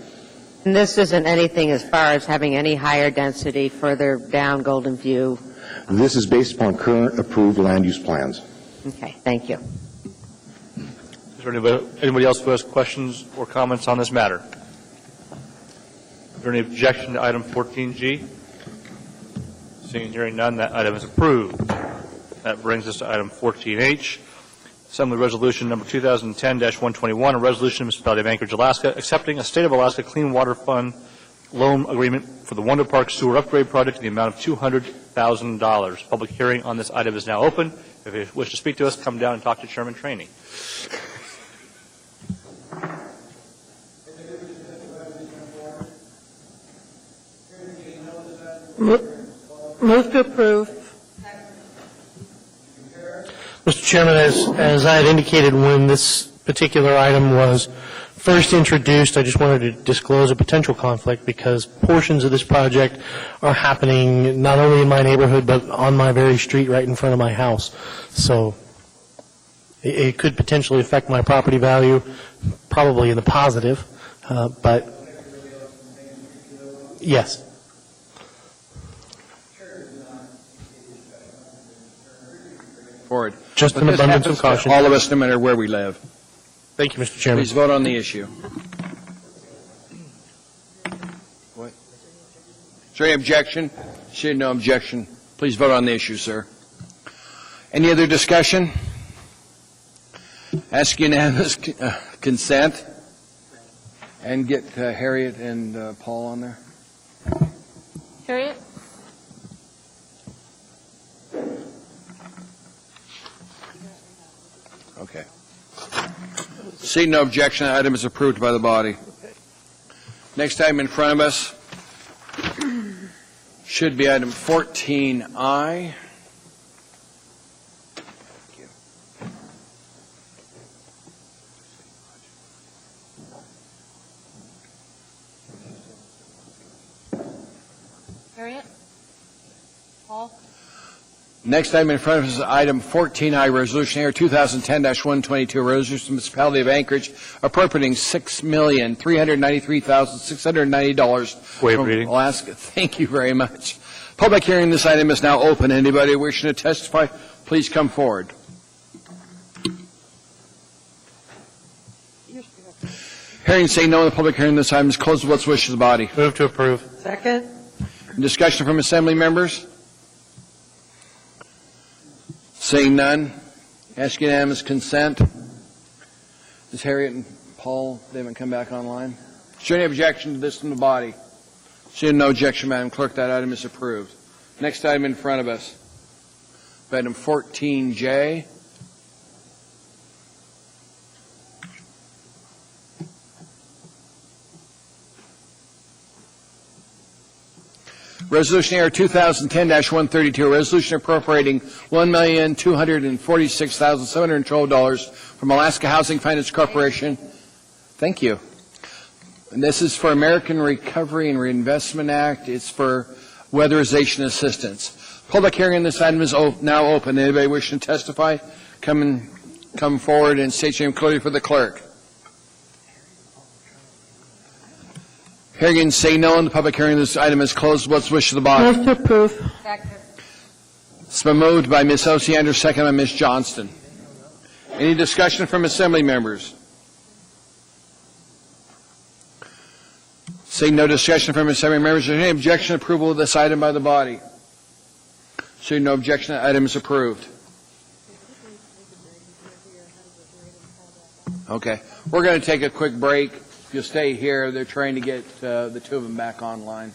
Speaker 19: And this isn't anything as far as having any higher density further down Golden View?
Speaker 14: This is based upon current approved land use plans.
Speaker 19: Okay, thank you.
Speaker 6: Is there anybody else who has questions or comments on this matter? Is there any objection to item 14G? Seeing and hearing none, that item is approved. That brings us to item 14H, Assembly Resolution number 2010-121, a resolution of the Municipality of Anchorage, Alaska, accepting a State of Alaska Clean Water Fund loan agreement for the Wonder Park Sewer Upgrade Project in the amount of $200,000. Public hearing on this item is now open. If you wish to speak to us, come down and talk to Chairman Trainee.
Speaker 7: Move to approve.
Speaker 9: Mr. Chairman, as I had indicated when this particular item was first introduced, I just wanted to disclose a potential conflict because portions of this project are happening not only in my neighborhood but on my very street right in front of my house. So it could potentially affect my property value, probably in the positive, but yes.
Speaker 3: Forward.
Speaker 9: Just an abundance of caution.
Speaker 3: All of us, no matter where we live.
Speaker 9: Thank you, Mr. Chairman.
Speaker 3: Please vote on the issue. What? Is there any objection? Seeing no objection, please vote on the issue, sir. Any other discussion? Ask unanimous consent. And get Harriet and Paul on there.
Speaker 8: Harriet?
Speaker 3: Okay. Seeing no objection, the item is approved by the body. Next item in front of us should be item 14I.
Speaker 8: Harriet? Paul?
Speaker 3: Next item in front of us is item 14I, Resolution AR 2010-122, a resolution of the Municipality of Anchorage appropriating $6,393,690
Speaker 6: Waive
Speaker 3: from
Speaker 6: reading.
Speaker 3: Alaska. Thank you very much. Public hearing on this item is now open. Anybody wishing to testify, please come forward. Hearing saying no in the public hearing, this item is closed. What's the wish of the body?
Speaker 9: Move to approve.
Speaker 7: Second.
Speaker 3: Discussion from assembly members? Seeing none, ask unanimous consent. Ms. Harriet and Paul, they haven't come back online. Is there any objection to this from the body? Seeing no objection, Madam Clerk, that item is approved. Next item in front of us, item 14J. Resolution AR 2010-132, a resolution appropriating $1,246,712 from Alaska Housing Finance Corporation. Thank you. And this is for American Recovery and Reinvestment Act. It's for weatherization assistance. Public hearing on this item is now open. Anybody wishing to testify, come forward and state your name clearly for the clerk. Hearing and say no in the public hearing, this item is closed. What's the wish of the body?
Speaker 7: Move to approve.
Speaker 3: It's been moved by Ms. Osiander, second by Ms. Johnston. Any discussion from assembly members? Seeing no discussion from assembly members, is there any objection to approval of this item by the body? Seeing no objection, the item is approved. Okay. We're going to take a quick break. If you'll stay here, they're trying to get the two of them back online.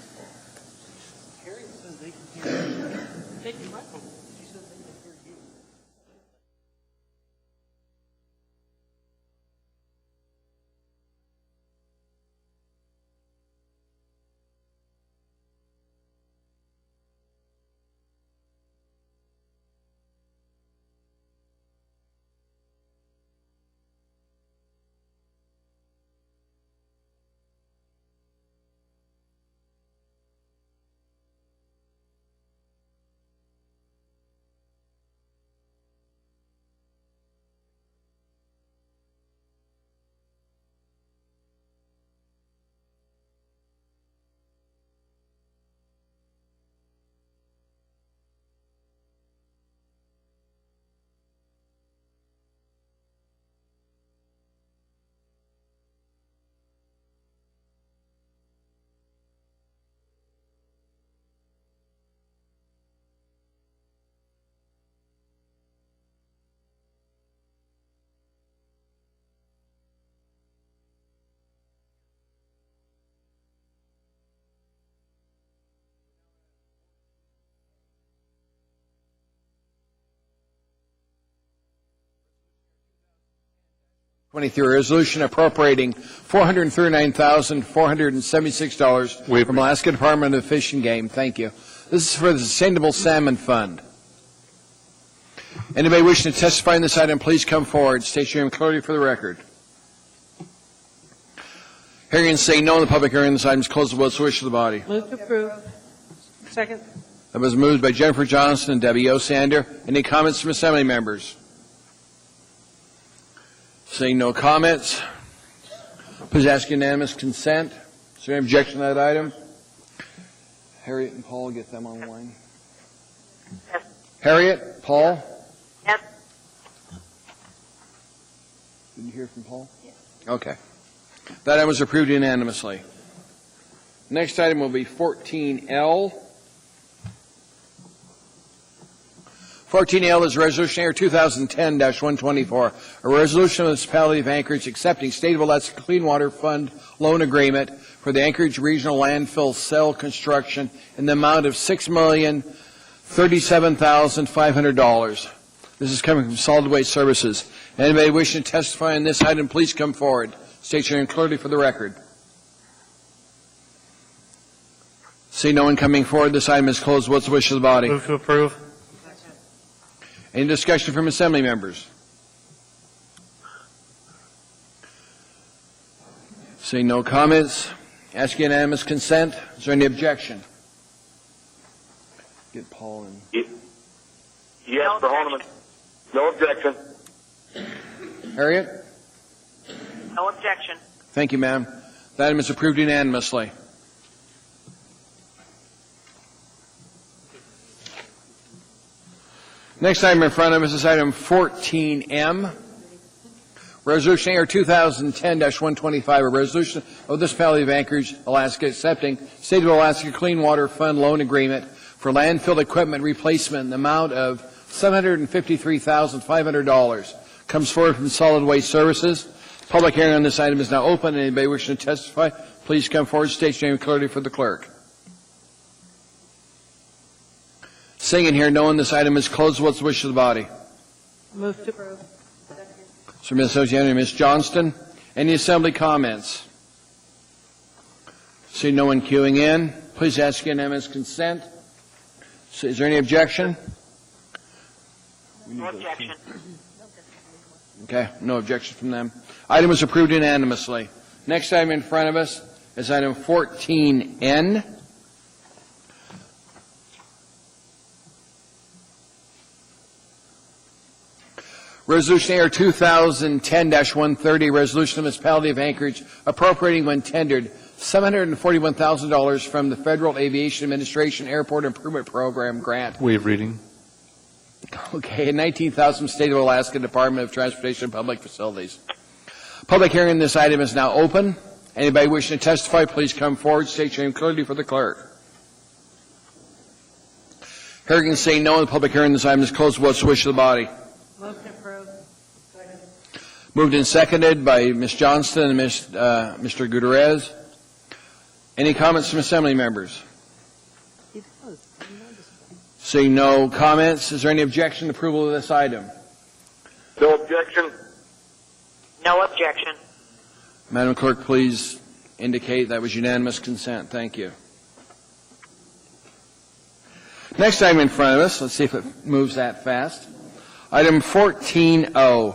Speaker 3: Resolution appropriating $439,476 from Alaska Department of Fish and Game. Thank you. This is for the Sustainable Salmon Fund. Anybody wishing to testify on this item, please come forward. State your name clearly for the record. Hearing and saying no in the public hearing, this item is closed. What's the wish of the body?
Speaker 7: Move to approve. Second.
Speaker 3: That was moved by Jennifer Johnston and Debbie Osander. Any comments from assembly members? Seeing no comments, please ask unanimous consent. Is there any objection to that item? Harriet and Paul, get them online.
Speaker 5: Yes.
Speaker 3: Harriet, Paul?
Speaker 5: Yes.
Speaker 3: Did you hear from Paul? Yes. Okay. That item was approved unanimously. Next item will be 14L. 14L is Resolution AR 2010-124, a resolution of the Municipality of Anchorage accepting State of Alaska Clean Water Fund loan agreement for the Anchorage Regional Landfill cell construction in the amount of $6,037,500. This is coming from Solid Waste Services. Anybody wishing to testify on this item, please come forward. State your name clearly for the record. See no one coming forward. This item is closed. What's the wish of the body?
Speaker 9: Move to approve.
Speaker 3: Any discussion from assembly members? Seeing no comments, ask unanimous consent. Is there any objection? Get Paul in.
Speaker 10: Yes, for Holman. No objection.
Speaker 3: Harriet?
Speaker 5: No objection.
Speaker 3: Thank you, ma'am. The item is approved unanimously. Next item in front of us is item 14M. Resolution AR 2010-125, a resolution of the Municipality of Anchorage, Alaska, accepting State of Alaska Clean Water Fund loan agreement for landfill equipment replacement in the amount of $753,500. Comes forward from Solid Waste Services. Public hearing on this item is now open. Anybody wishing to testify, please come forward. State your name clearly for the clerk. Seeing and hearing no one, this item is closed. What's the wish of the body?
Speaker 7: Move to approve.
Speaker 3: So, Ms. Oceana and Ms. Johnston, any assembly comments? See no one queuing in. Please ask unanimous consent. So is there any objection?
Speaker 5: No objection.
Speaker 3: Okay, no objection from them. Item is approved unanimously. Next item in front of us is item 14N. Resolution AR 2010-130, resolution of the Municipality of Anchorage appropriating when tendered $741,000 from the Federal Aviation Administration Airport Improvement Program grant.
Speaker 6: Waive reading.
Speaker 3: Okay, and $19,000 from State of Alaska Department of Transportation and Public Facilities. Public hearing on this item is now open. Anybody wishing to testify, please come forward. State your name clearly for the clerk. Hearing and saying no, the public hearing on this item is closed. What's the wish of the body?
Speaker 7: Move to approve.
Speaker 3: Moved and seconded by Ms. Johnston and Mr. Gutierrez. Any comments from assembly members? Seeing no comments, is there any objection to approval of this item?
Speaker 10: No objection.
Speaker 5: No objection.
Speaker 3: Madam Clerk, please indicate that was unanimous consent. Thank you. Next item in front of us, let's see if it moves that fast. Item 14O,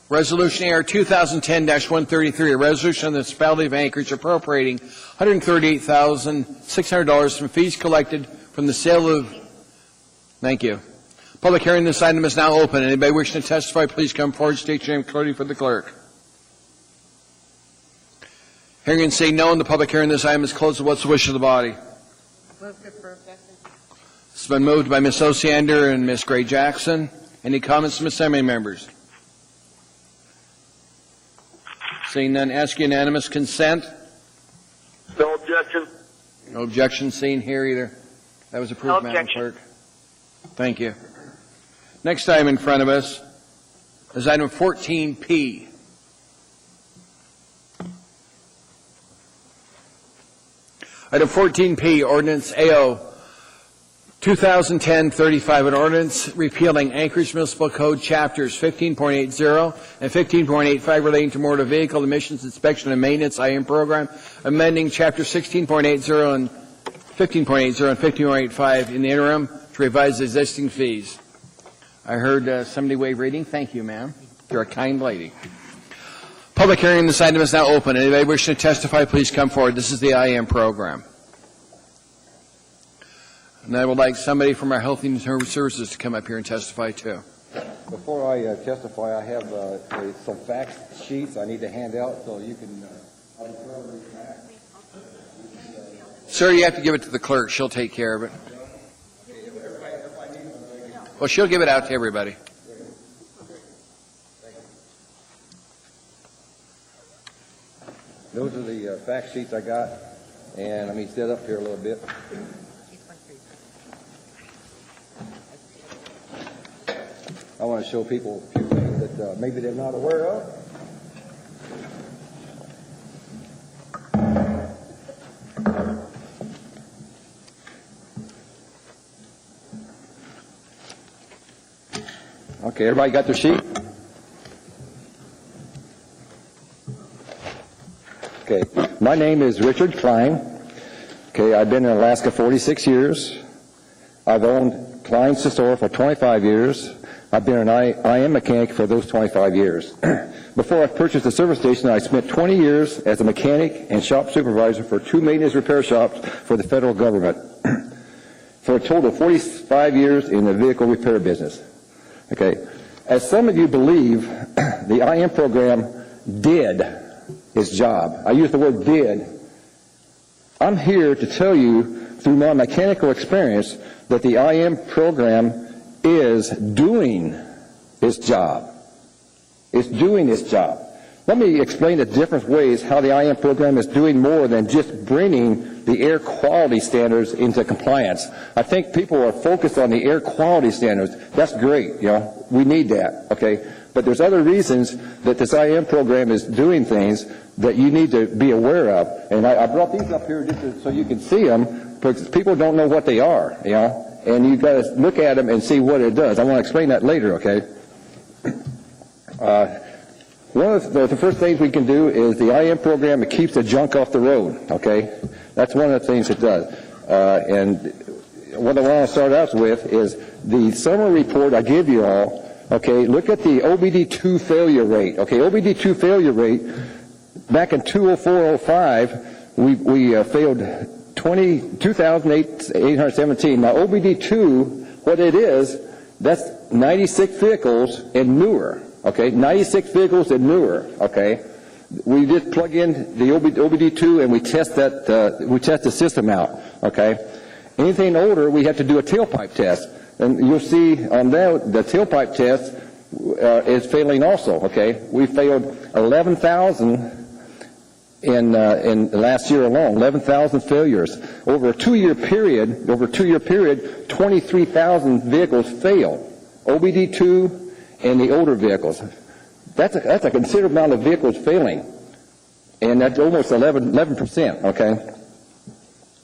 Speaker 3: Resolution AR 2010-133, a resolution of the Municipality of Anchorage appropriating $138,600 from fees collected from the sale of... Thank you. Public hearing on this item is now open. Anybody wishing to testify, please come forward. State your name clearly for the clerk. Hearing and saying no, and the public hearing on this item is closed. What's the wish of the body?
Speaker 7: Move to approve.
Speaker 3: It's been moved by Ms. Osiander and Ms. Gray Jackson. Any comments from assembly members? Seeing none, ask unanimous consent.
Speaker 10: No objection.
Speaker 3: No objection seen here either. That was approved, Madam Clerk. Thank you. Next item in front of us is item 14P. Item 14P, Ordinance AO 2010-35, an ordinance repealing Anchorage Municipal Code Chapters 15.80 and 15.85 relating to motor vehicle emissions inspection and maintenance IM program, amending Chapter 16.80 and 15.80 and 15.85 in the interim to revise existing fees. I heard somebody waive reading. Thank you, ma'am. You're a kind lady. Public hearing on this item is now open. Anybody wishing to testify, please come forward. This is the IM program. And I would like somebody from our Health and Human Services to come up here and testify too.
Speaker 15: Before I testify, I have some fact sheets I need to hand out so you can...
Speaker 3: Sir, you have to give it to the clerk. She'll take care of it. Well, she'll give it out to everybody.
Speaker 15: Those are the fact sheets I got, and let me sit up here a little bit. I want to show people a few things that maybe they're not aware of. Okay, everybody got their sheet? Okay, my name is Richard Klein. Okay, I've been in Alaska 46 years. I've owned Klein's store for 25 years. I've been an IM mechanic for those 25 years. Before I purchased the service station, I spent 20 years as a mechanic and shop supervisor for 2 maintenance repair shops for the federal government, for a total of 45 years in the vehicle repair business. Okay, as some of you believe, the IM program did its job. I use the word did. I'm here to tell you through my mechanical experience that the IM program is doing its job. It's doing its job. Let me explain the different ways how the IM program is doing more than just bringing the air quality standards into compliance. I think people are focused on the air quality standards. That's great, we need that, okay? But there's other reasons that this IM program is doing things that you need to be aware of. And I brought these up here just so you can see them, because people don't know what they are, and you've got to look at them and see what it does. I want to explain that later, okay? One of the first things we can do is the IM program, it keeps the junk off the road, okay? That's one of the things it does. And what I want to start out with is the summary report I give you all, okay? Look at the OBD2 failure rate, okay? OBD2 failure rate, back in 2004-05, we failed 2,817. Now, OBD2, what it is, that's 96 vehicles and newer. Okay, 96 vehicles and newer. Okay, we just plug in the OBD2 and we test that. We test the system out. Okay, anything older, we have to do a tailpipe test, and you'll see on that the tailpipe test is failing also. Okay, we failed 11,000 in last year alone. 11,000 failures over a 2-year period. 23,000 vehicles failed. OBD2. And the older vehicles. That's a considerable amount of vehicles failing. And that's almost 11%, okay?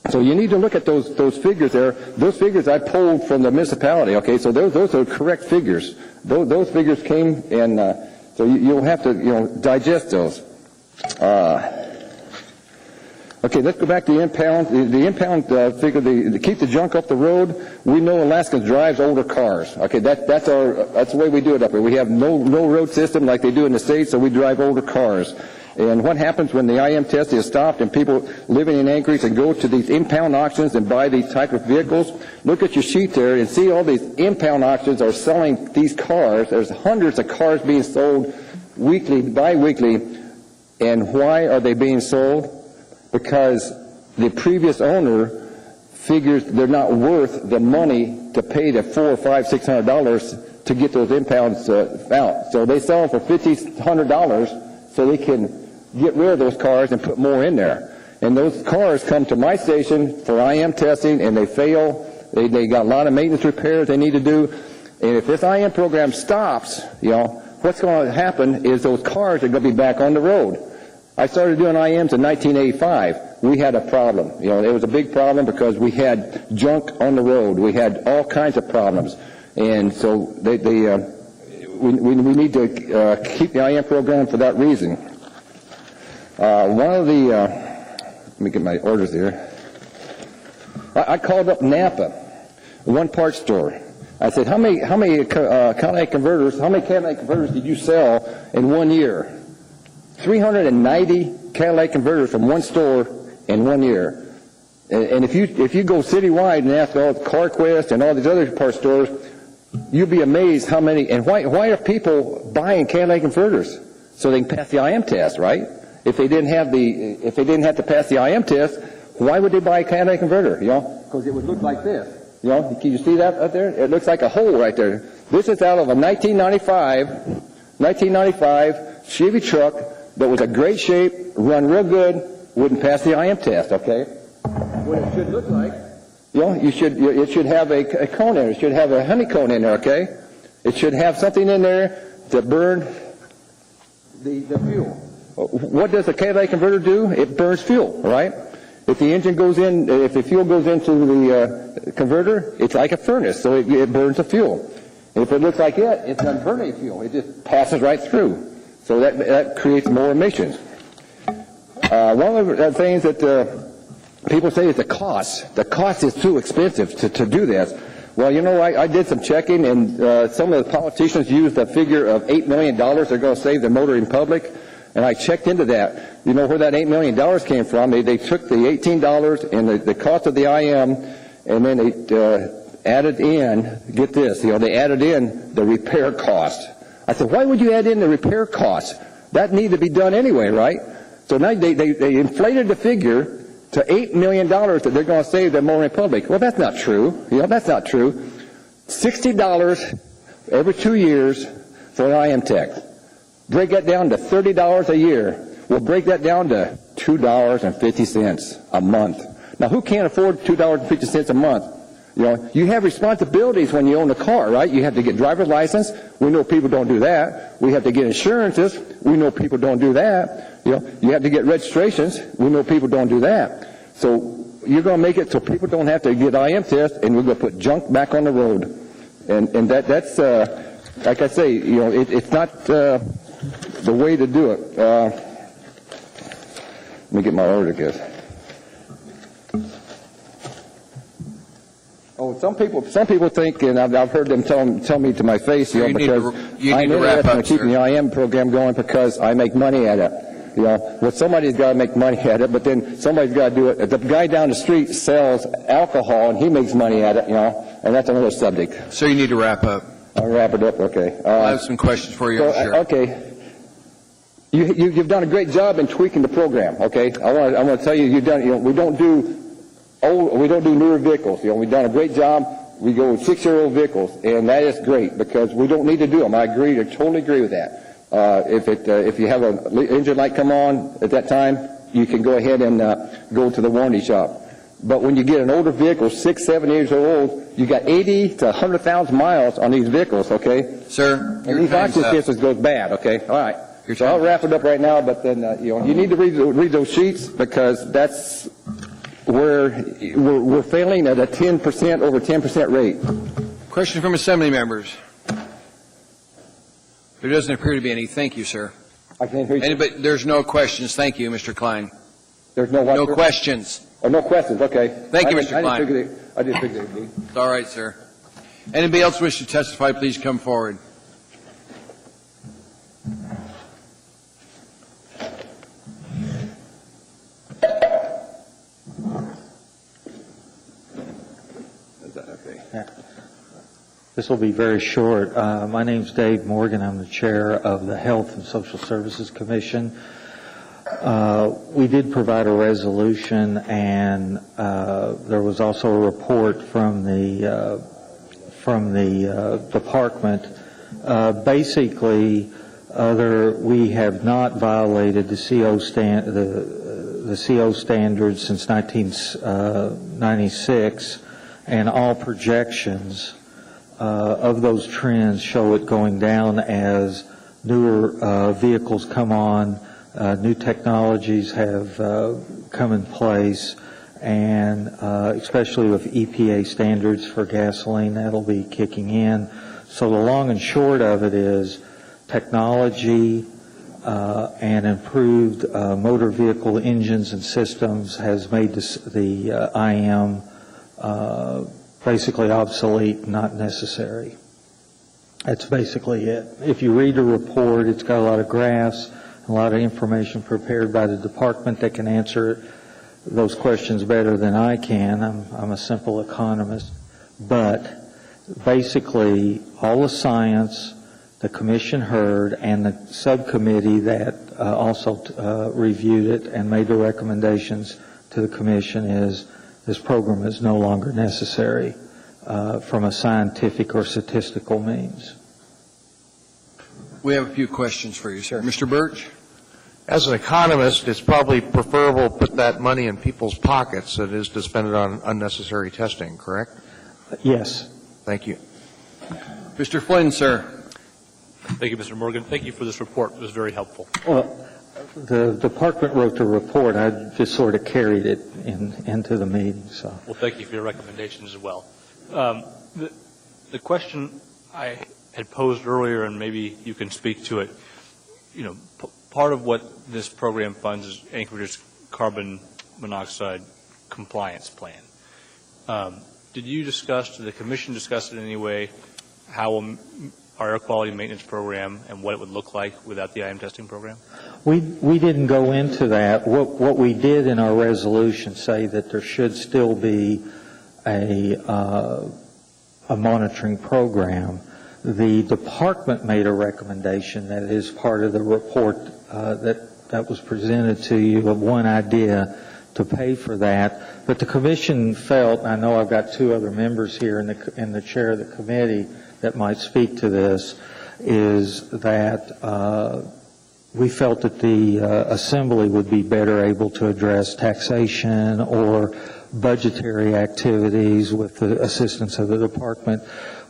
Speaker 15: So you need to look at those figures there. Those figures I pulled from the municipality, okay? So those are correct figures. Those figures came, and so you'll have to, digest those. Okay, let's go back to the impound. The impound figure, to keep the junk off the road. We know Alaskans drives older cars. Okay, that's the way we do it up here. We have no road system like they do in the States, so we drive older cars. And what happens when the IM test is stopped and people living in Anchorage and go to these impound auctions and buy these type of vehicles? Look at your sheet there and see all these impound auctions are selling these cars. There's hundreds of cars being sold weekly, bi-weekly. And why are they being sold? Because the previous owner figures they're not worth the money to pay the $400, $500, $600 to get those impounds out. So they sell them for $1,500 so they can get rid of those cars and put more in there. And those cars come to my station for IM testing and they fail. They got a lot of maintenance repairs they need to do. And if this IM program stops, what's going to happen is those cars are going to be back on the road. I started doing IMs in 1985. We had a problem. It was a big problem because we had junk on the road. We had all kinds of problems. And so we need to keep the IM program for that reason. One of the, let me get my orders here. I called up Napa, one parts store. I said, how many catalytic converters did you sell in 1 year? 390 catalytic converters from one store in 1 year. And if you go citywide and ask all the CarQuest and all these other parts stores, you'll be amazed how many. And why are people buying catalytic converters? So they can pass the IM test, right? If they didn't have to pass the IM test, why would they buy a catalytic converter? Because it would look like this. Can you see that up there? It looks like a hole right there. This is out of a 1995 Chevy truck that was a great shape, run real good, wouldn't pass the IM test, okay? What it should look like, it should have a cone in it. It should have a honeycomb in there, okay? It should have something in there to burn the fuel. What does a catalytic converter do? It burns fuel, right? If the engine goes in, if the fuel goes into the converter, it's like a furnace, so it burns the fuel. And if it looks like it doesn't burn any fuel. It just passes right through. So that creates more emissions. One of the things that people say is the cost. The cost is too expensive to do this. Well, I did some checking, and some of the politicians used a figure of $8 million they're going to save the motoring public. And I checked into that. You know where that $8 million came from? They took the $18 and the cost of the IM, and then they added in, get this, they added in the repair cost. I said, why would you add in the repair cost? That needed to be done anyway, right? So now they inflated the figure to $8 million that they're going to save the motoring public. Well, that's not true. That's not true. $60 every 2 years for an IM tech. break that down to $30 a year. We'll break that down to $2.50 a month. Now, who can't afford $2.50 a month? You know, you have responsibilities when you own a car, right? You have to get driver's license. We know people don't do that. We have to get insurances. We know people don't do that. You know, you have to get registrations. We know people don't do that. So you're going to make it so people don't have to get IM tests, and we're going to put junk back on the road. And that's like I say, you know, it's not the way to do it. Let me get my order, guys. Oh, some people think, and I've heard them tell me to my face, you know, because I'm interested in keeping the IM program going because I make money at it. You know, well, somebody's got to make money at it, but then somebody's got to do it. The guy down the street sells alcohol, and he makes money at it, you know, and that's another subject.
Speaker 3: So you need to wrap up.
Speaker 15: I'll wrap it up, okay.
Speaker 3: I have some questions for you, sure.
Speaker 15: Okay. You've done a great job in tweaking the program, okay? I want to tell you, we don't do newer vehicles. You know, we've done a great job. We go with 6-year-old vehicles, and that is great because we don't need to do them. I totally agree with that. If you have an engine light come on at that time, you can go ahead and go to the warranty shop. But when you get an older vehicle, 6, 7 years old, you got 80 to 100,000 miles on these vehicles, okay?
Speaker 3: Sir,
Speaker 15: and these oxygen systems goes bad, okay? All right. So I'll wrap it up right now, but then you need to read those sheets because that's where we're failing at a 10% over 10% rate.
Speaker 3: Question from Assembly members. There doesn't appear to be any. Thank you, sir.
Speaker 15: I can't hear you.
Speaker 3: There's no questions. Thank you, Mr. Klein.
Speaker 15: There's no what?
Speaker 3: No questions.
Speaker 15: Oh, no questions. Okay.
Speaker 3: Thank you, Mr. Klein.
Speaker 15: I didn't figure it would be.
Speaker 3: It's all right, sir. Anybody else wish to testify, please come forward.
Speaker 1: This will be very short. My name's Dave Morgan. I'm the chair of the Health and Social Services Commission. We did provide a resolution, and there was also a report from the department. Basically, we have not violated the CO standards since 1996, and all projections of those trends show it going down as newer vehicles come on, new technologies have come in place, and especially with EPA standards for gasoline, that'll be kicking in. So the long and short of it is technology and improved motor vehicle engines and systems has made the IM basically obsolete, not necessary. That's basically it. If you read the report, it's got a lot of graphs, a lot of information prepared by the department that can answer those questions better than I can. I'm a simple economist. But basically, all the science the commission heard and the subcommittee that also reviewed it and made the recommendations to the commission is this program is no longer necessary from a scientific or statistical means.
Speaker 3: We have a few questions for you, sir. Mr. Birch?
Speaker 20: As an economist, it's probably preferable to put that money in people's pockets than it is to spend it on unnecessary testing, correct?
Speaker 1: Yes.
Speaker 20: Thank you.
Speaker 3: Mr. Flynn, sir.
Speaker 6: Thank you, Mr. Morgan. Thank you for this report. It was very helpful.
Speaker 1: Well, the department wrote the report. I just sort of carried it into the meeting. So.
Speaker 6: Well, thank you for your recommendations as well. The question I had posed earlier, and maybe you can speak to it, part of what this program funds is Anchorage's carbon monoxide compliance plan. Did the commission discuss it in any way, how our air quality maintenance program and what it would look like without the IM testing program?
Speaker 1: We didn't go into that. What we did in our resolution say that there should still be a monitoring program. The department made a recommendation that is part of the report that was presented to you of one idea to pay for that. But the commission felt, I know I've got two other members here and the chair of the committee that might speak to this, is that we felt that the Assembly would be better able to address taxation or budgetary activities with the assistance of the department.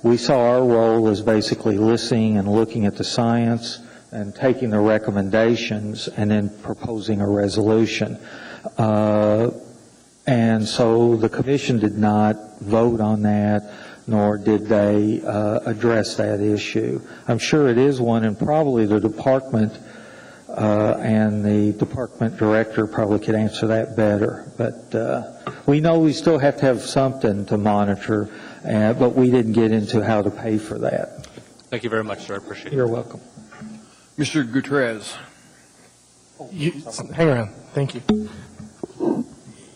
Speaker 1: We saw our role as basically listening and looking at the science and taking the recommendations and then proposing a resolution. And so the Commission did not vote on that, nor did they address that issue. I'm sure it is one, and probably the department and the department director probably could answer that better. But we know we still have to have something to monitor, but we didn't get into how to pay for that.
Speaker 6: Thank you very much, sir. I appreciate it.
Speaker 1: You're welcome.
Speaker 3: Mr. Gutierrez.
Speaker 9: Hang around. Thank you.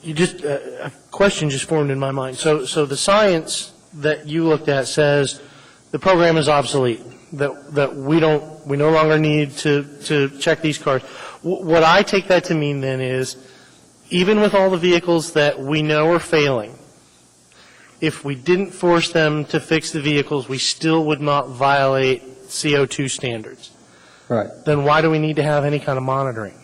Speaker 9: You just a question just formed in my mind. So the science that you looked at says the program is obsolete. That we no longer need to check these cars. What I take that to mean then is, even with all the vehicles that we know are failing, if we didn't force them to fix the vehicles, we still would not violate CO2 standards.
Speaker 1: Right.
Speaker 9: Then why do we need to have any kind of monitoring?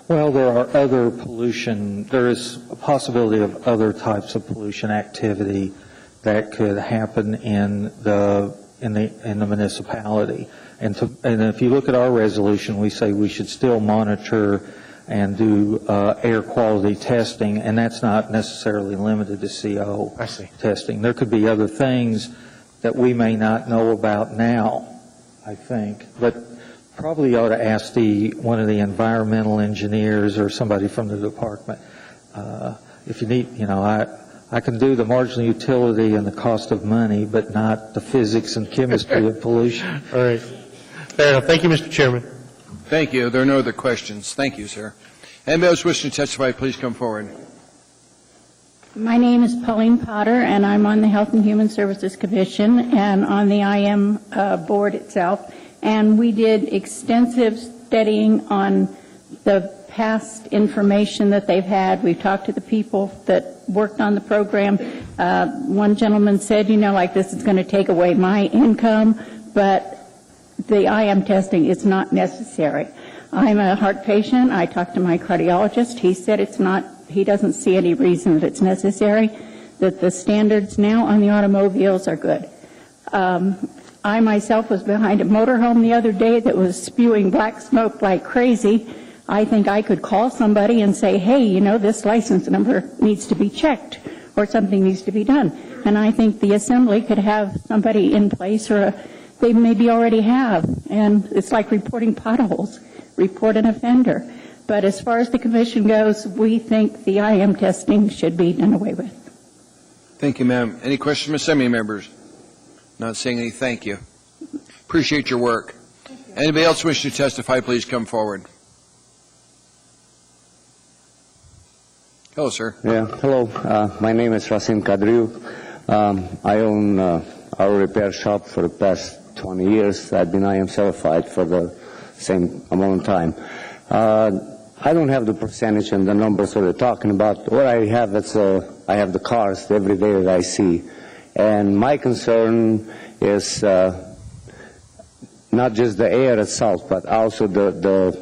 Speaker 1: Well, there are other pollution. There is a possibility of other types of pollution activity that could happen in the municipality. And if you look at our resolution, we say we should still monitor and do air quality testing, and that's not necessarily limited to CO testing. There could be other things that we may not know about now, I think, but probably ought to ask one of the environmental engineers or somebody from the department. If you need, I can do the marginal utility and the cost of money, but not the physics and chemistry of pollution.
Speaker 9: All right. Fair enough. Thank you, Mr. Chairman.
Speaker 3: Thank you. There are no other questions. Thank you, sir. Anybody else wishing to testify, please come forward.
Speaker 16: My name is Pauline Potter, and I'm on the Health and Human Services Commission and on the IM board itself. And we did extensive studying on the past information that they've had. We've talked to the people that worked on the program. One gentleman said, like this is going to take away my income, but the IM testing is not necessary. I'm a heart patient. I talked to my cardiologist. He said it's not, he doesn't see any reason that it's necessary, that the standards now on the automobiles are good. I myself was behind a motorhome the other day that was spewing black smoke like crazy. I think I could call somebody and say, hey, this license number needs to be checked or something needs to be done. And I think the Assembly could have somebody in place, or they maybe already have. And it's like reporting potholes, report an offender. But as far as the Commission goes, we think the IM testing should be done away with.
Speaker 3: Thank you, ma'am. Any questions from Assembly members? Not saying any. Thank you. Appreciate your work. Anybody else wishing to testify, please come forward. Hello, sir.
Speaker 22: Yeah, hello. My name is Rasim Kadriou. I own our repair shop for the past 20 years. I've been IM certified for the same amount of time. I don't have the percentage and the numbers that they're talking about. What I have is I have the cars every day that I see. And my concern is not just the air itself, but also the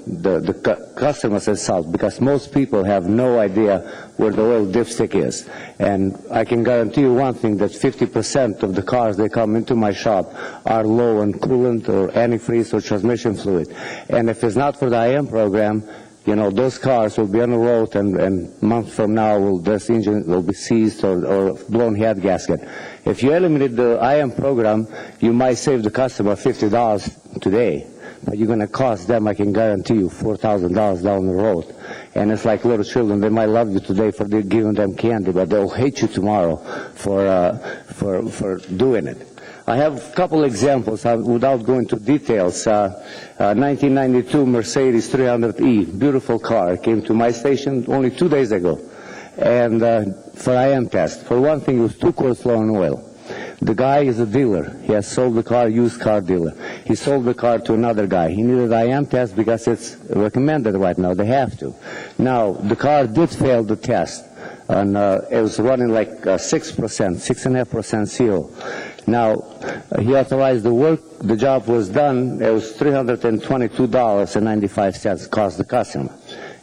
Speaker 22: customers itself, because most people have no idea where the oil dipstick is. And I can guarantee you one thing, that 50% of the cars that come into my shop are low in coolant or antifreeze or transmission fluid. And if it's not for the IM program, those cars will be on the road, and a month from now, this engine will be seized or blown head gasket. If you eliminate the IM program, you might save the customer $50 today, but you're going to cost them, I can guarantee you, $4,000 down the road. And it's like little children. They might love you today for giving them candy, but they'll hate you tomorrow for doing it. I have a couple examples without going into details. 1992 Mercedes 300E, beautiful car, came to my station only 2 days ago, and for IM test. For one thing, it was 2 quarts low in oil. The guy is a dealer. He has sold the car, used car dealer. He sold the car to another guy. He needed IM test because it's recommended right now. They have to. Now, the car did fail the test. and it was running like 6%, 6.5% CO. Now, he authorized the work, the job was done, it was $322.95 cost the customer.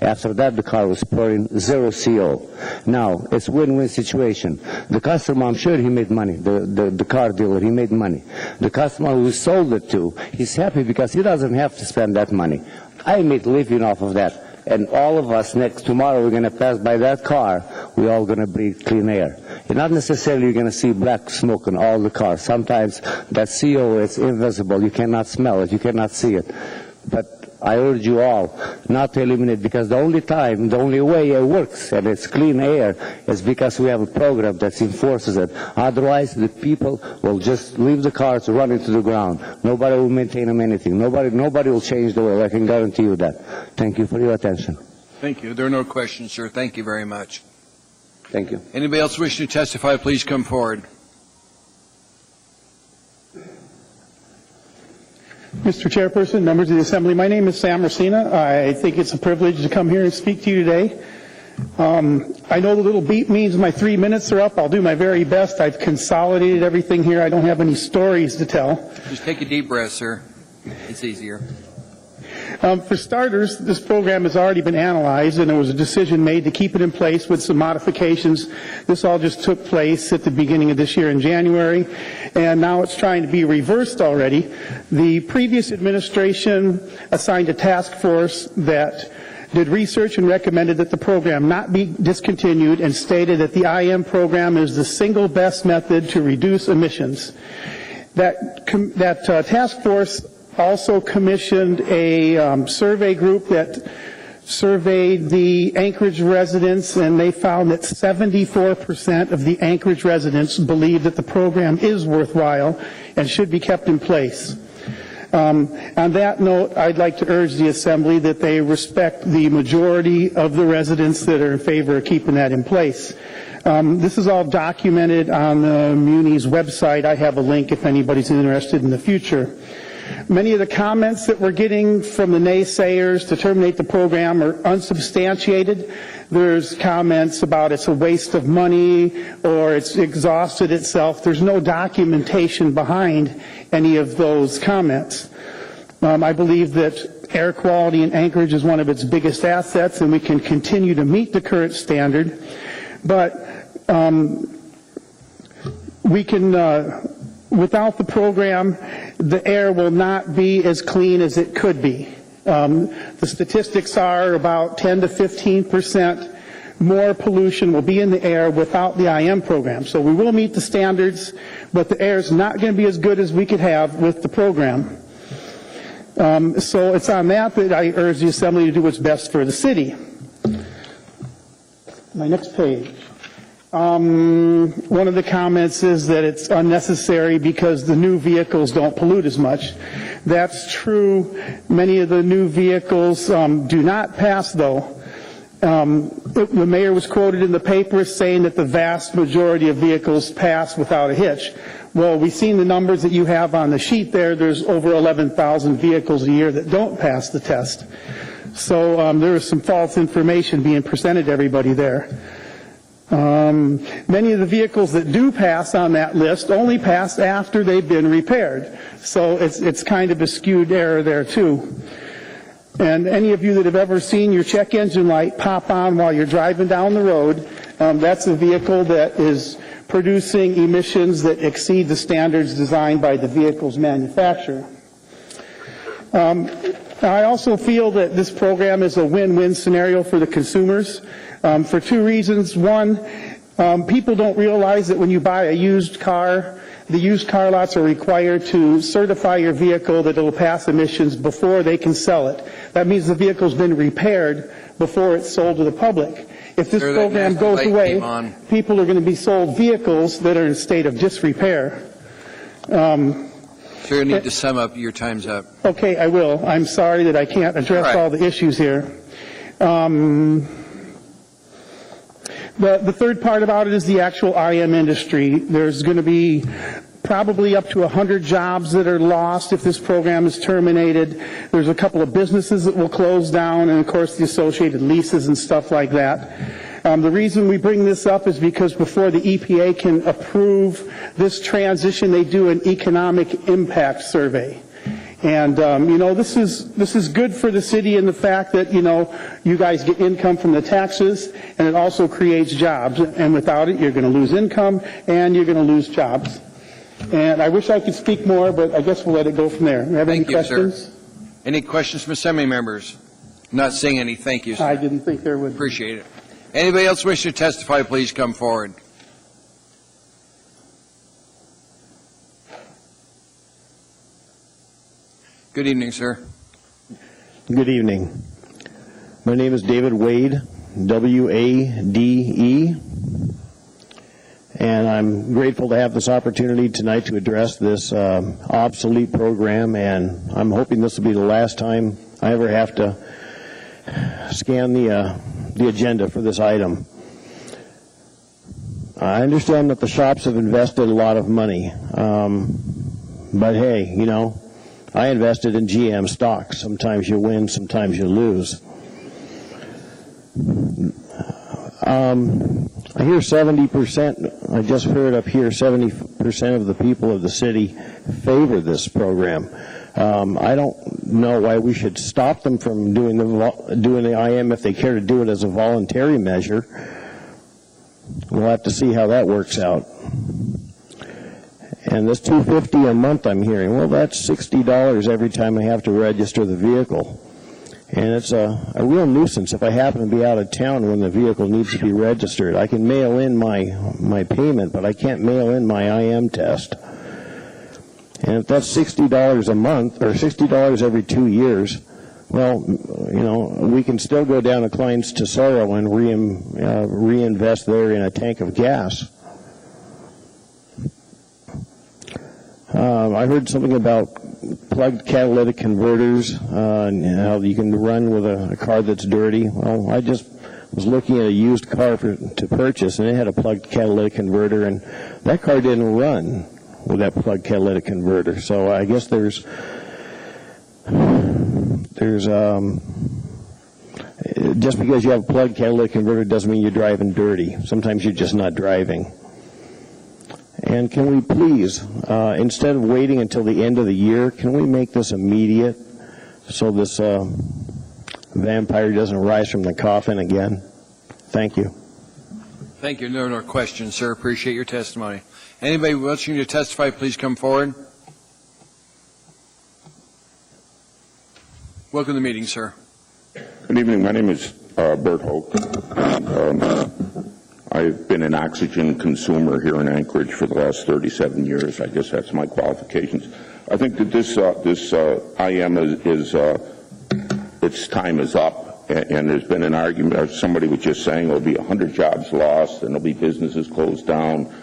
Speaker 22: After that, the car was pouring 0 CO. Now, it's a win-win situation. The customer, I'm sure he made money. The car dealer, he made money. The customer who sold it to, he's happy because he doesn't have to spend that money. I made a living off of that. And all of us tomorrow, we're going to pass by that car, we're all going to breathe clean air. You're not necessarily going to see black smoke in all the cars. Sometimes that CO is invisible. You cannot smell it. You cannot see it. But I urge you all not to eliminate, because the only way it works and it's clean air is because we have a program that enforces it. Otherwise, the people will just leave the cars running to the ground. Nobody will maintain them anything. Nobody will change the oil. I can guarantee you that. Thank you for your attention.
Speaker 3: Thank you. There are no questions, sir. Thank you very much.
Speaker 22: Thank you.
Speaker 3: Anybody else wishing to testify, please come forward.
Speaker 11: Mr. Chairperson, members of the Assembly, my name is Sam Racina. I think it's a privilege to come here and speak to you today. I know the little beep means my 3 minutes are up. I'll do my very best. I've consolidated everything here. I don't have any stories to tell.
Speaker 3: Just take a deep breath, sir. It's easier.
Speaker 11: For starters, this program has already been analyzed, and there was a decision made to keep it in place with some modifications. This all just took place at the beginning of this year in January, and now it's trying to be reversed already. The previous administration assigned a task force that did research and recommended that the program not be discontinued, and stated that the IM program is the single best method to reduce emissions. That task force also commissioned a survey group that surveyed the Anchorage residents, and they found that 74% of the Anchorage residents believe that the program is worthwhile and should be kept in place. On that note, I'd like to urge the Assembly that they respect the majority of the residents that are in favor of keeping that in place. This is all documented on the Muni's website. I have a link if anybody's interested in the future. Many of the comments that we're getting from the naysayers to terminate the program are unsubstantiated. There's comments about it's a waste of money or it's exhausted itself. There's no documentation behind any of those comments. I believe that air quality in Anchorage is one of its biggest assets, and we can continue to meet the current standard. But we can... without the program, the air will not be as clean as it could be. The statistics are about 10 to 15% more pollution will be in the air without the IM program. So we will meet the standards, but the air is not going to be as good as we could have with the program. So it's on that I urge the Assembly to do what's best for the city. My next page. One of the comments is that it's unnecessary because the new vehicles don't pollute as much. That's true. Many of the new vehicles do not pass, though. The mayor was quoted in the paper saying that the vast majority of vehicles pass without a hitch. Well, we've seen the numbers that you have on the sheet there. There's over 11,000 vehicles a year that don't pass the test. So there is some false information being presented to everybody there. Many of the vehicles that do pass on that list only pass after they've been repaired. So it's kind of a skewed error there, too. And any of you that have ever seen your check engine light pop on while you're driving down the road, that's a vehicle that is producing emissions that exceed the standards designed by the vehicle's manufacturer. I also feel that this program is a win-win scenario for the consumers for two reasons. One, people don't realize that when you buy a used car, the used car lots are required to certify your vehicle that it will pass emissions before they can sell it. That means the vehicle's been repaired before it's sold to the public. If this program goes away, people are going to be sold vehicles that are in a state of disrepair.
Speaker 3: Sure, you need to sum up. Your time's up.
Speaker 11: Okay, I will. I'm sorry that I can't address all the issues here. The third part about it is the actual IM industry. There's going to be probably up to 100 jobs that are lost if this program is terminated. There's a couple of businesses that will close down, and of course the associated leases and stuff like that. The reason we bring this up is because before the EPA can approve this transition, they do an economic impact survey. And, this is good for the city in the fact that, you guys get income from the taxes, and it also creates jobs. And without it, you're going to lose income, and you're going to lose jobs. And I wish I could speak more, but I guess we'll let it go from there. Have any questions?
Speaker 3: Sir. Any questions from Assembly members? Not seeing any. Thank you, sir.
Speaker 11: I didn't think there would.
Speaker 3: Appreciate it. Anybody else wish to testify, please come forward. Good evening, sir.
Speaker 2: Good evening. My name is David Wade, W-A-D-E, and I'm grateful to have this opportunity tonight to address this obsolete program, and I'm hoping this will be the last time I ever have to scan the agenda for this item. I understand that the shops have invested a lot of money, but hey, I invested in GM stocks. Sometimes you win, sometimes you lose. I hear 70%, I just heard up here, 70% of the people of the city favor this program. I don't know why we should stop them from doing the IM if they care to do it as a voluntary measure. We'll have to see how that works out. And this $250 a month I'm hearing, well, that's $60 every time I have to register the vehicle. And it's a real nuisance if I happen to be out of town when the vehicle needs to be registered. I can mail in my payment, but I can't mail in my IM test. And if that's $60 a month, or $60 every 2 years, well, we can still go down to Klein's Tesoro and reinvest there in a tank of gas. I heard something about plugged catalytic converters and how you can run with a car that's dirty. Well, I just was looking at a used car to purchase, and it had a plugged catalytic converter, and that car didn't run with that plugged catalytic converter. So I guess there's just because you have a plugged catalytic converter doesn't mean you're driving dirty. Sometimes you're just not driving. And can we please, instead of waiting until the end of the year, can we make this immediate so this vampire doesn't rise from the coffin again? Thank you.
Speaker 3: Thank you. No more questions, sir. Appreciate your testimony. Anybody wishing to testify, please come forward. Welcome to the meeting, sir.
Speaker 18: Good evening. My name is Bert Hoke. I've been an oxygen consumer here in Anchorage for the last 37 years. I guess that's my qualifications. I think that this IM is its time is up, and there's been an argument. Somebody was just saying there'll be 100 jobs lost, and there'll be businesses closed down.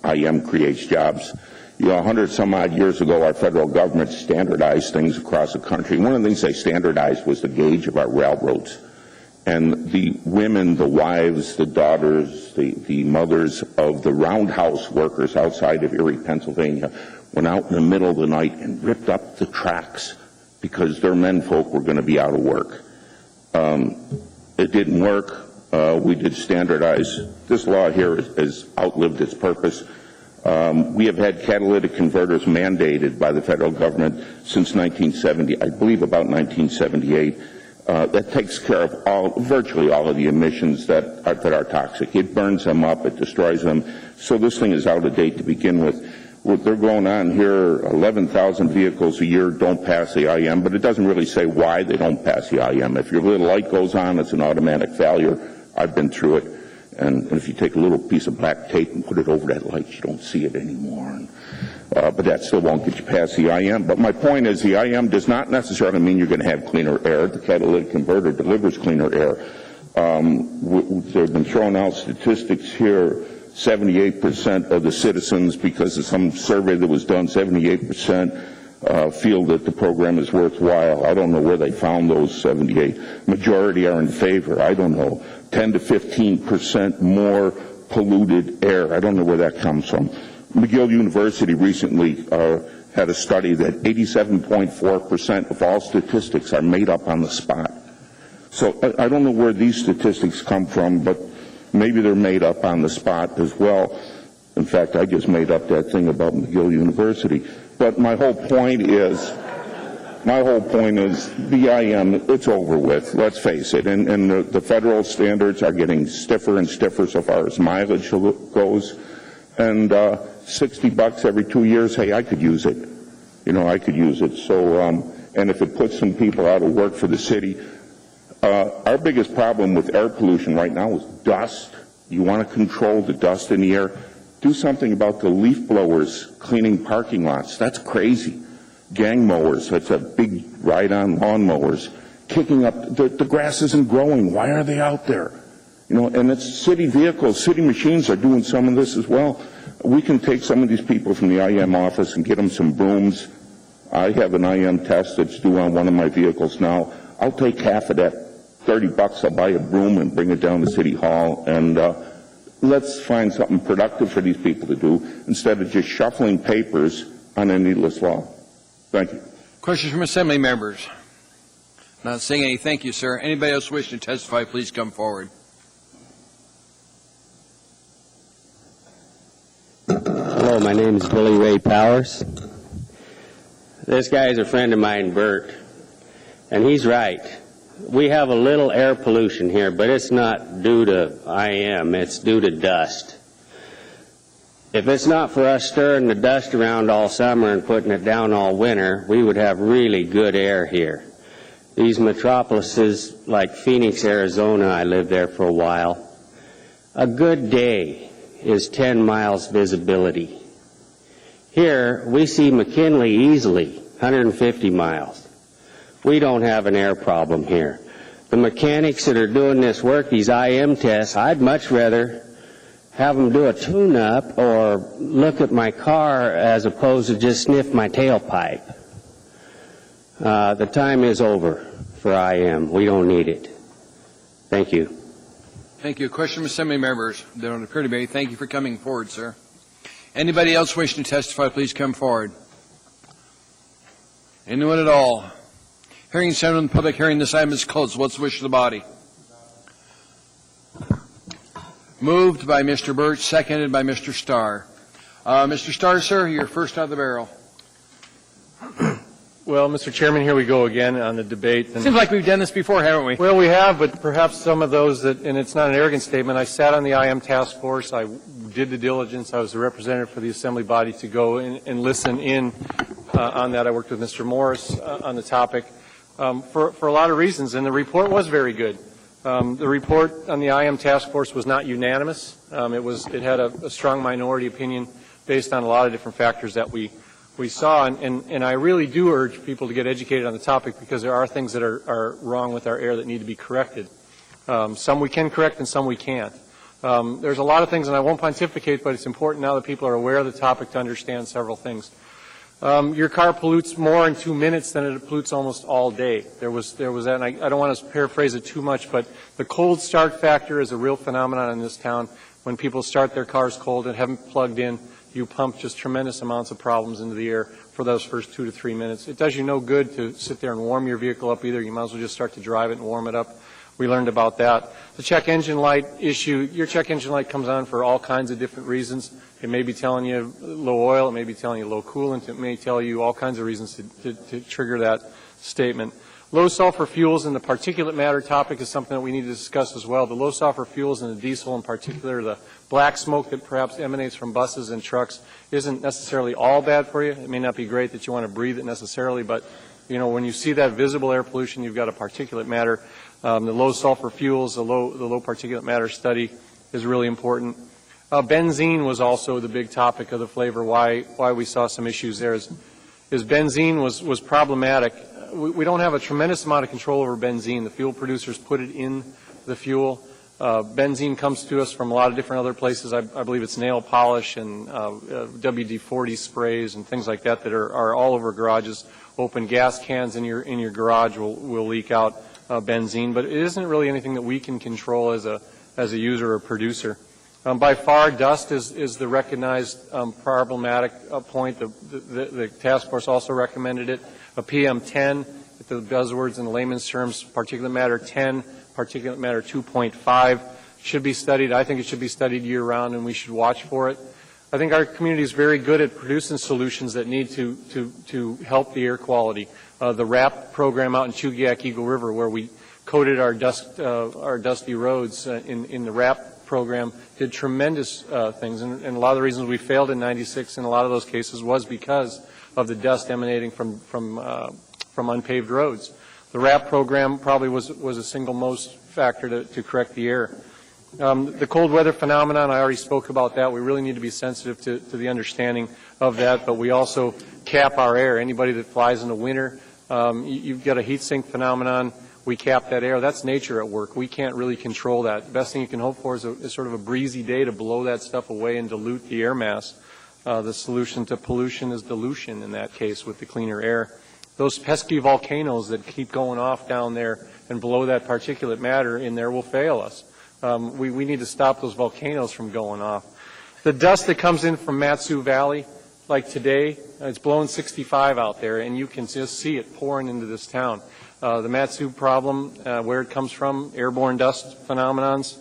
Speaker 18: IM creates jobs. 100 some odd years ago, our federal government standardized things across the country. One of the things they standardized was the gauge of our railroads. And the women, the wives, the daughters, the mothers of the roundhouse workers outside of Erie, Pennsylvania, went out in the middle of the night and ripped up the tracks because their menfolk were going to be out of work. It didn't work. We did standardize. This law here has outlived its purpose. We have had catalytic converters mandated by the federal government since 1970, I believe about 1978. That takes care of virtually all of the emissions that are toxic. It burns them up, it destroys them. So this thing is out of date to begin with. What they're going on here, 11,000 vehicles a year don't pass the IM, but it doesn't really say why they don't pass the IM. If your little light goes on, it's an automatic failure. I've been through it. And if you take a little piece of black tape and put it over that light, you don't see it anymore. But that still won't get you past the IM. But my point is the IM does not necessarily mean you're going to have cleaner air. The catalytic converter delivers cleaner air. They've been throwing out statistics here. 78% of the citizens, because of some survey that was done, 78% feel that the program is worthwhile. I don't know where they found those 78. Majority are in favor. I don't know. 10 to 15% more polluted air. I don't know where that comes from. McGill University recently had a study that 87.4% of all statistics are made up on the spot. So I don't know where these statistics come from, but maybe they're made up on the spot as well. In fact, I just made up that thing about McGill University. But my whole point is the IM, it's over with, let's face it. And the federal standards are getting stiffer and stiffer so far as mileage goes. And $60 every 2 years, hey, I could use it. I could use it. So, and if it puts some people out of work for the city, our biggest problem with air pollution right now is dust. You want to control the dust in the air. Do something about the leaf blowers cleaning parking lots. That's crazy. Gang mowers, that's a big ride-on lawn mowers, kicking up, the grass isn't growing. Why are they out there? And it's city vehicles, city machines are doing some of this as well. We can take some of these people from the IM office and get them some brooms. I have an IM test that's due on one of my vehicles now. I'll take half of that, $30. I'll buy a broom and bring it down to City Hall, and let's find something productive for these people to do instead of just shuffling papers on a needless law. Thank you.
Speaker 3: Questions from Assembly members? Not seeing any. Thank you, sir. Anybody else wishing to testify, please come forward.
Speaker 12: Hello, my name is Billy Ray Powers. This guy is a friend of mine, Bert, and he's right. We have a little air pollution here, but it's not due to IM, it's due to dust. If it's not for us stirring the dust around all summer and putting it down all winter, we would have really good air here. These metropolises like Phoenix, Arizona, I lived there for a while. A good day is 10 miles visibility. Here, we see McKinley easily, 150 miles. We don't have an air problem here. The mechanics that are doing this work, these IM tests, I'd much rather have them do a tune-up or look at my car as opposed to just sniff my tailpipe. The time is over for IM. We don't need it. Thank you.
Speaker 3: Thank you. Question from Assembly members. There don't appear to be any. Thank you for coming forward, sir. Anybody else wishing to testify, please come forward. Anyone at all? Hearing sound in the public hearing, this item is closed. What's the wish of the body? Moved by Mr. Birch, seconded by Mr. Starr. Mr. Starr, sir, you're first out of the barrel.
Speaker 13: Well, Mr. Chairman, here we go again on the debate.
Speaker 3: Seems like we've done this before, haven't we?
Speaker 13: Well, we have, but perhaps some of those that, and it's not an arrogant statement, I sat on the IM task force, I did the diligence, I was the representative for the Assembly body to go and listen in on that. I worked with Mr. Morris on the topic for a lot of reasons, and the report was very good. The report on the IM task force was not unanimous. It had a strong minority opinion based on a lot of different factors that we saw, and I really do urge people to get educated on the topic because there are things that are wrong with our air that need to be corrected. Some we can correct and some we can't. There's a lot of things, and I won't pontificate, but it's important now that people are aware of the topic to understand several things. Your car pollutes more in 2 minutes than it pollutes almost all day. There was that, and I don't want to paraphrase it too much, but the cold start factor is a real phenomenon in this town. When people start their cars cold and haven't plugged in, you pump just tremendous amounts of problems into the air for those first 2 to 3 minutes. It does you no good to sit there and warm your vehicle up either. You might as well just start to drive it and warm it up. We learned about that. The check engine light issue, your check engine light comes on for all kinds of different reasons. It may be telling you low oil, it may be telling you low coolant, it may tell you all kinds of reasons to trigger that statement. Low sulfur fuels and the particulate matter topic is something that we need to discuss as well. The low sulfur fuels and the diesel in particular, the black smoke that perhaps emanates from buses and trucks isn't necessarily all bad for you. It may not be great that you want to breathe it necessarily, but when you see that visible air pollution, you've got a particulate matter. The low sulfur fuels, the low particulate matter study is really important. Benzene was also the big topic of the flavor. Why we saw some issues there is benzene was problematic. We don't have a tremendous amount of control over benzene. The fuel producers put it in the fuel. Benzene comes to us from a lot of different other places. I believe it's nail polish and WD-40 sprays and things like that are all over garages. Open gas cans in your garage will leak out benzene, but it isn't really anything that we can control as a user or producer. By far, dust is the recognized problematic point. The task force also recommended it. A PM10 If the buzzwords in layman's terms, particulate matter 10, particulate matter 2.5 should be studied. I think it should be studied year-round, and we should watch for it. I think our community is very good at producing solutions that need to help the air quality. The RAP program out in Chugiak Eagle River, where we coated our dusty roads in the RAP program, did tremendous things. And a lot of the reasons we failed in '96 in a lot of those cases was because of the dust emanating from unpaved roads. The RAP program probably was a single most factor to correct the air. The cold weather phenomenon, I already spoke about that. We really need to be sensitive to the understanding of that, but we also cap our air. Anybody that flies in the winter, you've got a heat sink phenomenon. We cap that air. That's nature at work. We can't really control that. The best thing you can hope for is sort of a breezy day to blow that stuff away and dilute the air mass. The solution to pollution is dilution in that case with the cleaner air. Those pesky volcanoes that keep going off down there and blow that particulate matter in there will fail us. We need to stop those volcanoes from going off. The dust that comes in from Matsu Valley, like today, it's blowing 65 out there, and you can just see it pouring into this town. The Matsu problem, where it comes from, airborne dust phenomenons,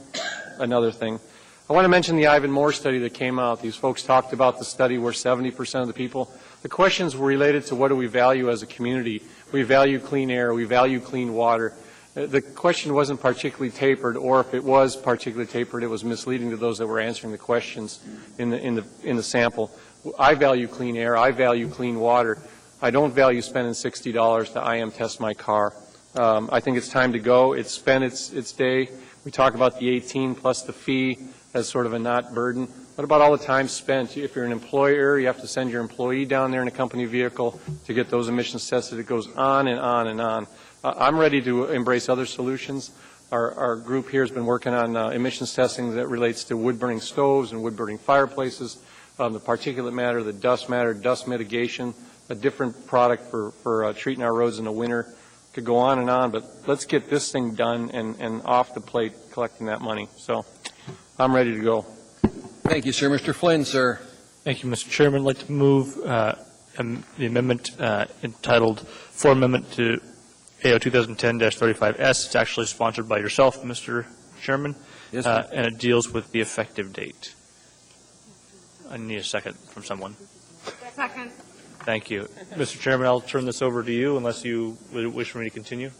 Speaker 13: another thing. I want to mention the Ivan Moore study that came out. These folks talked about the study where 70% of the people, the questions were related to what do we value as a community. We value clean air, we value clean water. The question wasn't particularly tapered, or if it was particularly tapered, it was misleading to those that were answering the questions in the sample. I value clean air, I value clean water. I don't value spending $60 to IM test my car. I think it's time to go. It's spent its day. We talk about the 18 plus the fee as sort of a not burden. What about all the time spent? If you're an employer, you have to send your employee down there in a company vehicle to get those emissions tested. It goes on and on and on. I'm ready to embrace other solutions. Our group here has been working on emissions testing that relates to wood-burning stoves and wood-burning fireplaces, the particulate matter, the dust matter, dust mitigation, a different product for treating our roads in the winter. Could go on, but let's get this thing done and off the plate collecting that money. So I'm ready to go.
Speaker 3: Thank you, sir. Mr. Flynn, sir.
Speaker 6: Thank you, Mr. Chairman. I'd like to move the amendment entitled For Amendment to AO 2010-35S. It's actually sponsored by yourself, Mr. Chairman,
Speaker 3: yes,
Speaker 6: and it deals with the effective date. I need a second from someone.
Speaker 7: Second.
Speaker 6: Thank you. Mr. Chairman, I'll turn this over to you unless you wish for me to continue.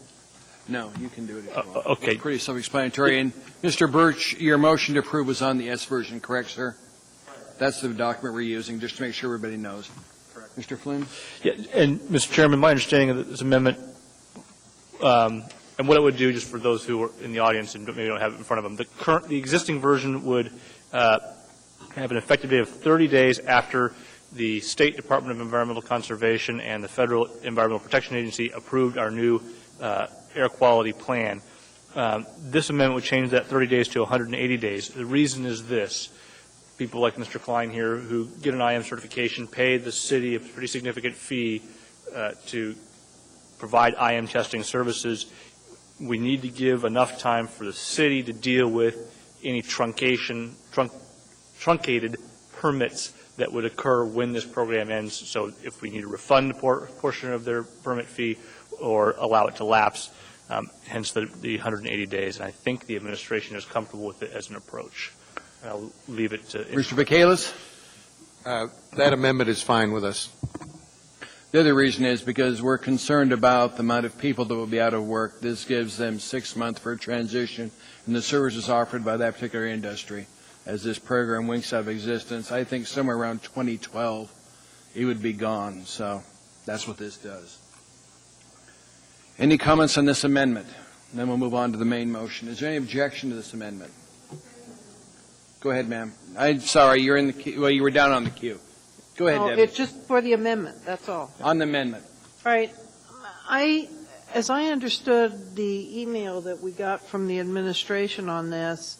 Speaker 3: No, you can do it if you want.
Speaker 6: Okay.
Speaker 3: It's pretty self-explanatory. And Mr. Birch, your motion to approve was on the S version, correct, sir? That's the document we're using, just to make sure everybody knows. Correct. Mr. Flynn?
Speaker 6: Yeah, and Mr. Chairman, my understanding of this amendment, and what it would do, just for those who are in the audience and maybe don't have it in front of them, the existing version would have an effective date of 30 days after the State Department of Environmental Conservation and the Federal Environmental Protection Agency approved our new air quality plan. This amendment would change that 30 days to 180 days. The reason is this. People like Mr. Klein here who get an IM certification pay the city a pretty significant fee to provide IM testing services. We need to give enough time for the city to deal with any truncated permits that would occur when this program ends. So if we need to refund a portion of their permit fee or allow it to lapse, hence the 180 days. And I think the administration is comfortable with it as an approach. I'll leave it to
Speaker 3: Mr. Michaelis?
Speaker 20: That amendment is fine with us.
Speaker 3: The other reason is because we're concerned about the amount of people that will be out of work. This gives them 6 months for a transition and the services offered by that particular industry. As this program winks out of existence, I think somewhere around 2012, it would be gone. So that's what this does. Any comments on this amendment? And then we'll move on to the main motion. Is there any objection to this amendment? Go ahead, ma'am. I'm sorry, you're in the queue. Well, you were down on the queue. Go ahead, Debbie.
Speaker 7: It's just for the amendment, that's all.
Speaker 3: On the amendment.
Speaker 7: All right. As I understood the email that we got from the administration on this,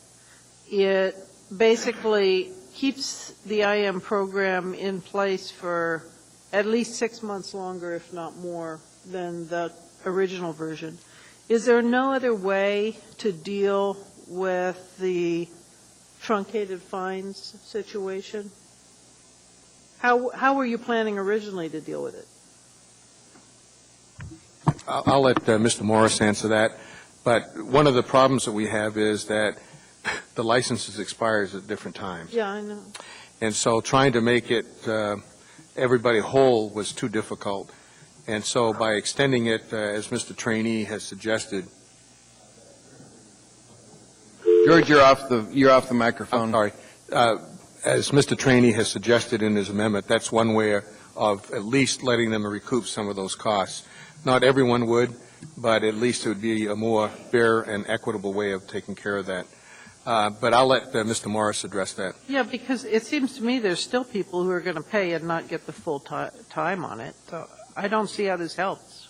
Speaker 7: it basically keeps the IM program in place for at least 6 months longer, if not more, than the original version. Is there no other way to deal with the truncated fines situation? How were you planning originally to deal with it?
Speaker 4: I'll let Mr. Morris answer that. But one of the problems that we have is that the licenses expires at different times.
Speaker 7: Yeah, I know.
Speaker 4: And so trying to make it everybody whole was too difficult. And so by extending it, as Mr. Trainee has suggested.
Speaker 3: George, you're off the microphone.
Speaker 4: I'm sorry. As Mr. Trainee has suggested in his amendment, that's one way of at least letting them recoup some of those costs. Not everyone would, but at least it would be a more fair and equitable way of taking care of that. But I'll let Mr. Morris address that.
Speaker 7: Yeah, because it seems to me there's still people who are going to pay and not get the full time on it. So I don't see how this helps.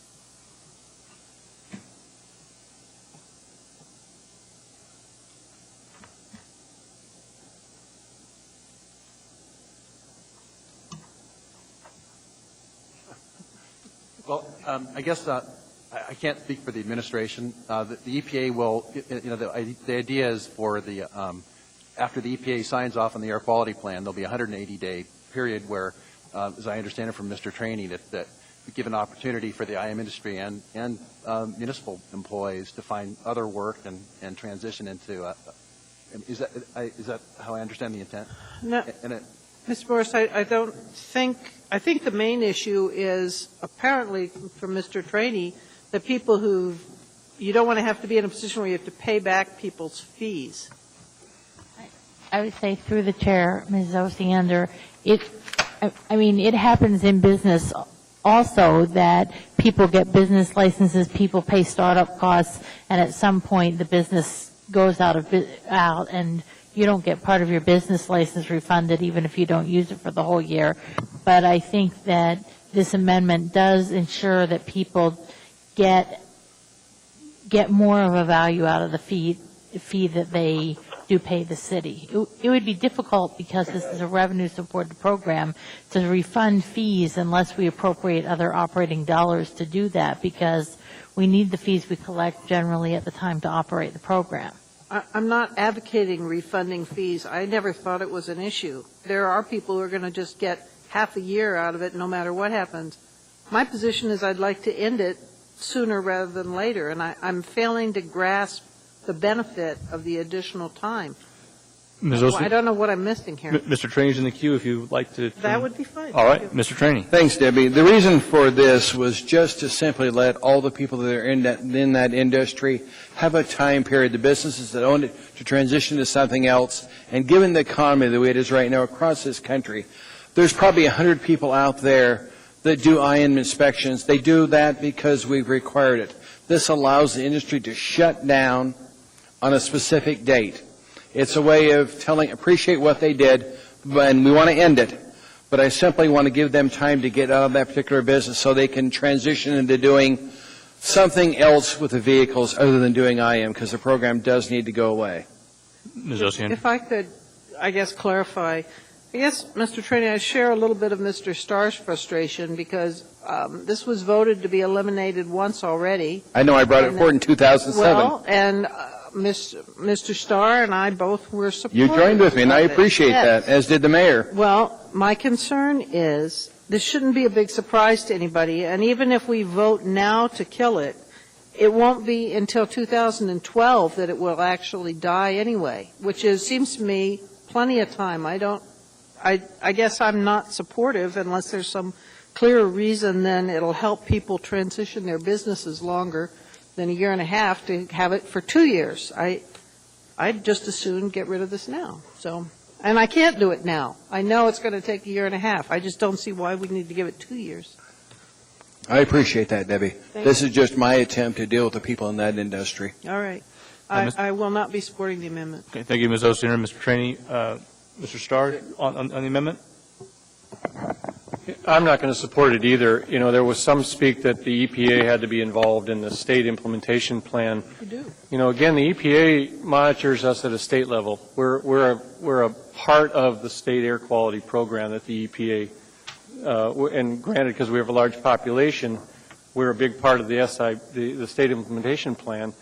Speaker 21: Well, I guess I can't speak for the administration. The EPA will, the idea is for the, after the EPA signs off on the air quality plan, there'll be a 180-day period where, as I understand it from Mr. Trainee, that we give an opportunity for the IM industry and municipal employees to find other work and transition into, is that how I understand the intent?
Speaker 7: No. Mr. Morris, I think the main issue is apparently from Mr. Trainee that people you don't want to have to be in a position where you have to pay back people's fees.
Speaker 23: I would say through the chair, Ms. Osiander, it happens in business also that people get business licenses, people pay startup costs, and at some point the business goes out and you don't get part of your business license refunded even if you don't use it for the whole year. But I think that this amendment does ensure that people get more of a value out of the fee that they do pay the city. It would be difficult because this is a revenue supported program to refund fees unless we appropriate other operating dollars to do that, because we need the fees we collect generally at the time to operate the program.
Speaker 7: I'm not advocating refunding fees. I never thought it was an issue. There are people who are going to just get half a year out of it no matter what happens. My position is I'd like to end it sooner rather than later, and I'm failing to grasp the benefit of the additional time.
Speaker 6: Ms. Olsen?
Speaker 7: I don't know what I'm missing here.
Speaker 6: Mr. Trainee's in the queue if you'd like to.
Speaker 7: That would be fine.
Speaker 6: All right, Mr. Trainee.
Speaker 3: Thanks, Debbie. The reason for this was just to simply let all the people that are in that industry have a time period, the businesses that own it, to transition to something else. And given the economy the way it is right now across this country, there's probably 100 people out there that do IM inspections. They do that because we've required it. This allows the industry to shut down on a specific date. It's a way of appreciate what they did, and we want to end it. But I simply want to give them time to get out of that particular business so they can transition into doing something else with the vehicles other than doing IM, because the program does need to go away.
Speaker 6: Ms. Osiander.
Speaker 7: If I could, I guess, clarify. I guess, Mr. Trainee, I share a little bit of Mr. Starr's frustration because this was voted to be eliminated once already.
Speaker 3: I know I brought it forward in 2007.
Speaker 7: Well, and Mr. Starr and I both were supportive.
Speaker 3: You joined with me, and I appreciate
Speaker 7: Yes.
Speaker 3: that, as did the mayor.
Speaker 7: Well, my concern is this shouldn't be a big surprise to anybody, and even if we vote now to kill it, it won't be until 2012 that it will actually die anyway, which seems to me plenty of time. I guess I'm not supportive unless there's some clearer reason then it'll help people transition their businesses longer than a year and a half to have it for 2 years. I'd just as soon get rid of this now. And I can't do it now. I know it's going to take a year and a half. I just don't see why we need to give it 2 years.
Speaker 3: I appreciate that, Debbie. This is just my attempt to deal with the people in that industry.
Speaker 7: All right. I will not be supporting the amendment.
Speaker 6: Okay, thank you, Ms. Osiander. Mr. Trainee, Mr. Starr, on the amendment?
Speaker 13: I'm not going to support it either. You know, there was some speak that the EPA had to be involved in the state implementation plan.
Speaker 7: You do.
Speaker 13: You know, again, the EPA monitors us at a state level. We're a part of the state air quality program that the EPA, and granted, because we have a large population, we're a big part of the state implementation plan.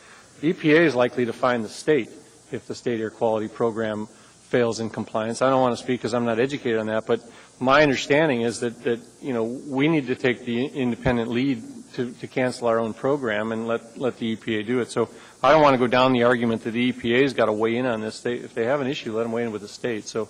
Speaker 13: The EPA is likely to fine the state if the state air quality program fails in compliance. I don't want to speak because I'm not educated on that, but my understanding is that you know, we need to take the independent lead to cancel our own program and let the EPA do it. So I don't want to go down the argument that the EPA's got to weigh in on this. If they have an issue, let them weigh in with the state. So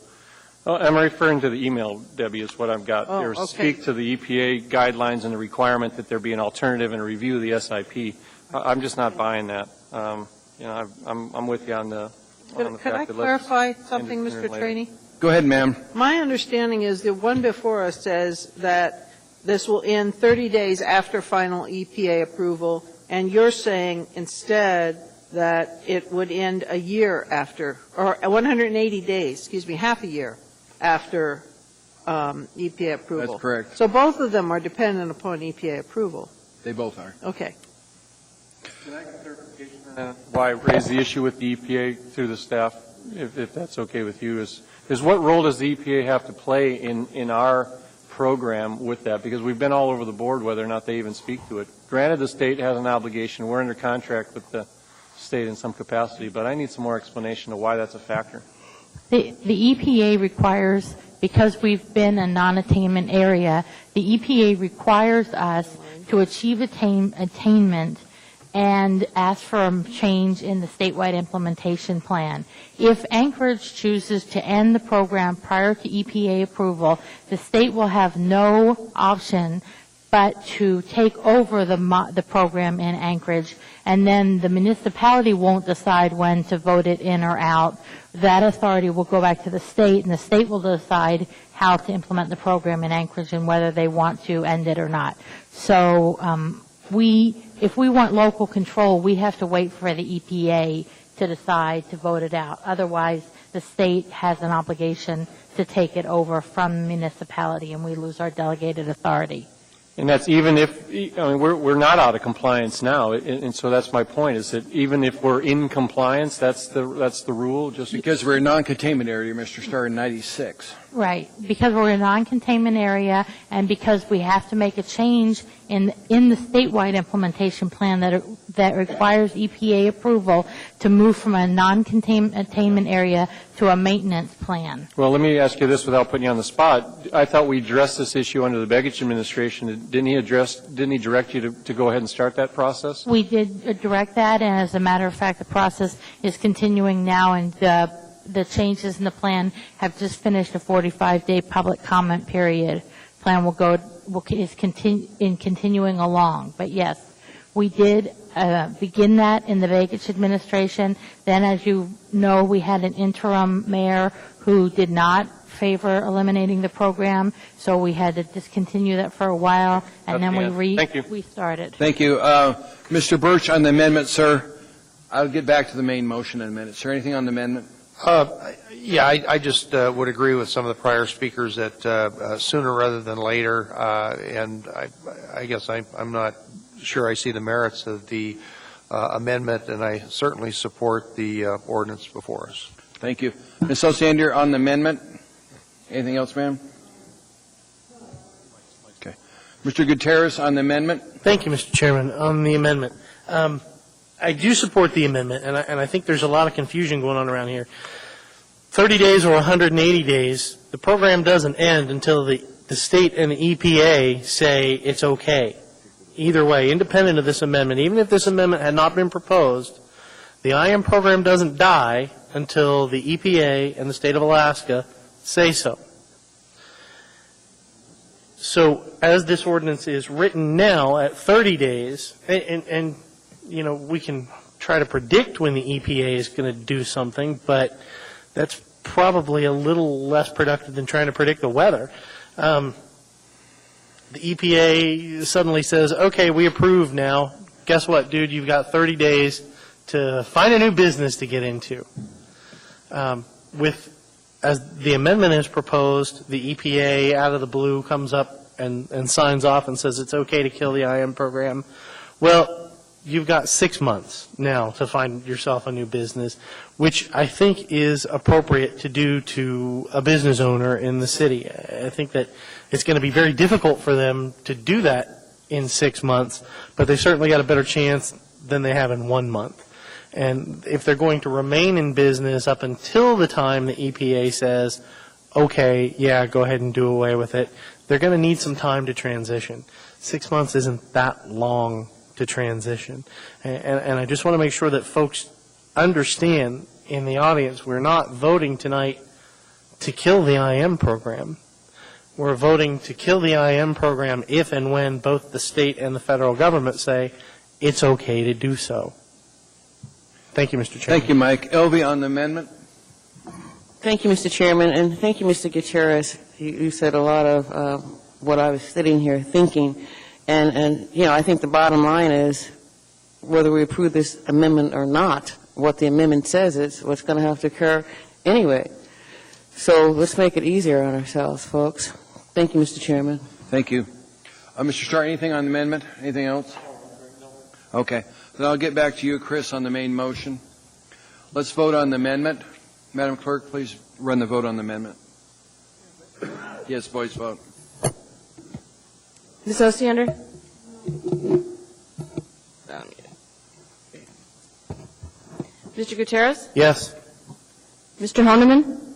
Speaker 13: I'm referring to the email, Debbie, is what I've got. There,
Speaker 7: okay.
Speaker 13: Speak to the EPA guidelines and the requirement that there be an alternative and a review of the SIP. I'm just not buying that. I'm with you on the
Speaker 7: Could I clarify something, Mr. Trainee?
Speaker 3: Go ahead, ma'am.
Speaker 7: My understanding is the one before us says that this will end 30 days after final EPA approval, and you're saying instead that it would end a year after, or 180 days, excuse me, half a year after EPA approval.
Speaker 3: That's correct.
Speaker 7: So both of them are dependent upon EPA approval.
Speaker 3: They both are.
Speaker 7: Okay.
Speaker 13: Can I get clarification on why I raised the issue with the EPA through the staff, if that's okay with you, is what role does the EPA have to play in our program with that? Because we've been all over the board whether or not they even speak to it. Granted, the state has an obligation. We're under contract with the state in some capacity, but I need some more explanation of why that's a factor.
Speaker 23: The EPA requires, because we've been a non-attainment area, the EPA requires us to achieve attainment and ask for a change in the statewide implementation plan. If Anchorage chooses to end the program prior to EPA approval, the state will have no option but to take over the program in Anchorage, and then the municipality won't decide when to vote it in or out. That authority will go back to the state, and the state will decide how to implement the program in Anchorage and whether they want to end it or not. So if we want local control, we have to wait for the EPA to decide to vote it out. Otherwise, the state has an obligation to take it over from the municipality, and we lose our delegated authority.
Speaker 13: And that's even if, we're not out of compliance now, and so that's my point, is that even if we're in compliance, that's the rule? Just
Speaker 3: because we're a non-containment area, Mr. Starr, in 96.
Speaker 23: Right, because we're a non-containment area, and because we have to make a change in the statewide implementation plan that requires EPA approval to move from a non-containment area to a maintenance plan.
Speaker 13: Well, let me ask you this without putting you on the spot. I thought we addressed this issue under the Begich administration. Didn't he direct you to go ahead and start that process?
Speaker 23: We did direct that, and as a matter of fact, the process is continuing now, and the changes in the plan have just finished a 45-day public comment period. Plan is continuing along. But yes, we did begin that in the Begich administration. Then, as you know, we had an interim mayor who did not favor eliminating the program, so we had to discontinue that for a while, and then we restarted.
Speaker 3: Thank you. Mr. Birch, on the amendment, sir, I'll get back to the main motion in a minute. Sir, anything on the amendment?
Speaker 20: Yeah, I just would agree with some of the prior speakers that sooner rather than later, and I guess I'm not sure I see the merits of the amendment, and I certainly support the ordinance before us.
Speaker 3: Thank you. Ms. Osiander, on the amendment, anything else, ma'am? Okay. Mr. Gutierrez, on the amendment?
Speaker 9: Thank you, Mr. Chairman. On the amendment, I do support the amendment, and I think there's a lot of confusion going on around here. 30 days or 180 days, the program doesn't end until the state and the EPA say it's okay. Either way, independent of this amendment, even if this amendment had not been proposed, the IM program doesn't die until the EPA and the state of Alaska say so. So as this ordinance is written now at 30 days, and we can try to predict when the EPA is going to do something, but that's probably a little less productive than trying to predict the weather. The EPA suddenly says, okay, we approve now. Guess what, dude? You've got 30 days to find a new business to get into. As the amendment is proposed, the EPA out of the blue comes up and signs off and says it's okay to kill the IM program. Well, you've got 6 months now to find yourself a new business, which I think is appropriate to do to a business owner in the city. I think that it's going to be very difficult for them to do that in 6 months, but they certainly got a better chance than they have in 1 month. And if they're going to remain in business up until the time the EPA says, okay, yeah, go ahead and do away with it. They're going to need some time to transition. 6 months isn't that long to transition. And I just want to make sure that folks understand in the audience, we're not voting tonight to kill the IM program. We're voting to kill the IM program if and when both the state and the federal government say it's okay to do so. Thank you, Mr. Chairman.
Speaker 3: Thank you, Mike. Elvie, on the amendment?
Speaker 14: Thank you, Mr. Chairman, and thank you, Mr. Gutierrez. You said a lot of what I was sitting here thinking. And, you know, I think the bottom line is whether we approve this amendment or not, what the amendment says is what's going to have to occur anyway. So let's make it easier on ourselves, folks. Thank you, Mr. Chairman.
Speaker 3: Thank you. Mr. Starr, anything on the amendment? Anything else? Okay. Then I'll get back to you, Chris, on the main motion. Let's vote on the amendment. Madam Clerk, please run the vote on the amendment. Yes, voice vote.
Speaker 8: Ms. Osiander? Mr. Gutierrez?
Speaker 9: Yes.
Speaker 8: Mr. Honeyman?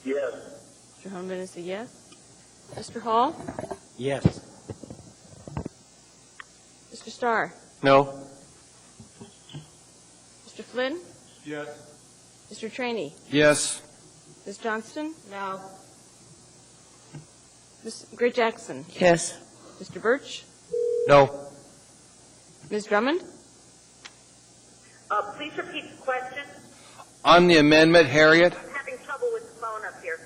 Speaker 10: Yes.
Speaker 8: Mr. Honeyman is a yes. Mr. Hall?
Speaker 9: Yes.
Speaker 8: Mr. Starr?
Speaker 9: No.
Speaker 8: Mr. Flynn?
Speaker 4: Yes.
Speaker 8: Mr. Trainee?
Speaker 3: Yes.
Speaker 8: Ms. Johnston? No. Ms. Gray Jackson?
Speaker 14: Yes.
Speaker 8: Mr. Birch?
Speaker 9: No.
Speaker 8: Ms. Drummond?
Speaker 5: Please repeat the question.
Speaker 3: On the amendment, Harriet?
Speaker 5: I'm having trouble with the phone up here.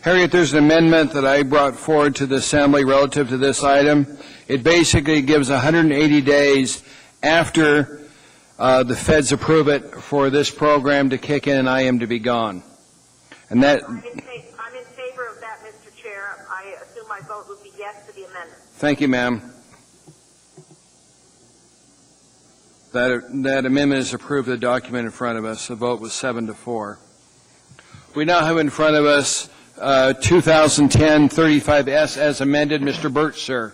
Speaker 3: Harriet, there's an amendment that I brought forward to the Assembly relative to this item. It basically gives 180 days after the feds approve it for this program to kick in and IM to be gone. And that...
Speaker 5: I'm in favor of that, Mr. Chair. I assume my vote would be yes to the amendment.
Speaker 3: Thank you, ma'am. That amendment is approved, the document in front of us. The vote was 7-4. We now have in front of us 2010-35S as amended. Mr. Birch, sir,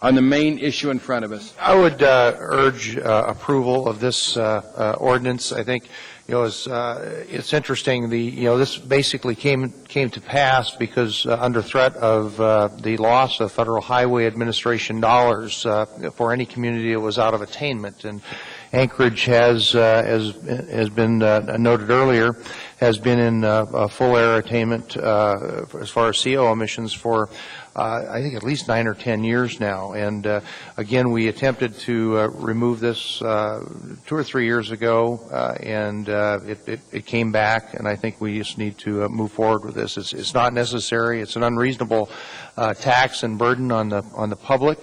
Speaker 3: on the main issue in front of us.
Speaker 20: I would urge approval of this ordinance. I think, you know, it's interesting. This basically came to pass because under threat of the loss of Federal Highway Administration dollars for any community that was out of attainment, and Anchorage has been noted earlier, has been in full air attainment as far as CO emissions for I think at least 9 or 10 years now. And again, we attempted to remove this 2 or 3 years ago, and it came back, and I think we just need to move forward with this. It's not necessary. It's an unreasonable tax and burden on the public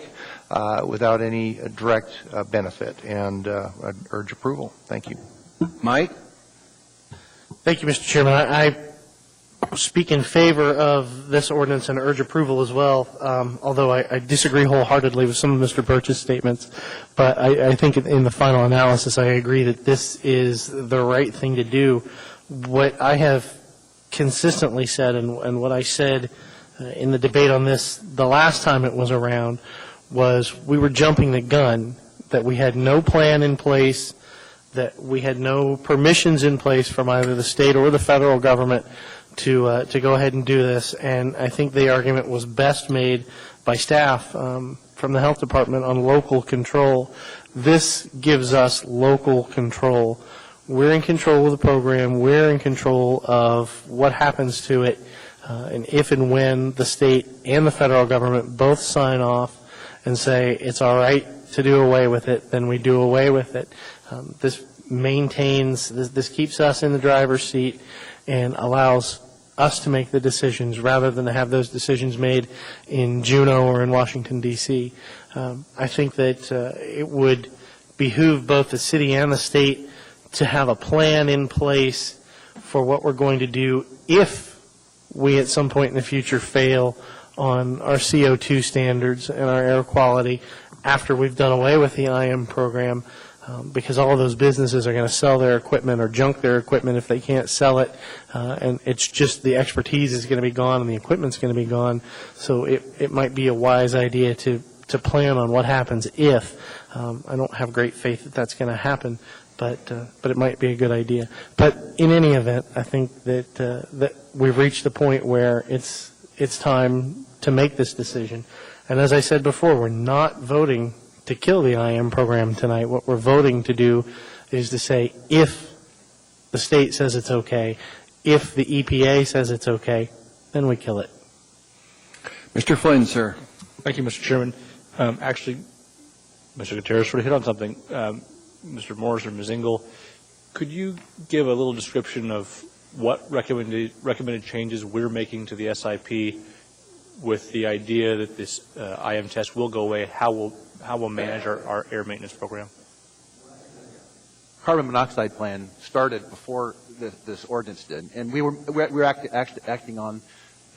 Speaker 20: without any direct benefit, and I'd urge approval. Thank you.
Speaker 3: Mike?
Speaker 9: Thank you, Mr. Chairman. I speak in favor of this ordinance and urge approval as well, although I disagree wholeheartedly with some of Mr. Birch's statements. But I think in the final analysis, I agree that this is the right thing to do. What I have consistently said, and what I said in the debate on this the last time it was around, was we were jumping the gun, that we had no plan in place, that we had no permissions in place from either the state or the federal government to go ahead and do this. And I think the argument was best made by staff from the health department on local control. This gives us local control. We're in control of the program. We're in control of what happens to it. And if and when the state and the federal government both sign off and say it's all right to do away with it, then we do away with it. This maintains, this keeps us in the driver's seat and allows us to make the decisions rather than to have those decisions made in Juneau or in Washington, D.C. I think that it would behoove both the city and the state to have a plan in place for what we're going to do if we at some point in the future fail on our CO2 standards and our air quality after we've done away with the IM program, because all of those businesses are going to sell their equipment or junk their equipment if they can't sell it, and it's just the expertise is going to be gone and the equipment's going to be gone. So it might be a wise idea to plan on what happens if. I don't have great faith that that's going to happen, but it might be a good idea. But in any event, I think that we've reached the point where it's time to make this decision. And as I said before, we're not voting to kill the IM program tonight. What we're voting to do is to say if the state says it's okay, if the EPA says it's okay, then we kill it.
Speaker 3: Mr. Flynn, sir.
Speaker 6: Thank you, Mr. Chairman. Actually, Mr. Gutierrez sort of hit on something. Mr. Morris or Ms. Engel, could you give a little description of what recommended changes we're making to the SIP with the idea that this IM test will go away? How we'll manage our air maintenance program?
Speaker 21: Carbon monoxide plan started before this ordinance did, and we were acting on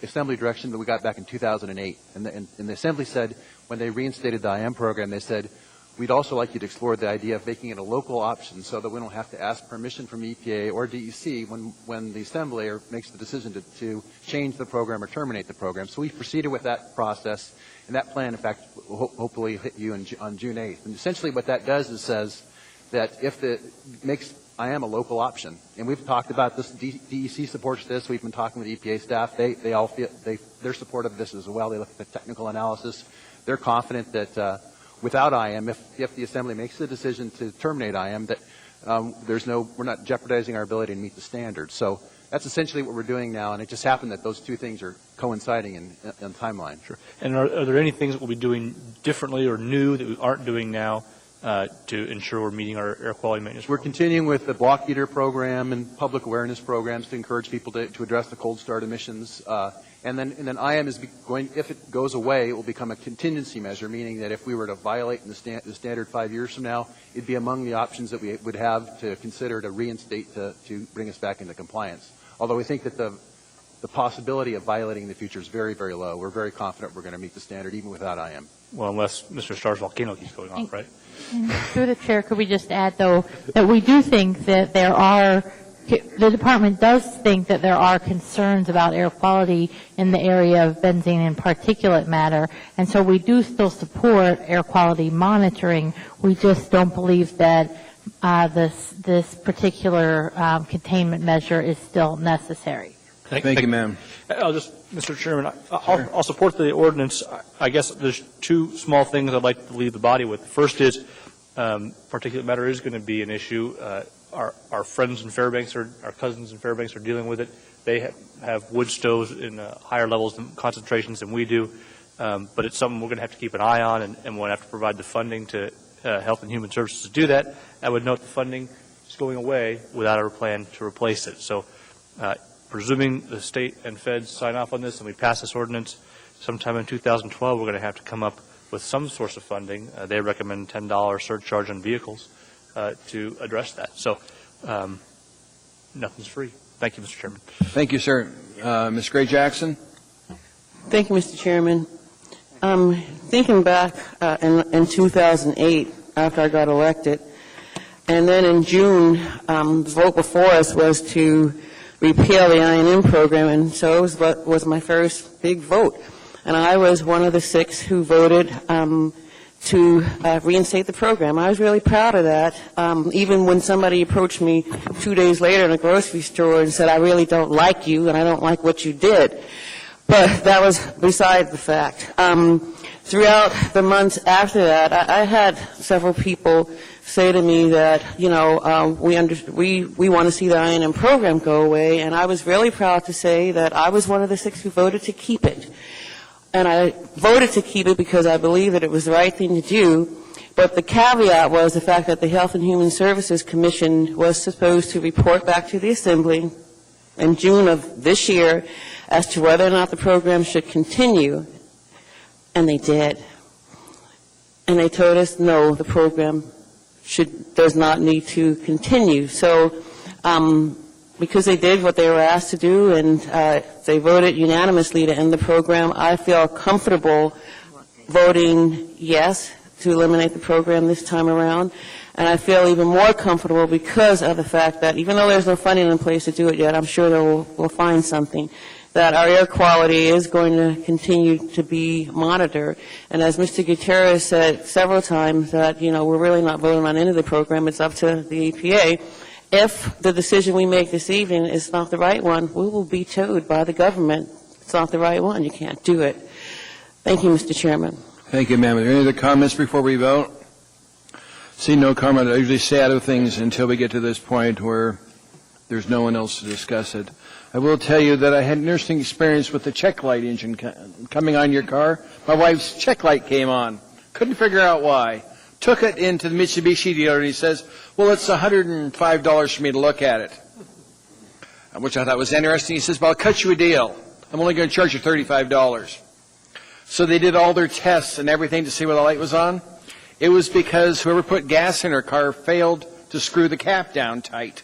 Speaker 21: Assembly direction that we got back in 2008. And the Assembly said, when they reinstated the IM program, they said, we'd also like you to explore the idea of making it a local option so that we don't have to ask permission from EPA or DEC when the Assembly makes the decision to change the program or terminate the program. So we proceeded with that process, and that plan, in fact, will hopefully hit you on June 8th. And essentially what that does is says that if it makes IM a local option, and we've talked about this, DEC supports this, we've been talking with EPA staff, they all feel, they're supportive of this as well. They look at the technical analysis. They're confident that without IM, if the Assembly makes the decision to terminate IM, that we're not jeopardizing our ability to meet the standards. So that's essentially what we're doing now, and it just happened that those two things are coinciding in timeline.
Speaker 6: Sure. And are there any things that we'll be doing differently or new that we aren't doing now to ensure we're meeting our air quality maintenance?
Speaker 21: We're continuing with the block heater program and public awareness programs to encourage people to address the cold start emissions. And then IM is going, if it goes away, it will become a contingency measure, meaning that if we were to violate the standard 5 years from now, it'd be among the options that we would have to consider to reinstate to bring us back into compliance. Although we think that the possibility of violating in the future is very, very low. We're very confident we're going to meet the standard even without IM.
Speaker 6: Well, unless Mr. Starr's volcano keeps going off, right?
Speaker 23: And through the chair, could we just add, though, that we do think that the department does think that there are concerns about air quality in the area of benzene and particulate matter, and so we do still support air quality monitoring. We just don't believe that this particular containment measure is still necessary.
Speaker 3: Thank you, ma'am.
Speaker 6: Mr. Chairman, I'll support the ordinance. I guess there's two small things I'd like to leave the body with. First is particulate matter is going to be an issue. Our friends in Fairbanks, our cousins in Fairbanks are dealing with it. They have wood stoves in higher levels and concentrations than we do, but it's something we're going to have to keep an eye on, and we're going to have to provide the funding to Health and Human Services to do that. I would note the funding is going away without a plan to replace it. So presuming the state and feds sign off on this and we pass this ordinance sometime in 2012, we're going to have to come up with some source of funding. They recommend $10 surcharge on vehicles to address that. So nothing's free. Thank you, Mr. Chairman.
Speaker 3: Thank you, sir. Ms. Gray Jackson.
Speaker 14: Thank you, Mr. Chairman. Thinking back in 2008, after I got elected, and then in June, the vote before us was to repeal the I&M program, and so it was my first big vote. And I was one of the 6 who voted to reinstate the program. I was really proud of that, even when somebody approached me 2 days later in a grocery store and said, I really don't like you and I don't like what you did. But that was beside the fact. Throughout the months after that, I had several people say to me that, we want to see the I&M program go away, and I was really proud to say that I was one of the 6 who voted to keep it. And I voted to keep it because I believe that it was the right thing to do, but the caveat was the fact that the Health and Human Services Commission was supposed to report back to the Assembly in June of this year as to whether or not the program should continue, and they did. And they told us, no, the program does not need to continue. So because they did what they were asked to do and they voted unanimously to end the program, I feel comfortable voting yes to eliminate the program this time around. And I feel even more comfortable because of the fact that even though there's no funding in place to do it yet, I'm sure that we'll find something, that our air quality is going to continue to be monitored. And as Mr. Gutierrez said several times, that, we're really not voting on any of the program. It's up to the EPA. If the decision we make this evening is not the right one, we will be towed by the government. It's not the right one. You can't do it. Thank you, Mr. Chairman.
Speaker 3: Thank you, ma'am. Are there any other comments before we vote? See no comment. I usually say other things until we get to this point where there's no one else to discuss it. I will tell you that I had an interesting experience with the check light engine coming on your car. My wife's check light came on. Couldn't figure out why. Took it into the Mitsubishi dealer, and he says, well, it's $105 for me to look at it, which I thought was interesting. He says, well, I'll cut you a deal. I'm only going to charge you $35. So they did all their tests and everything to see why the light was on. It was because whoever put gas in her car failed to screw the cap down tight.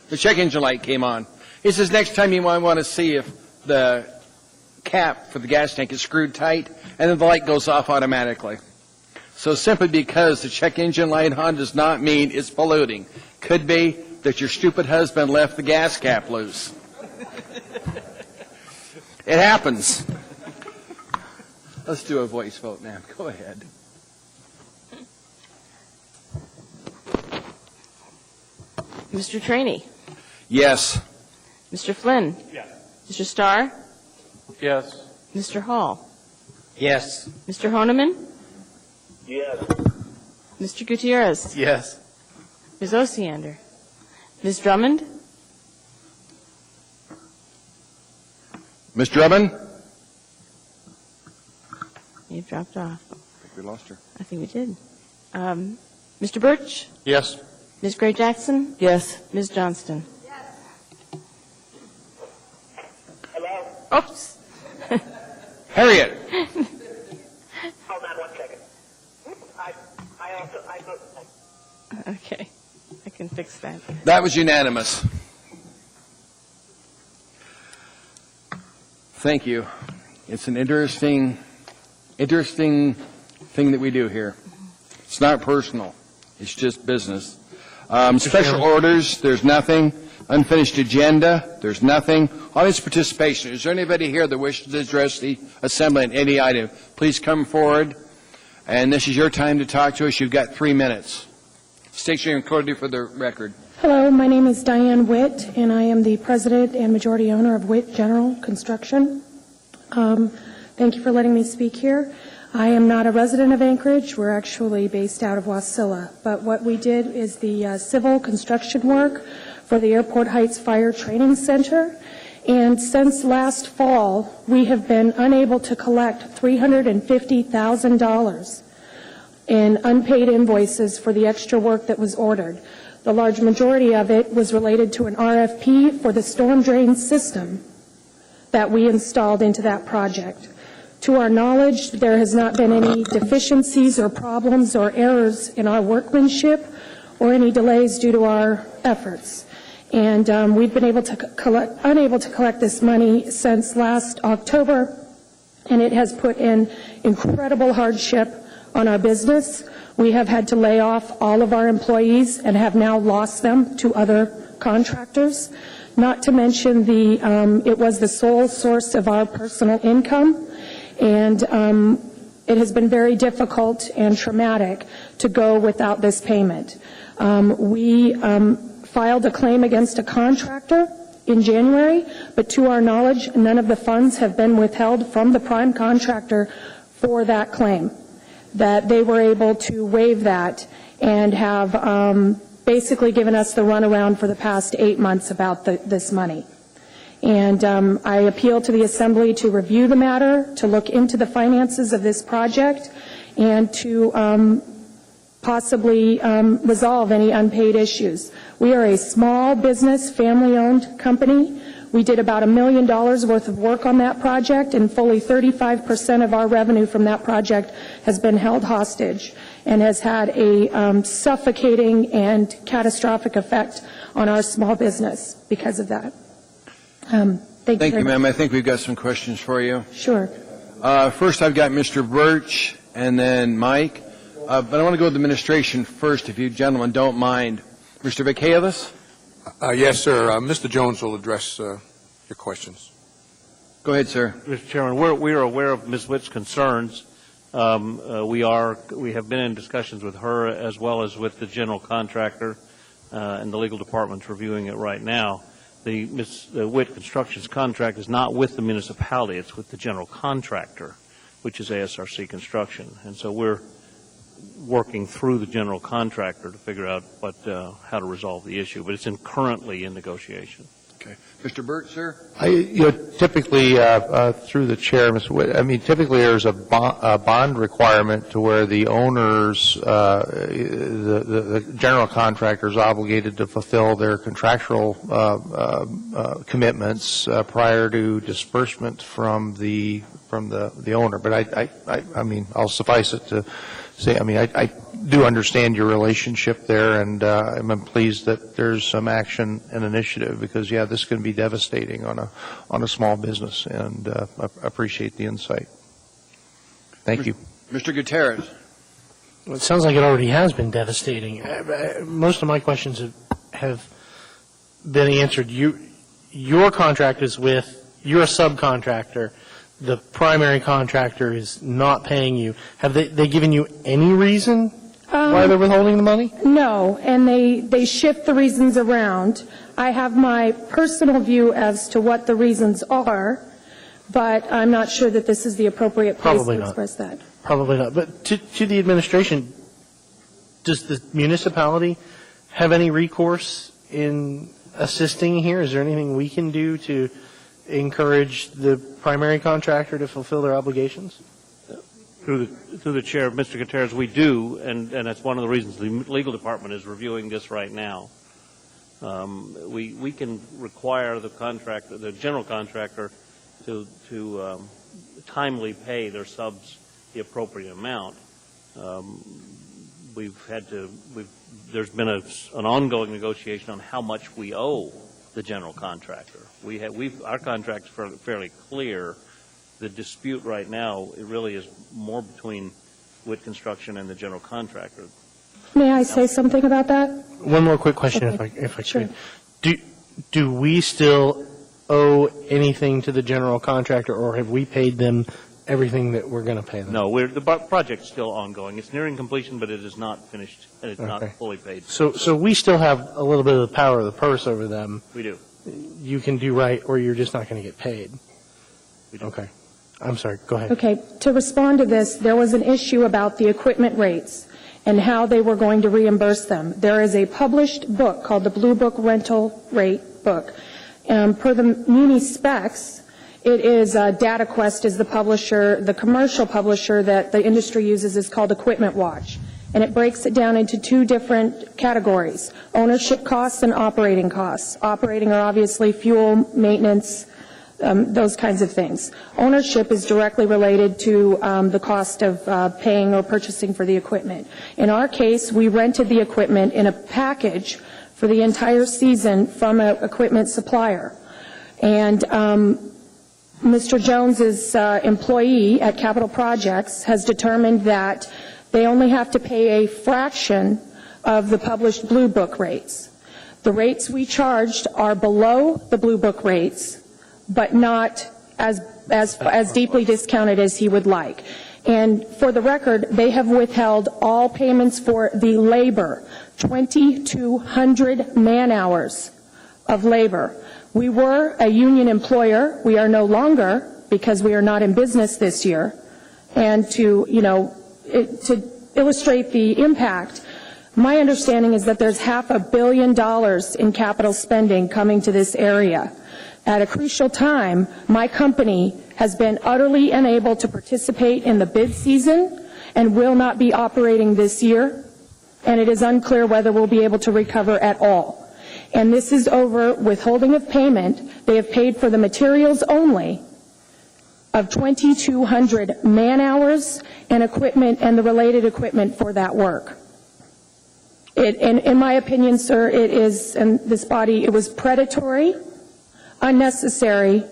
Speaker 3: The check engine light came on. He says, next time you might want to see if the cap for the gas tank is screwed tight, and then the light goes off automatically. So simply because the check engine light on does not mean it's polluting. Could be that your stupid husband left the gas cap loose. It happens. Let's do a voice vote, ma'am. Go ahead.
Speaker 8: Mr. Trainee?
Speaker 3: Yes.
Speaker 8: Mr. Flynn?
Speaker 13: Yes.
Speaker 8: Mr. Starr?
Speaker 13: Yes.
Speaker 8: Mr. Hall?
Speaker 13: Yes.
Speaker 8: Mr. Honeman?
Speaker 10: Yes.
Speaker 8: Mr. Gutierrez?
Speaker 13: Yes.
Speaker 8: Ms. Osiander? Ms. Drummond?
Speaker 3: Ms. Drummond?
Speaker 8: You dropped off.
Speaker 3: I think we lost her.
Speaker 8: I think we did. Mr. Birch?
Speaker 13: Yes.
Speaker 8: Ms. Gray Jackson?
Speaker 14: Yes.
Speaker 8: Ms. Johnston?
Speaker 10: Hello?
Speaker 8: Oops.
Speaker 3: Harriet?
Speaker 10: Hold on 1 second. I vote.
Speaker 8: Okay. I can fix that.
Speaker 3: That was unanimous. Thank you. It's an interesting thing that we do here. It's not personal. It's just business. Special orders, there's nothing. Unfinished agenda, there's nothing. Audience participation. Is there anybody here that wishes to address the Assembly on any item? Please come forward. And this is your time to talk to us. You've got 3 minutes. State your name clearly for the record.
Speaker 15: Hello, my name is Diane Witt, and I am the president and majority owner of Witt General Construction. Thank you for letting me speak here. I am not a resident of Anchorage. We're actually based out of Wasilla. But what we did is the civil construction work for the Airport Heights Fire Training Center. And since last fall, we have been unable to collect $350,000 in unpaid invoices for the extra work that was ordered. The large majority of it was related to an RFP for the storm drain system that we installed into that project. To our knowledge, there has not been any deficiencies or problems or errors in our workmanship or any delays due to our efforts. And we've been unable to collect this money since last October, and it has put in incredible hardship on our business. We have had to lay off all of our employees and have now lost them to other contractors. Not to mention it was the sole source of our personal income, and it has been very difficult and traumatic to go without this payment. We filed a claim against a contractor in January, but to our knowledge, none of the funds have been withheld from the prime contractor for that claim, that they were able to waive that and have basically given us the runaround for the past 8 months about this money. And I appeal to the Assembly to review the matter, to look into the finances of this project, and to possibly resolve any unpaid issues. We are a small business, family-owned company. We did about $1 million worth of work on that project, and fully 35% of our revenue from that project has been held hostage and has had a suffocating and catastrophic effect on our small business because of that. Thank you,
Speaker 3: ma'am. I think we've got some questions for you.
Speaker 15: Sure.
Speaker 3: First, I've got Mr. Birch and then Mike. But I want to go with the administration first, if you gentlemen don't mind. Mr. Vacalis?
Speaker 4: Yes, sir. Mr. Jones will address your questions.
Speaker 3: Go ahead, sir.
Speaker 1: Mr. Chairman, we are aware of Ms. Witt's concerns. We have been in discussions with her as well as with the general contractor, and the legal department's reviewing it right now. The Witt Construction's contract is not with the municipality; it's with the general contractor, which is ASRC Construction, and so we're working through the general contractor to figure out how to resolve the issue. But it's currently in negotiation.
Speaker 3: Okay. Mr. Burt, sir?
Speaker 20: Typically, through the chair, Mr. Witt, typically there's a bond requirement to where the owners, the general contractor is obligated to fulfill their contractual commitments prior to disbursement from the owner. But I'll suffice it to say, I do understand your relationship there, and I'm pleased that there's some action and initiative, because this can be devastating on a small business, and I appreciate the insight. Thank you.
Speaker 3: Mr. Gutierrez.
Speaker 9: Well, it sounds like it already has been devastating. Most of my questions have been answered. Your contract is you're a subcontractor. The primary contractor is not paying you. Have they given you any reason why they're withholding the money?
Speaker 15: No, and they shift the reasons around. I have my personal view as to what the reasons are, but I'm not sure that this is the appropriate place to express that.
Speaker 9: Probably not. But to the administration, does the municipality have any recourse in assisting here? Is there anything we can do to encourage the primary contractor to fulfill their obligations?
Speaker 1: Through the chair, Mr. Gutierrez, we do, and that's one of the reasons the legal department is reviewing this right now. We can require the general contractor to timely pay their subs the appropriate amount. There's been an ongoing negotiation on how much we owe the general contractor. Our contract is fairly clear. The dispute right now, it really is more between Witt Construction and the general contractor.
Speaker 15: May I say something about that?
Speaker 9: One more quick question,
Speaker 15: Okay.
Speaker 9: if I
Speaker 15: Sure.
Speaker 9: could. Do we still owe anything to the general contractor, or have we paid them everything that we're going to pay them?
Speaker 1: No, the project's still ongoing. It's nearing completion, but it is not finished, and it's not fully paid.
Speaker 9: So we still have a little bit of the power of the purse over them.
Speaker 1: We do.
Speaker 9: You can do right, or you're just not going to get paid.
Speaker 1: We do.
Speaker 9: Okay. I'm sorry. Go ahead.
Speaker 15: Okay. To respond to this, there was an issue about the equipment rates and how they were going to reimburse them. There is a published book called the Blue Book Rental Rate Book. Per the Muni specs, it is DataQuest is the publisher. The commercial publisher that the industry uses is called Equipment Watch. And it breaks it down into two different categories: ownership costs and operating costs. Operating are obviously fuel, maintenance, those kinds of things. Ownership is directly related to the cost of paying or purchasing for the equipment. In our case, we rented the equipment in a package for the entire season from an equipment supplier. And Mr. Jones's employee at Capital Projects has determined that they only have to pay a fraction of the published Blue Book rates. The rates we charged are below the Blue Book rates, but not as deeply discounted as he would like. And for the record, they have withheld all payments for the labor, 2,200 man-hours of labor. We were a union employer. We are no longer, because we are not in business this year. And to illustrate the impact, my understanding is that there's $500 million in capital spending coming to this area. At a crucial time, my company has been utterly unable to participate in the bid season and will not be operating this year, and it is unclear whether we'll be able to recover at all. And this is over withholding of payment. They have paid for the materials only of 2,200 man-hours and equipment and the related equipment for that work. In my opinion, sir, it is, and this body, it was predatory, unnecessary,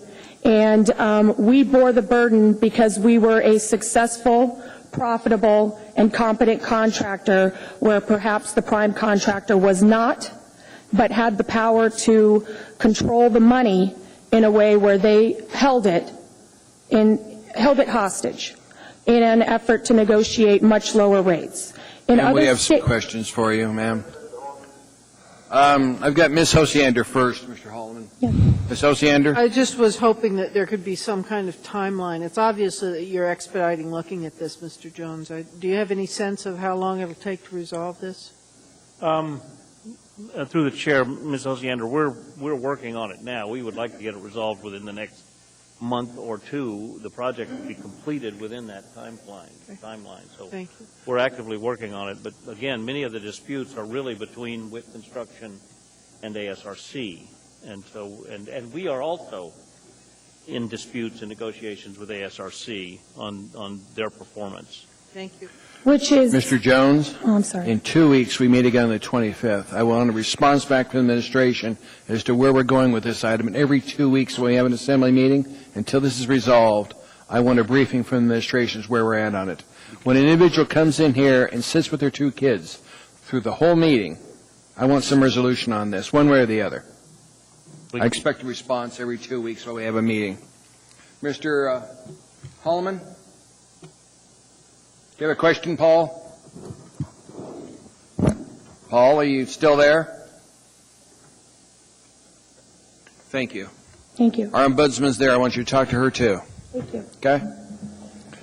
Speaker 15: and we bore the burden because we were a successful profitable, and competent contractor where perhaps the prime contractor was not, but had the power to control the money in a way where they held it hostage in an effort to negotiate much lower rates.
Speaker 3: And we have some questions for you, ma'am. I've got Ms. Hosiander first, Mr. Holloman.
Speaker 15: Yeah.
Speaker 3: Ms. Hosiander?
Speaker 7: I just was hoping that there could be some kind of timeline. It's obvious that you're expediting looking at this, Mr. Jones. Do you have any sense of how long it'll take to resolve this?
Speaker 1: Through the chair, Ms. Hosiander, we're working on it now. We would like to get it resolved within the next month or two. The project will be completed within that timeline. So
Speaker 7: Thank you.
Speaker 1: we're actively working on it. But again, many of the disputes are really between WIT Construction and ASRC, and so and we are also in disputes and negotiations with ASRC on their performance.
Speaker 7: Thank you.
Speaker 15: Which is...
Speaker 3: Mr. Jones?
Speaker 15: Oh, I'm sorry.
Speaker 3: In 2 weeks, we meet again on the 25th. I want a response back from the administration as to where we're going with this item. And every 2 weeks when we have an assembly meeting, until this is resolved, I want a briefing from the administration as where we're at on it. When an individual comes in here and sits with their 2 kids through the whole meeting, I want some resolution on this, one way or the other. I expect a response every 2 weeks when we have a meeting. Mr. Holloman? Do you have a question, Paul? Paul, are you still there? Thank you.
Speaker 15: Thank you.
Speaker 3: Our ombudsman's there. I want you to talk to her, too.
Speaker 15: Thank you.
Speaker 3: Okay?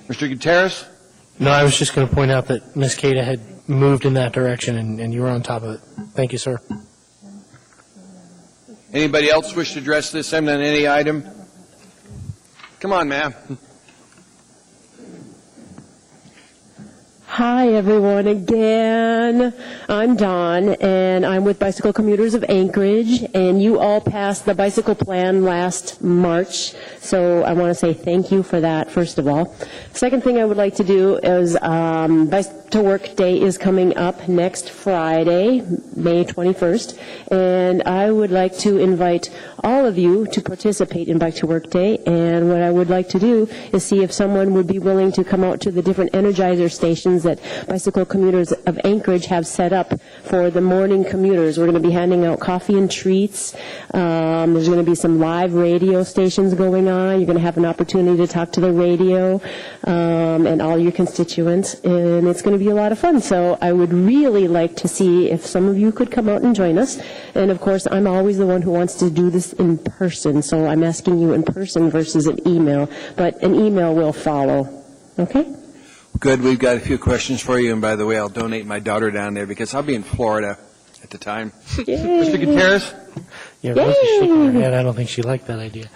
Speaker 3: Mr. Gutierrez?
Speaker 9: No, I was just going to point out that Ms. Cada had moved in that direction, and you were on top of it. Thank you, sir.
Speaker 3: Anybody else wish to address this on any item? Come on, ma'am.
Speaker 16: Hi, everyone, again. I'm Dawn, and I'm with Bicycle Commuters of Anchorage, and you all passed the bicycle plan last March, so I want to say thank you for that, first of all. Second thing I would like to do is Bicycle to Work Day is coming up next Friday, May 21st, and I would like to invite all of you to participate in Bike to Work Day, and what I would like to do is see if someone would be willing to come out to the different Energizer stations that Bicycle Commuters of Anchorage have set up for the morning commuters. We're going to be handing out coffee and treats. There's going to be some live radio stations going on. You're going to have an opportunity to talk to the radio and all your constituents, and it's going to be a lot of fun. So I would really like to see if some of you could come out and join us. And, of course, I'm always the one who wants to do this in person, so I'm asking you in person versus an email, but an email will follow. Okay?
Speaker 3: Good. We've got a few questions for you. And by the way, I'll donate my daughter down there because I'll be in Florida at the time. Mr. Gutierrez?
Speaker 9: Yeah, Rosie's shaking her head. I don't think she liked that idea.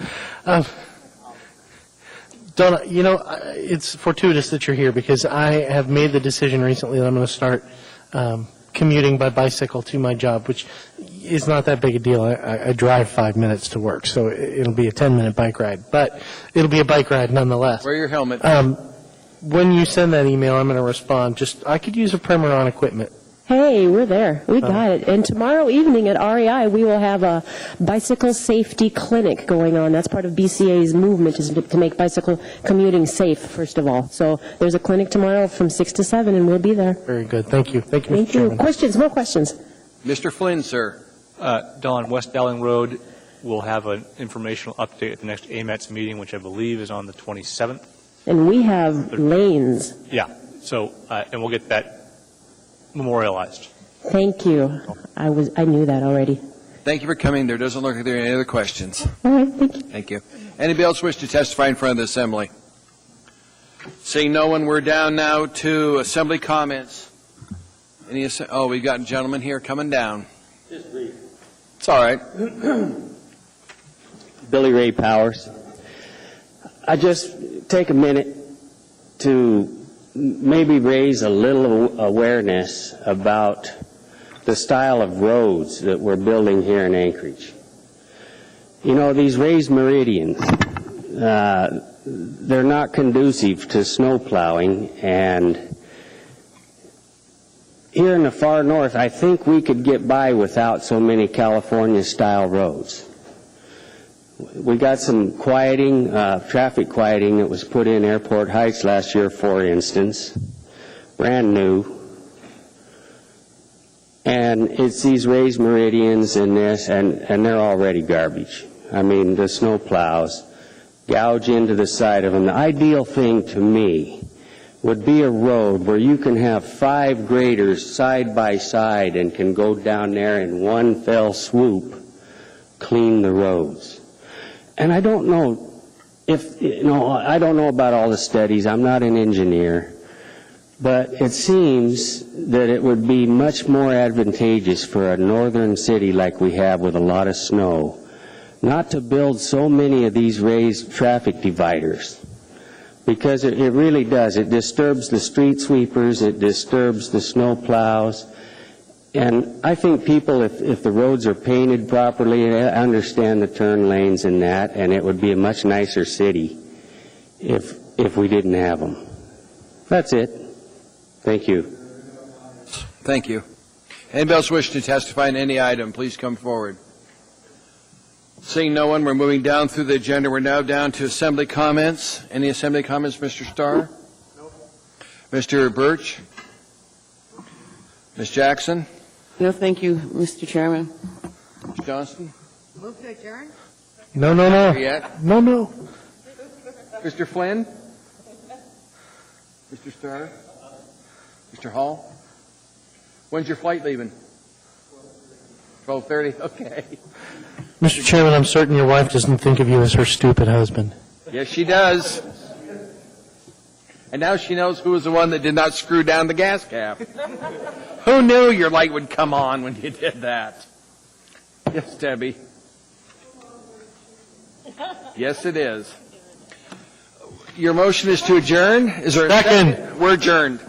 Speaker 9: Donna, you know, it's fortuitous that you're here because I have made the decision recently that I'm going to start commuting by bicycle to my job, which is not that big a deal. I drive 5 minutes to work, so it'll be a 10-minute bike ride. But it'll be a bike ride nonetheless.
Speaker 3: Wear your helmet.
Speaker 9: When you send that email, I'm going to respond. I could use a primer on equipment.
Speaker 16: Hey, we're there. We got it. And tomorrow evening at REI, we will have a bicycle safety clinic going on. That's part of BCA's movement, is to make bicycle commuting safe, first of all. So there's a clinic tomorrow from 6 to 7, and we'll be there.
Speaker 9: Very good. Thank you. Thank you, Mr. Chairman.
Speaker 16: Questions? More questions?
Speaker 3: Mr. Flynn, sir.
Speaker 6: Don, West Dowling Road will have an informational update at the next AMETS meeting, which I believe is on the 27th.
Speaker 16: And we have lanes.
Speaker 6: Yeah. So, and we'll get that memorialized.
Speaker 16: Thank you. I knew that already.
Speaker 3: Thank you for coming. There doesn't look like there are any other questions.
Speaker 16: All right. Thank you.
Speaker 3: Thank you. Anybody else wish to testify in front of the Assembly? Seeing no one, we're down now to Assembly comments. We've got a gentleman here coming down.
Speaker 12: Just brief.
Speaker 3: It's all right.
Speaker 12: Billy Ray Powers. I just take a minute to maybe raise a little awareness about the style of roads that we're building here in Anchorage. You know, these raised meridians, they're not conducive to snow plowing, and here in the far north, I think we could get by without so many California-style roads. We got some quieting, traffic quieting that was put in Airport Heights last year, for instance, brand new. And it's these raised meridians in this, and they're already garbage. I mean, the snow plows gouge into the side of them. The ideal thing to me would be a road where you can have 5 graders side by side and can go down there in one fell swoop, clean the roads. And I don't know if, I don't know about all the studies. I'm not an engineer. But it seems that it would be much more advantageous for a northern city like we have with a lot of snow not to build so many of these raised traffic dividers. Because it really does. It disturbs the street sweepers. It disturbs the snow plows. And I think people, if the roads are painted properly, understand the turn lanes and that, and it would be a much nicer city if we didn't have them. That's it. Thank you.
Speaker 3: Thank you. Anybody else wish to testify on any item, please come forward. Seeing no one, we're moving down through the agenda. We're now down to Assembly comments. Any Assembly comments, Mr. Starr? No. Mr. Birch? Ms. Jackson?
Speaker 14: No, thank you, Mr. Chairman.
Speaker 3: Ms. Johnston?
Speaker 5: Move to adjourn?
Speaker 9: No.
Speaker 3: Yet?
Speaker 9: No.
Speaker 3: Mr. Flynn? Mr. Starr? Mr. Hall? When's your flight leaving? 12:30? Okay.
Speaker 9: Mr. Chairman, I'm certain your wife doesn't think of you as her stupid husband.
Speaker 3: Yes, she does. And now she knows who was the one that did not screw down the gas cap. Who knew your light would come on when you did that? Yes, Debbie. Yes, it is. Your motion is to adjourn? Is there a second? We're adjourned.